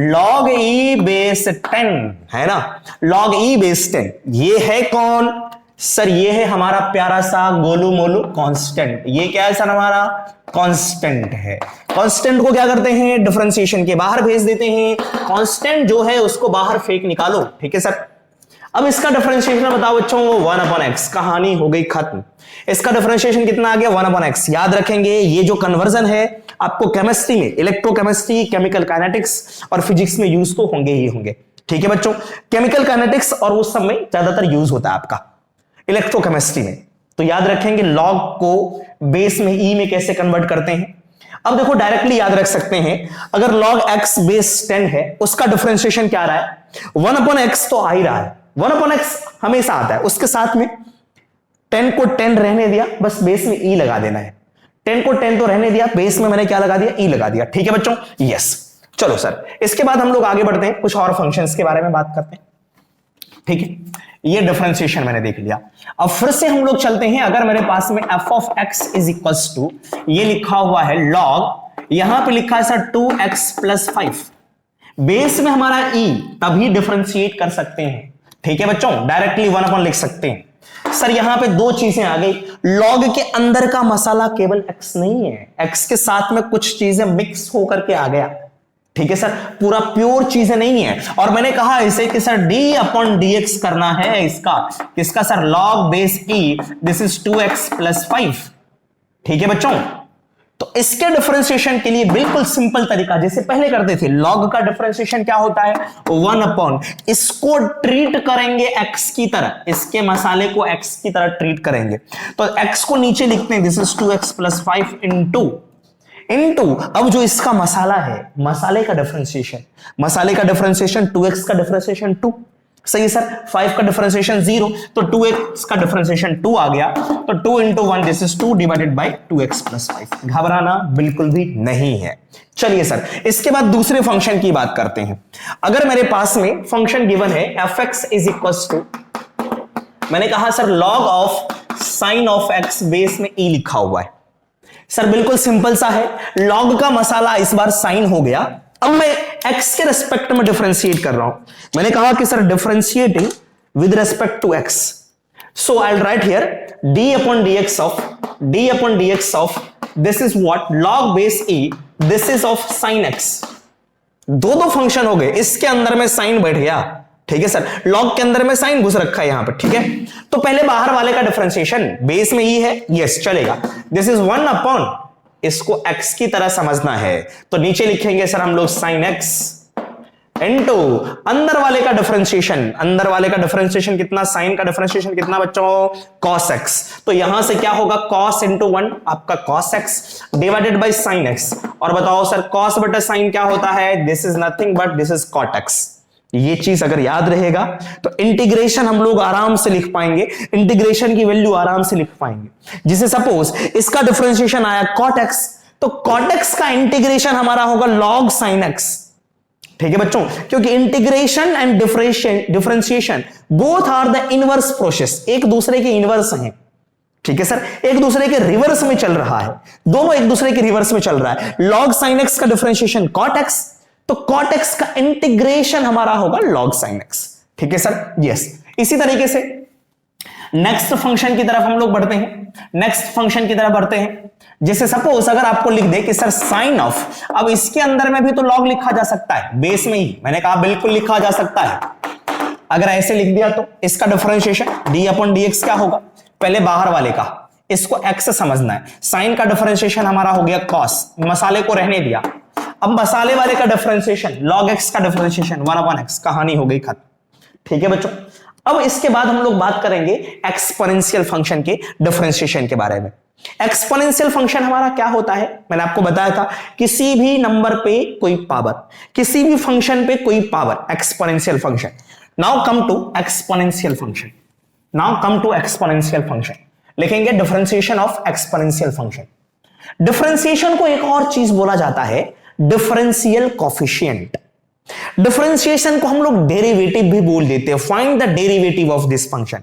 log e base 10, है ना? log e बेस 10, ये है कौन सर? ये है हमारा प्यारा सा गोलू मोलू कांस्टेंट। ये क्या है सर? हमारा कांस्टेंट है। कांस्टेंट को क्या करते हैं? डिफरेंशिएशन के बाहर भेज देते हैं। कांस्टेंट जो है उसको बाहर फेंक निकालो, ठीक है सर? अब इसका डिफरेंशिएशन बताओ बच्चों, वो 1 अपॉन एक्स, कहानी हो गई खत्म। इसका डिफरेंशिएशन कितना आ गया? 1 अपॉन एक्स। याद रखेंगे ये जो कन्वर्जन है आपको केमिस्ट्री में, इलेक्ट्रोकेमिस्ट्री, केमिकल काइनेटिक्स और फिजिक्स में यूज तो होंगे ही होंगे, ठीक है बच्चों? केमिकल काइनेटिक्स और उस सब में ज्यादातर यूज होता है आपका इलेक्ट्रोकेमिस्ट्री में, तो याद रखेंगे लॉग को बेस में ई में कैसे कन्वर्ट करते हैं। अब देखो डायरेक्टली याद रख सकते हैं, अगर log x बेस 10 है उसका डिफरेंशिएशन क्या आ रहा है? 1 अपॉन एक्स तो आ ही रहा है, 1 अपॉन एक्स हमेशा आता है, उसके साथ में 10 को 10 रहने दिया, बस बेस में ई लगा देना है। 10 को 10 तो रहने दिया, बेस में मैंने क्या लगा दिया? ई लगा दिया, ठीक है बच्चों? यस। चलो सर इसके बाद हम लोग आगे बढ़ते हैं, कुछ और फंक्शंस के बारे में बात करते हैं, ठीक है? ये डिफरेंशिएशन मैंने देख लिया। अब फिर से हम लोग चलते हैं, अगर मेरे पास में f of x is equals to, ये लिखा हुआ है log, यहां पे लिखा है सर 2x प्लस 5, बेस में हमारा e, तभी डिफरेंशिएट कर सकते हैं, ठीक है बच्चों? डायरेक्टली 1 अपॉन लिख सकते हैं। सर यहां पे दो चीजें आ गई, log के अंदर का मसाला केवल x नहीं है, x के साथ में कुछ चीजें मिक्स होकर के आ गया, ठीक है सर? पूरा प्योर चीजें नहीं है। और मैंने कहा इसे कि सर d अपॉन dx करना है इसका, किसका sir? log base e, this is 2x plus 5, ठीक है बच्चों? तो इसके डिफरेंशिएशन के लिए बिल्कुल सिंपल तरीका, जैसे पहले करते थे, log का डिफरेंशिएशन क्या होता है? 1 अपॉन, इसको ट्रीट करेंगे x की तरह, इसके मसाले को x की तरह ट्रीट करेंगे, तो x को नीचे लिखते हैं, this is 2x plus 5 into अब जो इसका मसाला है, मसाले का डिफरेंशिएशन, 2x का डिफरेंशिएशन 2, सही है सर? 5 का डिफरेंशिएशन 0, तो 2x का डिफरेंशिएशन 2 आ गया, तो 2 into 1, this is 2 divided by 2x plus 5। घबराना बिल्कुल भी नहीं है। चलिए सर इसके बाद दूसरे फंक्शन की बात करते हैं। अगर मेरे पास में फंक्शन गिवन है fx इज इक्वल टू, मैंने कहा sir log of sine of x, base में e लिखा हुआ है। सर बिल्कुल सिंपल सा है, log का मसाला इस बार साइन हो गया, अब मैं x के रेस्पेक्ट में डिफरेंशिएट कर रहा हूं। मैंने कहा कि sir differentiating with respect to x, so I will write here d upon dx of this is what? log base e, this is of sine x। दो फंक्शन हो गए, इसके अंदर में साइन बैठ गया, ठीक है सर? log के अंदर में साइन घुस रखा है यहां पर, ठीक है? तो पहले बाहर वाले का डिफरेंशिएशन, बेस में ही है, यस चलेगा, दिस इज 1 अपॉन, इसको x की तरह समझना है, तो नीचे लिखेंगे सर हम लोग साइन x इनटू अंदर वाले का डिफरेंशिएशन, अंदर वाले का डिफरेंशिएशन कितना, साइन का डिफरेंशिएशन कितना बच्चों, cos x। तो यहां से क्या होगा, cos इंटू 1 आपका cos x divided bye sin x। और बताओ सर cos बटा sin क्या होता है, this is nothing but this is cot x। ये चीज अगर याद रहेगा तो इंटीग्रेशन हम लोग आराम से लिख पाएंगे, इंटीग्रेशन की वैल्यू आराम से लिख पाएंगे। जिसे सपोज इसका डिफरेंशिएशन आया cot x, तो cot x का इंटीग्रेशन हमारा होगा log sin x। ठीक है बच्चों, क्योंकि integration and differentiation both are the inverse process, एक दूसरे के इनवर्स हैं। ठीक है सर, एक दूसरे के रिवर्स में चल रहा है, दोनों एक दूसरे के रिवर्स में चल रहा है। log sin x का डिफरेंशिएशन cot x, तो cot x का इंटीग्रेशन हमारा होगा log sin x। ठीक है सर, यस। इसी तरीके से नेक्स्ट फंक्शन की तरफ हम लोग बढ़ते हैं, नेक्स्ट फंक्शन की तरफ बढ़ते हैं। जैसे सपोज अगर आपको लिख दे कि सर साइन ऑफ, अब इसके अंदर में भी तो log लिखा जा सकता है, बेस में ही मैंने कहा बिल्कुल लिखा जा सकता है। अगर ऐसे लिख दिया तो इसका डिफरेंशिएशन d अपॉन dx क्या होगा, पहले बाहर वाले का, इसको x समझना है। साइन का डिफरेंशिएशन हमारा हो गया cos, मसाले को रहने दिया। अब मसाले वाले का डिफरेंशिएशन log x का डिफरेंशिएशन 1 अपॉन x, कहानी हो गई खत्म। ठीक है बच्चों, अब इसके बाद हम लोग बात करेंगे एक्सपोनेंशियल फंक्शन के डिफरेंशिएशन के बारे में। एक्सपोनेंशियल फंक्शन हमारा क्या होता है, मैंने आपको बताया था, किसी भी नंबर पे कोई पावर, किसी भी फंक्शन पे कोई power, exponential function. Now come to exponential function, now come to exponential function. लिखेंगे differentiation of exponential function. Differentiation को एक और चीज बोला जाता है डिफरेंशियल कोफिशिएंट। डिफरेंशिएशन को हम लोग डेरिवेटिव भी बोल देते हैं, find the derivative of this function.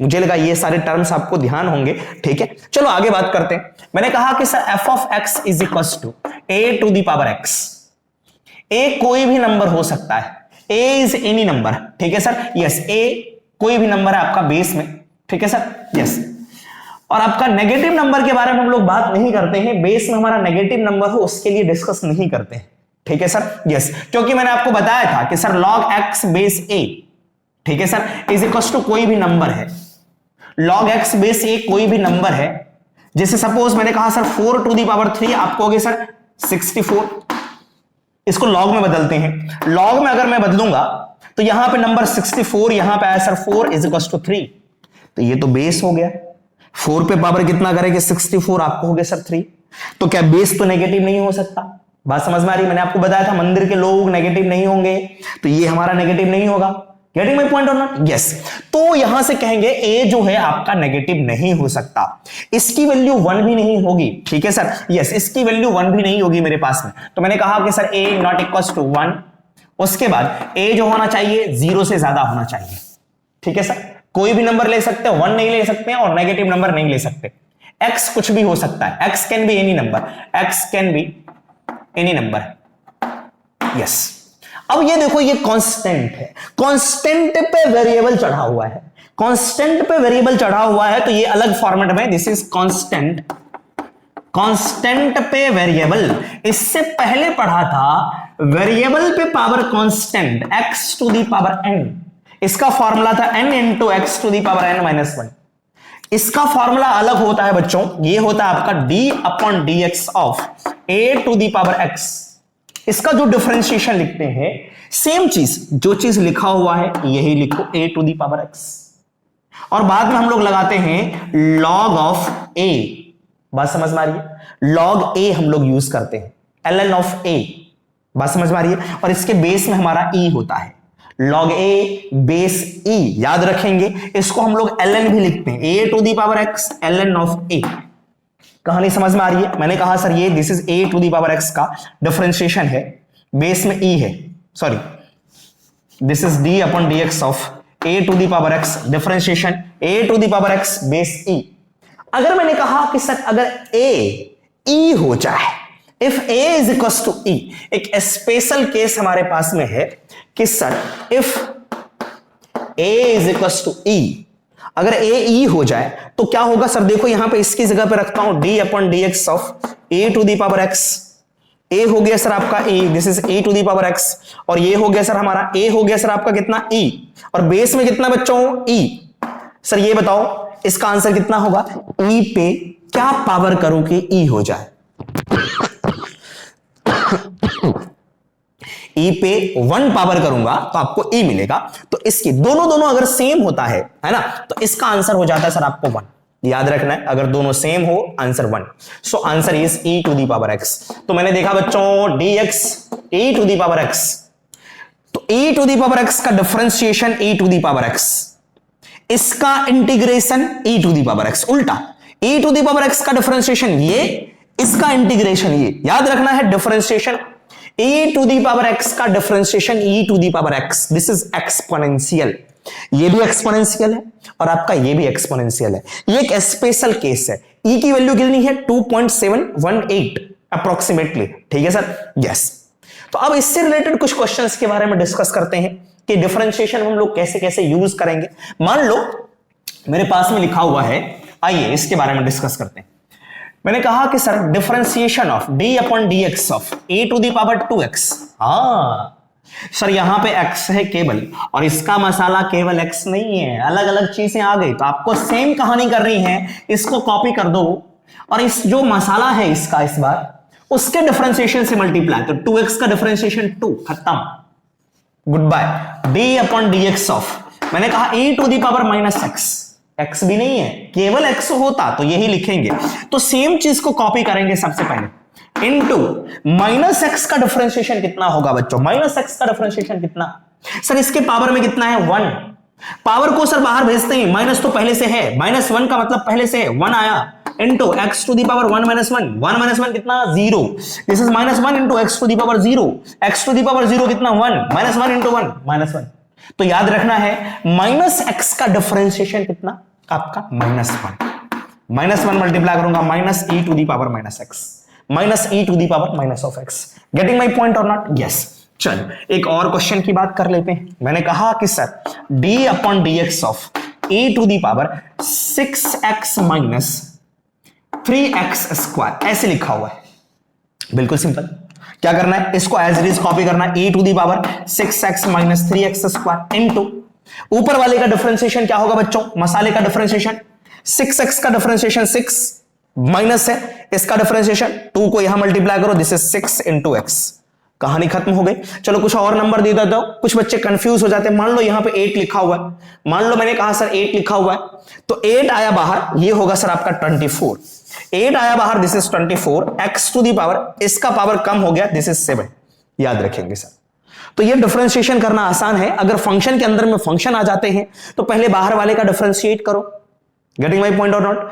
मुझे लगा ये सारे टर्म्स आपको ध्यान होंगे। ठीक है, चलो आगे बात करते हैं। मैंने कहा कि sir f of x is equal to a to the power x। a कोई भी नंबर हो सकता है, a इज एनी नंबर। ठीक है सर, यस, a कोई भी नंबर है आपका बेस में। ठीक है सर, यस। और आपका नेगेटिव नंबर के बारे में हम लोग बात नहीं करते हैं, बेस में हमारा नेगेटिव नंबर हो उसके लिए डिस्कस नहीं करते हैं। ठीक है सर, यस, क्योंकि मैंने आपको बताया था कि sir log x base a, ठीक है सर, इज इक्वल टू कोई भी नंबर है। log x बेस a कोई भी नंबर है। जैसे सपोज मैंने कहा सर 4 टू दी पावर 3, आप कहोगे सर 64। इसको log में बदलते हैं। log में अगर मैं बदलूंगा तो यहां पे नंबर 64, यहां पे आया सर 4 इज इक्वल टू 3, तो ये तो बेस हो गया। 4 पे पावर कितना करेंगे 64, आप कहोगे सर 3, तो क्या बेस तो नेगेटिव नहीं हो सकता? बात समझ में आ रही? मैंने आपको बताया था मंदिर के लोग नेगेटिव नहीं होंगे, तो ये हमारा नेगेटिव नहीं होगा। गेटिंग माय पॉइंट और नॉट? यस। तो यहां से कहेंगे a जो है आपका नेगेटिव नहीं हो सकता, इसकी वैल्यू 1 भी नहीं होगी। ठीक है सर, यस, इसकी वैल्यू 1 भी नहीं होगी मेरे पास में। तो मैंने कहा कि sir a not equal to 1, उसके बाद a जो होना चाहिए 0 से ज्यादा होना चाहिए। ठीक है सर, कोई भी नंबर ले सकते हैं, 1 नहीं ले सकते हैं और नेगेटिव नंबर नहीं ले सकते। x कुछ भी हो सकता है, x can be any number, x can be any number. Yes. अब ये देखो, ये कांस्टेंट है, कांस्टेंट पे वेरिएबल चढ़ा हुआ है, कांस्टेंट पे वेरिएबल चढ़ा हुआ है, तो ये अलग फॉर्मेट में, दिस इज कांस्टेंट, कांस्टेंट पे वेरिएबल। इससे पहले पढ़ा था वेरिएबल पे power constant x to the power n, इसका फॉर्मूला था n into x to the power n minus 1। इसका फॉर्मूला अलग होता है बच्चों, ये होता है आपका d upon dx of a to the power x। इसका जो डिफरेंशिएशन लिखते हैं, सेम चीज, जो चीज लिखा हुआ है यही लिखो, a to the power x, और बाद में हम लोग लगाते हैं log ऑफ a। बात समझ में आ रही है? log a हम लोग यूज करते हैं, ln ऑफ a। बात समझ में आ रही है? और इसके बेस में हमारा e होता है, log a बेस e, याद रखेंगे। इसको हम लोग ln भी लिखते हैं, a to the power x ln of a। कहानी समझ में आ रही है? मैंने कहा सर ये this is a to the power x का डिफरेंशिएशन है, बेस में e है, sorry, this is d upon dx of a to the power x, differentiation a to the power x base e। अगर मैंने कहा कि सर अगर a e हो जाए, if a is equal to e, एक स्पेशल केस हमारे पास में है कि sir if a is equal to e, अगर a e हो जाए तो क्या होगा सर? देखो यहां पे इसकी जगह पे रखता हूं d upon dx of a to the power x। a हो गया सर आपका e, this is a to the power x, और ये हो गया सर हमारा a हो गया सर आपका कितना e, और बेस में कितना बच्चों e। सर ये बताओ इसका आंसर कितना होगा? e पे क्या पावर करूं कि e हो जाए? e पे 1 पावर करूंगा तो आपको e मिलेगा। तो इसकी दोनों अगर सेम होता है ना, तो इसका आंसर हो जाता है सर आपको 1। याद रखना है, अगर दोनों सेम हो answer 1। So answer is e to the power x। तो मैंने देखा बच्चों dx e to the power x, तो e to the power x का differentiation e to the power x, इसका integration e to the power x, उल्टा e to the power x का डिफरेंशिएशन ये, इसका इंटीग्रेशन ये। याद रखना है differentiation e to the power x का differentiation e to the power x, this is exponential. ये भी एक्सपोनेंशियल है और आपका ये भी एक्सपोनेंशियल है। ये एक स्पेशल केस है। e की वैल्यू कितनी है 2.718 अप्रोक्सीमेटली, ठीक है सर, यस। तो अब इससे रिलेटेड कुछ क्वेश्चंस के बारे में डिस्कस करते हैं कि डिफरेंशिएशन हम लोग कैसे कैसे यूज करेंगे। मान लो मेरे पास में लिखा हुआ है, आइए इसके बारे में डिस्कस करते हैं। मैंने कहा कि sir differentiation of d upon dx of a to the power 2x। हाँ सर, यहां पे x है केवल, और इसका मसाला केवल x नहीं है, अलग अलग चीजें आ गई। तो आपको सेम कहानी करनी है, इसको कॉपी कर दो और इस जो मसाला है इसका इस बार उसके डिफरेंशिएशन से मल्टीप्लाई। तो 2x का डिफरेंशिएशन 2, खत्म, good bye. d upon dx of, मैंने कहा e to the power minus x, x भी नहीं है, केवल x होता तो यही लिखेंगे। तो सेम चीज को कॉपी करेंगे सबसे पहले, इनटू माइनस एक्स का डिफरेंशिएशन कितना होगा बच्चों, माइनस एक्स का डिफरेंशिएशन कितना सर, इसके पावर में कितना है 1, पावर को सर बाहर भेजते हैं, माइनस तो पहले से है, -1 का मतलब पहले से है 1 आया, into x to the power 1 minus 1, 1 minus 1 कितना 0, this is -1 into x to the power 0, x to the power 0 कितना 1, -1 इनटू 1 -1। तो याद रखना है माइनस एक्स का डिफरेंशिएशन कितना आपका -1 मल्टीप्लाई करूंगा minus e to the power minus x, minus e to the power minus of x। Getting my point और नॉट, यस। चलो एक और क्वेश्चन की बात कर लेते हैं। मैंने कहा कि sir d upon dx of a to the power 6x minus 3x square, ऐसे लिखा हुआ है। बिल्कुल सिंपल, क्या करना है, इसको एज इट इज कॉपी करना है, a to the power 6x minus 3x square into ऊपर वाले का डिफरेंशिएशन क्या होगा बच्चों, मसाले का डिफरेंशिएशन 6x का डिफरेंशिएशन 6 माइनस है, इसका डिफरेंशिएशन 2 को यहां मल्टीप्लाई करो, दिस इज 6 इंटू एक्स। कहानी खत्म हो गई। चलो कुछ और नंबर दे देता हूं, कुछ बच्चे कंफ्यूज हो जाते हैं। मान लो यहां पे 8 लिखा हुआ है, मान लो मैंने कहा सर 8 लिखा हुआ है, तो 8 आया बाहर, ये होगा सर आपका 24, 8 आया बाहर, this is 24, x to the power, इसका पावर कम हो गया, दिस इज 7। याद रखेंगे सर। तो ये डिफरेंशिएशन करना आसान है, अगर फंक्शन के अंदर में फंक्शन आ जाते हैं तो पहले बाहर वाले का डिफरेंशिएट करो। गेटिंग माई पॉइंट और नॉट,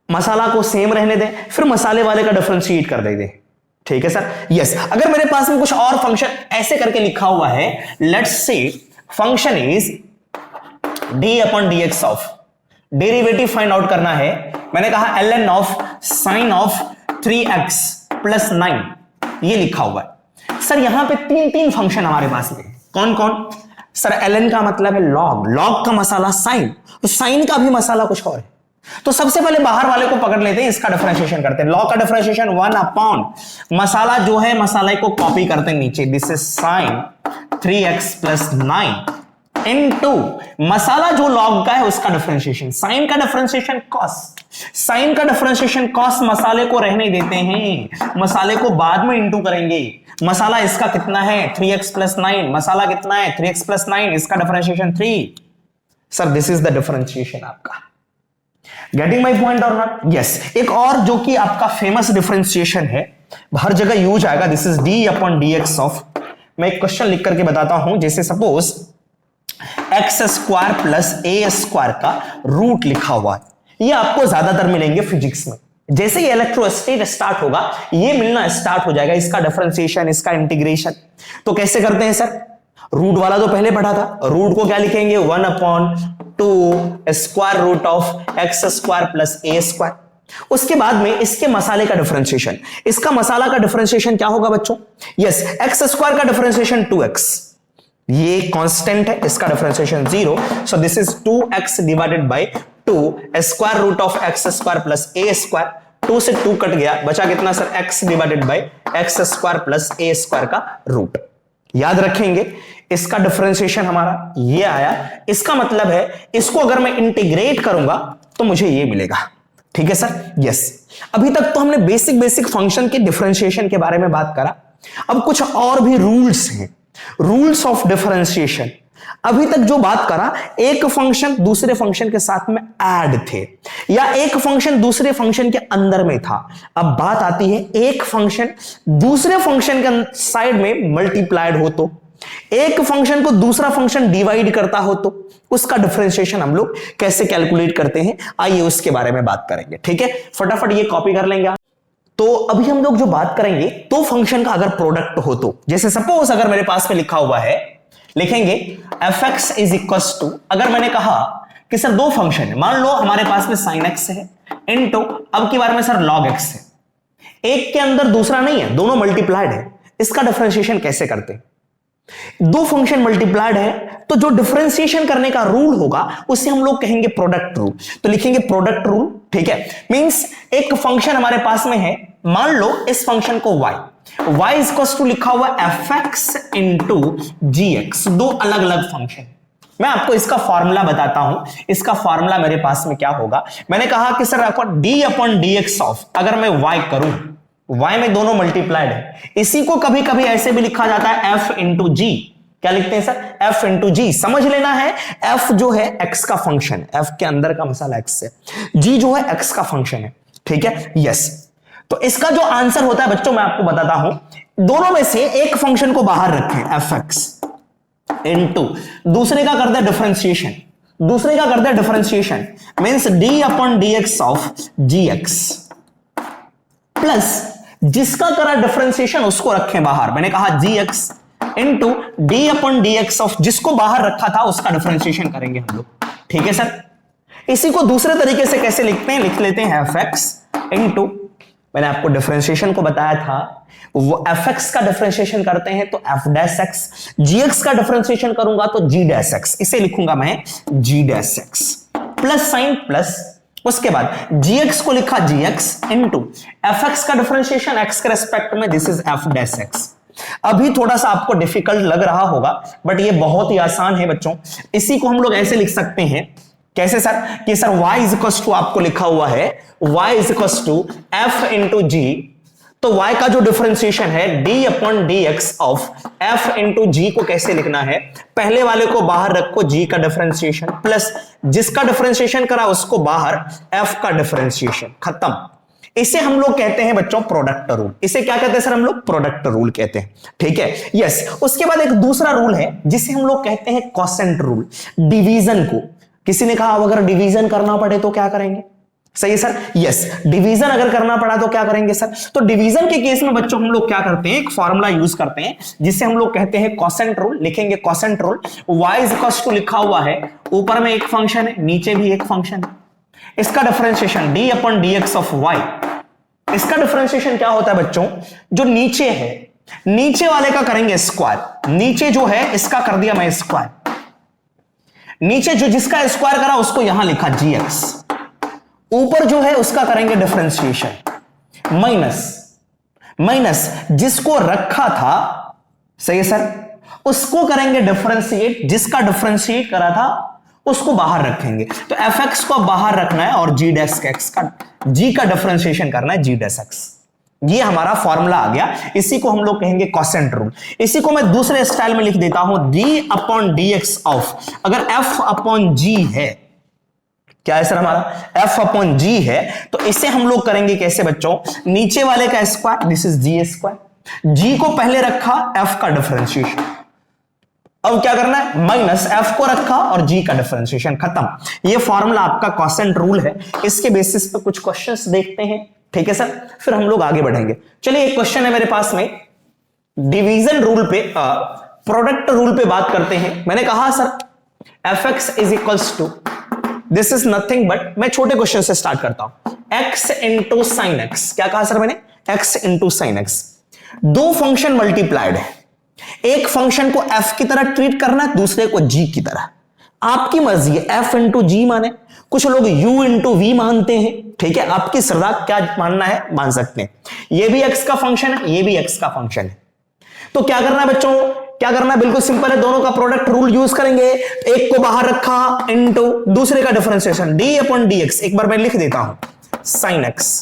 मसाला को सेम रहने दें, फिर मसाले वाले का डिफरेंशिएट कर दें, ठीक है सर, यस। अगर मेरे पास में कुछ और फंक्शन ऐसे करके लिखा हुआ है, let's say function is d upon dx of, derivative find out करना है। मैंने कहा ln of sine of 3x plus 9, ये लिखा हुआ है सर। यहां पे तीन फंक्शन हमारे पास में, कौन कौन सर, ln का मतलब है log, log का मसाला साइन, तो साइन का भी मसाला कुछ और है। तो सबसे पहले बाहर वाले को पकड़ लेते हैं, इसका डिफरेंशिएशन करते हैं। log का डिफरेंशिएशन 1 अपॉन मसाला जो है, मसाले को कॉपी करते हैं नीचे, this is sine 3x plus 9 into मसाला जो log का है उसका डिफरेंशिएशन, साइन का डिफरेंशिएशन cos, साइन का डिफरेंशिएशन cos, मसाले को रहने देते हैं, मसाले को बाद में इंटू करेंगे। मसाला इसका कितना है 3x प्लस 9, मसाला कितना है 3x प्लस 9, इसका differentiation 3। Sir this is the differentiation आपका। गेटिंग माई पॉइंट और नॉट, यस। एक और जो कि आपका फेमस डिफरेंशिएशन है, हर जगह यूज आएगा, this is d upon dx of, मैं एक क्वेश्चन लिख करके बताता हूं, जैसे suppose x square plus a square का रूट लिखा हुआ है, ये आपको ज्यादातर मिलेंगे फिजिक्स में। जैसे ही इलेक्ट्रोस्टैटिक स्टार्ट होगा, ये मिलना स्टार्ट हो जाएगा, इसका डिफरेंशिएशन, इसका इंटीग्रेशन। तो कैसे करते हैं सर, रूट वाला तो पहले पढ़ा था, रूट को क्या लिखेंगे 1 upon 2 square root of x square plus a square. उसके बाद में इसके मसाले का डिफरेंशिएशन, इसका मसाला का डिफरेंशिएशन क्या होगा बच्चों, यस, एक्स स्क्वायर का डिफरेंशिएशन 2x, ये कांस्टेंट है, इसका differentiation 0, so this is 2x divided by 2 square root of x square plus a square. 2 से 2 कट गया, बचा कितना sir, x divided by x square plus a square का रूट। याद रखेंगे, इसका डिफरेंशिएशन हमारा ये आया, इसका मतलब है इसको अगर मैं इंटीग्रेट करूंगा तो मुझे ये मिलेगा, ठीक है सर, यस। अभी तक तो हमने बेसिक फंक्शन के डिफरेंशिएशन के बारे में बात करा, अब कुछ और भी रूल्स हैं रूल्स ऑफ डिफरेंशिएशन। अभी तक जो बात करा, एक फंक्शन दूसरे फंक्शन के साथ में ऐड थे, या एक फंक्शन दूसरे फंक्शन के अंदर में था। अब बात आती है एक फंक्शन दूसरे फंक्शन के साइड में मल्टीप्लाइड हो तो, एक फंक्शन को दूसरा फंक्शन डिवाइड करता हो तो उसका डिफरेंशिएशन हम लोग कैसे कैलकुलेट करते हैं, आइए उसके बारे में बात करेंगे। ठीक है, फटाफट ये कॉपी कर लेंगे आप। तो अभी हम लोग जो बात करेंगे, तो फंक्शन का अगर प्रोडक्ट हो तो, जैसे सपोज अगर मेरे पास में लिखा हुआ है, लिखेंगे fx इज इक्वल टू, अगर मैंने कहा कि सर दो फंक्शन है, मान लो हमारे पास में sin x है इनटू, अब की बार में सर log x है, एक के अंदर दूसरा नहीं है, दोनों मल्टीप्लाइड है, इसका डिफरेंशिएशन कैसे करते हैं? दो फंक्शन मल्टीप्लाइड है तो जो डिफरेंशिएशन करने का रूल होगा उसे हम लोग कहेंगे प्रोडक्ट रूल। तो लिखेंगे प्रोडक्ट रूल। ठीक है, मींस एक फंक्शन हमारे पास में है, मान लो इस फंक्शन को y इज इक्वल टू लिखा हुआ fx इंटू gx, दो अलग अलग फंक्शन। मैं आपको इसका फॉर्मूला बताता हूं, इसका फॉर्मूला मेरे पास में क्या होगा। मैंने कहा कि सर आपको d अपॉन dx ऑफ, अगर मैं y करूं, y में दोनों मल्टीप्लाइड है, इसी को कभी कभी ऐसे भी लिखा जाता है f इंटू जी। क्या लिखते हैं सर? f इंटू जी। समझ लेना है, f जो है x का फंक्शन, f के अंदर का मसाला x है, g जो है x का फंक्शन है। ठीक है, यस। तो इसका जो आंसर होता है बच्चों, मैं आपको बताता हूं, दोनों में से एक फंक्शन को बाहर रखें fx इंटू, दूसरे का करते हैं डिफरेंशिएशन, दूसरे का करते हैं differentiation means d upon dx of gx, plus जिसका करा डिफरेंशिएशन उसको रखें बाहर। मैंने कहा gx into d upon dx of, जिसको बाहर रखा था उसका डिफरेंशिएशन करेंगे हम लोग। ठीक है सर, इसी को दूसरे तरीके से कैसे लिखते हैं, लिख लेते हैं fx इंटू, मैंने आपको डिफरेंशिएशन को बताया था, वो fx का डिफरेंशिएशन करते हैं तो f डैश x, gx का डिफरेंशिएशन करूंगा तो g डैश x, इसे लिखूंगा मैं g dash x, plus sign plus, उसके बाद gx को लिखा gx इंटू fx का डिफरेंशिएशन x के रेस्पेक्ट में, this is f dash x। अभी थोड़ा सा आपको डिफिकल्ट लग रहा होगा बट ये बहुत ही आसान है बच्चों। इसी को हम लोग ऐसे लिख सकते हैं, कैसे सर, कि sir y is equal to, आपको लिखा हुआ है y is equal to f into g, तो y का जो डिफरेंशिएशन है d upon dx of f into g को कैसे लिखना है, पहले वाले को बाहर रखो g का डिफरेंशिएशन, प्लस जिसका डिफरेंशिएशन करा उसको बाहर f का डिफरेंशिएशन, खत्म। इसे हम लोग कहते हैं बच्चों प्रोडक्ट रूल। इसे क्या कहते हैं सर? हम लोग प्रोडक्ट रूल कहते हैं। ठीक है, यस। उसके बाद एक दूसरा रूल है जिसे हम लोग कहते हैं क्वोशेंट रूल। डिवीजन को, किसी ने कहा अगर डिवीजन करना पड़े तो क्या करेंगे? सही है सर, यस। डिवीजन अगर करना पड़ा तो क्या करेंगे सर? तो डिवीजन के केस में बच्चों हम लोग क्या करते हैं, एक फॉर्मूला यूज करते हैं जिसे हम लोग कहते हैं क्वोशेंट रूल। लिखेंगे quotient rule, y is equal to लिखा हुआ है, ऊपर में एक फंक्शन है, नीचे भी एक फंक्शन है, इसका differentiation d upon dx of y। इसका डिफरेंशिएशन क्या होता है बच्चों, जो नीचे है नीचे वाले का करेंगे स्क्वायर, नीचे जो है इसका कर दिया मैं स्क्वायर, नीचे जो जिसका स्क्वायर करा उसको यहां लिखा gx, ऊपर जो है उसका करेंगे डिफरेंशिएशन माइनस माइनस जिसको रखा था, सही है सर, उसको करेंगे डिफरेंशिएट, जिसका डिफरेंशिएट करा था उसको बाहर रखेंगे। तो fx को बाहर रखना है और g डैश x का, g का डिफरेंशिएशन करना है g डैश x। ये हमारा फॉर्मूला आ गया, इसी को हम लोग कहेंगे क्वोशेंट रूल। इसी को मैं दूसरे स्टाइल में लिख देता हूं, d अपॉन dx ऑफ, अगर f अपॉन g है, क्या है सर हमारा, f अपॉन g है, तो इसे हम लोग करेंगे कैसे बच्चों, नीचे वाले का square, this is g square, g को पहले रखा, f का डिफरेंशिएशन, अब क्या करना है, माइनस f को रखा और g का डिफरेंशिएशन, खत्म। ये फॉर्मूला आपका क्वोशेंट रूल है। इसके बेसिस पे कुछ क्वेश्चंस देखते हैं, ठीक है सर, फिर हम लोग आगे बढ़ेंगे। चलिए एक क्वेश्चन है मेरे पास में, डिवीजन रूल पे, प्रोडक्ट रूल पे बात करते हैं। मैंने कहा sir fx is equals to, this is nothing but, मैं छोटे क्वेश्चन से स्टार्ट करता हूं, x इंटू साइन एक्स। क्या कहा सर मैंने, x इंटू साइन एक्स। दो फंक्शन मल्टीप्लाइड है, एक फंक्शन को f की तरह ट्रीट करना है, दूसरे को g की तरह, आपकी मर्जी है, f इंटू जी माने, कुछ लोग u इंटू वी मानते हैं, ठीक है, आपकी श्रद्धा, क्या मानना है मान सकते हैं। ये भी x का फंक्शन है, ये भी x का फंक्शन है, तो क्या करना है बच्चों, क्या करना है, बिल्कुल सिंपल है, दोनों का प्रोडक्ट रूल यूज करेंगे। एक को बाहर रखा इंटू दूसरे का डिफरेंशिएशन d अपॉन dx, एक बार मैं लिख देता हूं, साइन x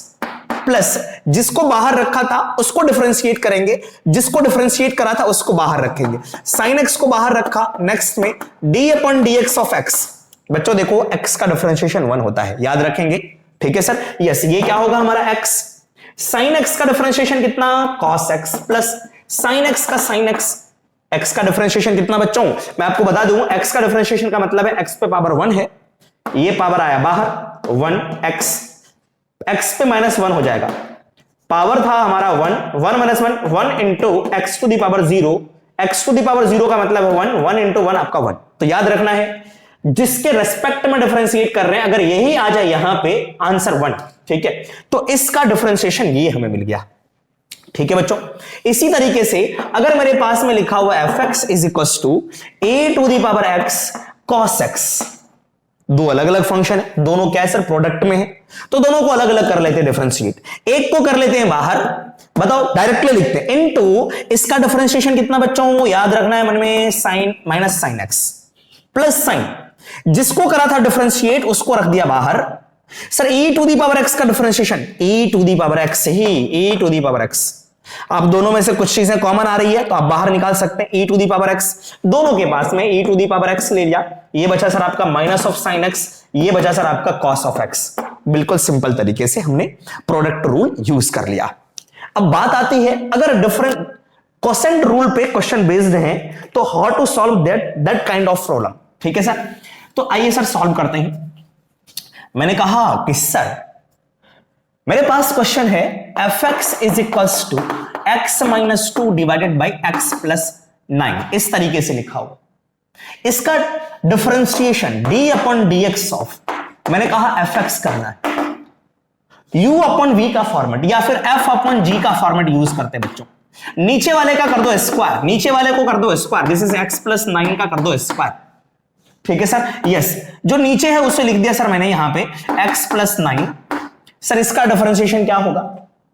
प्लस जिसको बाहर रखा था उसको डिफरेंशिएट करेंगे, जिसको डिफरेंशिएट करा था उसको बाहर रखेंगे। साइन एक्स को बाहर रखा, नेक्स्ट में D upon D x of x. बच्चों देखो एक्स का डिफरेंशिएशन 1 होता है, याद रखेंगे, ठीक है सर। यस, ये क्या होगा हमारा एक्स। साइन एक्स का डिफरेंशिएशन कितना, cos x plus sine x का साइन एक्स। एक्स का डिफरेंशिएशन कितना बच्चों, मैं आपको बता दूं, एक्स का डिफरेंशिएशन का मतलब है एक्स पे पावर 1 है, ये पावर आया बाहर 1 एक्स, एक्स पे -1 हो जाएगा। पावर था हमारा 1, 1 - 1, 1 into x to the power 0। X to the power 0 का मतलब है 1, 1 इंटू 1 आपका 1। तो याद रखना है जिसके रेस्पेक्ट में डिफरेंशिएट कर रहे हैं, अगर यही आ जाए यहां पे आंसर 1, ठीक है, तो इसका डिफरेंशिएशन ये हमें मिल गया, ठीक है बच्चों। इसी तरीके से अगर मेरे पास में लिखा हुआ f x is equal to a to the power x cos x, दो अलग अलग फंक्शन है, दोनों क्या है सर, प्रोडक्ट में है, तो दोनों को अलग अलग कर लेते हैं डिफरेंशिएट। एक को कर लेते हैं बाहर, बताओ डायरेक्टली लिखते हैं, इनटू इसका डिफरेंशिएशन कितना बच्चों, याद रखना है मन में, sine minus sine x plus sine, जिसको करा था डिफरेंशिएट उसको रख दिया बाहर। Sir e to the power x का differentiation, e to the power x ही, e to the power x, आप दोनों में से कुछ चीजें कॉमन आ रही है तो आप बाहर निकाल सकते हैं, e to the power x, दोनों के पास में e to the power x ले लिया, ये बचा सर आपका माइनस ऑफ साइन x, ये बचा सर आपका कॉस ऑफ x। बिल्कुल सिंपल तरीके से हमने प्रोडक्ट रूल यूज कर लिया। अब बात आती है अगर डिफरेंट कोसेंट रूल पे क्वेश्चन बेस्ड है तो how to solve that kind of problem, ठीक है सर। तो आइए सर सॉल्व करते हैं। मैंने कहा कि सर मेरे पास क्वेश्चन है f x is equals to x minus 2 divided by x plus 9, इस तरीके से लिखा हुआ। इसका differentiation d upon D x of, मैंने कहा एफ एक्स करना है u अपॉन v का फॉर्मेट या फिर f अपॉन g का फॉर्मेट यूज करते हैं बच्चों। नीचे वाले का कर दो स्क्वायर, नीचे वाले को कर दो square, this is x plus 9 का कर दो स्क्वायर, ठीक है सर। यस, जो नीचे है उसे लिख दिया सर मैंने यहां पे x प्लस 9। सर इसका डिफरेंशिएशन क्या होगा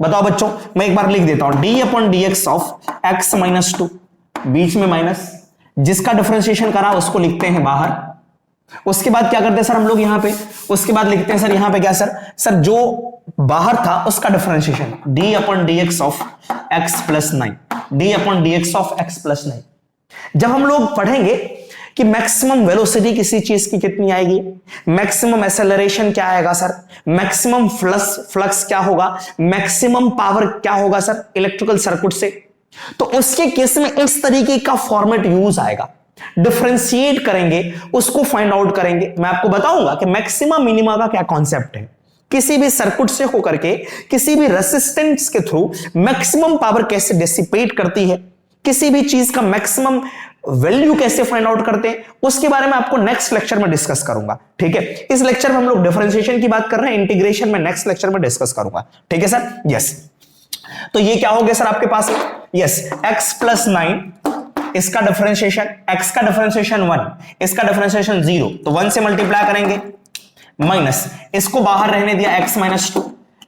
बताओ बच्चों, मैं एक बार लिख देता हूं, D upon D x of x minus 2, बीच में माइनस, जिसका डिफरेंशिएशन करा उसको लिखते हैं बाहर। उसके बाद क्या करते हैं सर हम लोग यहां पे, उसके बाद लिखते हैं सर यहां पे क्या सर जो बाहर था उसका differentiation d upon D x of x plus 9, D upon D x of x plus 9। जब हम लोग पढ़ेंगे कि मैक्सिमम वेलोसिटी किसी चीज की कितनी आएगी, मैक्सिमम एक्सेलरेशन क्या आएगा सर, मैक्सिमम फ्लक्स क्या होगा, मैक्सिमम पावर क्या होगा सर इलेक्ट्रिकल सर्किट से, तो उसके केस में इस तरीके का फॉर्मेट यूज आएगा। डिफरेंशिएट करेंगे, उसको फाइंड आउट करेंगे। मैं आपको बताऊंगा कि मैक्सिमम मिनिमा का क्या कॉन्सेप्ट है, किसी भी सर्किट से होकर के किसी भी रेसिस्टेंस के थ्रू मैक्सिमम पावर कैसे डिसिपेट करती है, किसी भी चीज का मैक्सिमम वैल्यू कैसे फाइंड आउट करते हैं, उसके बारे में आपको नेक्स्ट लेक्चर में डिस्कस करूंगा, ठीक है। इस लेक्चर में हम लोग डिफरेंशिएशन की बात कर रहे हैं, इंटीग्रेशन में नेक्स्ट लेक्चर में डिस्कस करूंगा, ठीक है सर। यस, तो ये क्या हो गया सर आपके पास, यस x प्लस 9, इसका डिफरेंशिएशन, x का डिफरेंशिएशन 1, इसका डिफरेंशिएशन 0, तो 1 से मल्टीप्लाई करेंगे, माइनस इसको बाहर रहने दिया x माइनस 2,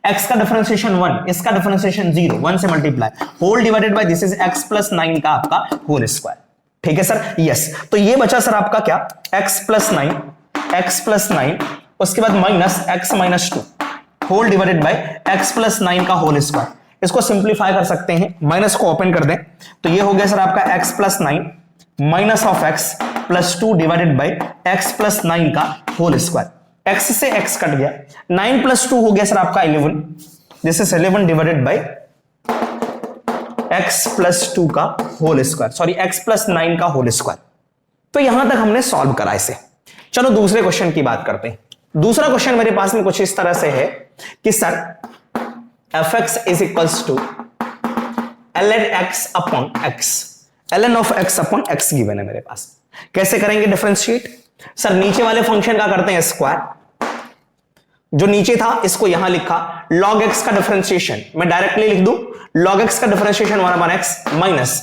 x का डिफरेंशिएशन 1, इसका डिफरेंशिएशन 0, 1 से multiply, whole divided by this is x plus 9 का आपका होल स्क्वायर, ठीक है सर। यस, तो ये बचा सर आपका क्या, x प्लस 9, उसके बाद minus x minus 2 whole divided by x plus 9 का होल स्क्वायर। इसको सिंप्लीफाई कर सकते हैं, माइनस को ओपन कर दें तो ये हो गया सर आपका x plus 9 minus of x plus 2 divided by x plus 9 का होल स्क्वायर। x से x कट गया, 9 प्लस 2 हो गया सर आपका 11, this is 11 divided by x plus 2 का whole square, sorry x plus 9 का होल स्क्वायर। तो यहां तक हमने सॉल्व करा इसे। चलो दूसरे क्वेश्चन की बात करते हैं। दूसरा क्वेश्चन मेरे पास में कुछ इस तरह से है कि sir f x is equals to ln x upon x, ln of x upon x given है मेरे पास। कैसे करेंगे डिफरेंशिएट, सर नीचे वाले फंक्शन का करते हैं स्क्वायर, जो नीचे था इसको यहां लिखा, log x का डिफरेंशिएशन मैं डायरेक्टली लिख दूं, log x का डिफरेंशिएशन 1 अपॉन x माइनस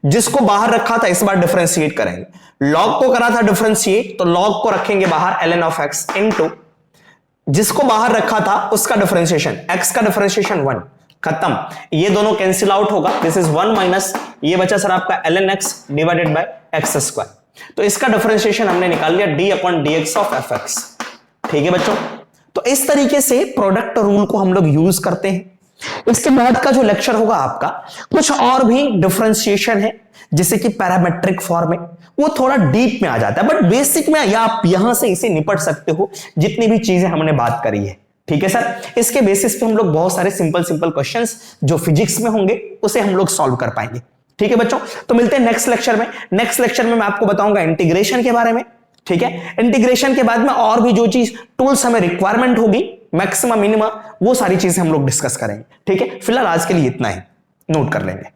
जिसको बाहर रखा था इस बार डिफरेंशिएट करेंगे, log को करा था डिफरेंशिएट तो log को रखेंगे बाहर ln ऑफ x इनटू जिसको बाहर रखा था उसका डिफरेंशिएशन, x का डिफरेंशिएशन 1, खत्म, ये दोनों कैंसिल आउट होगा, दिस इज 1 माइनस ये बचा सर आपका ln x divided by x square. तो इसका डिफरेंशिएशन हमने निकाल लिया d upon dx of fx, ठीक है बच्चों। तो इस तरीके से प्रोडक्ट रूल को हम लोग यूज करते हैं। इसके बाद का जो लेक्चर होगा आपका, कुछ और भी डिफरेंशिएशन है, जैसे कि पैरामेट्रिक फॉर्म में, वो थोड़ा डीप में आ जाता है, बट बेसिक में या आप यहां से इसे निपट सकते हो जितनी भी चीजें हमने बात करी है। ठीक है सर, इसके बेसिस पे हम लोग बहुत सारे सिंपल सिंपल क्वेश्चंस जो फिजिक्स में होंगे उसे हम लोग सॉल्व कर पाएंगे। ठीक है बच्चों, तो मिलते हैं नेक्स्ट लेक्चर में। नेक्स्ट लेक्चर में मैं आपको बताऊंगा इंटीग्रेशन के बारे में। ठीक है, इंटीग्रेशन के बाद में और भी जो चीज टूल्स हमें रिक्वायरमेंट होगी, मैक्सिमम मिनिमा, वो सारी चीजें हम लोग डिस्कस करेंगे। ठीक है, फिलहाल आज के लिए इतना ही, नोट कर लेंगे।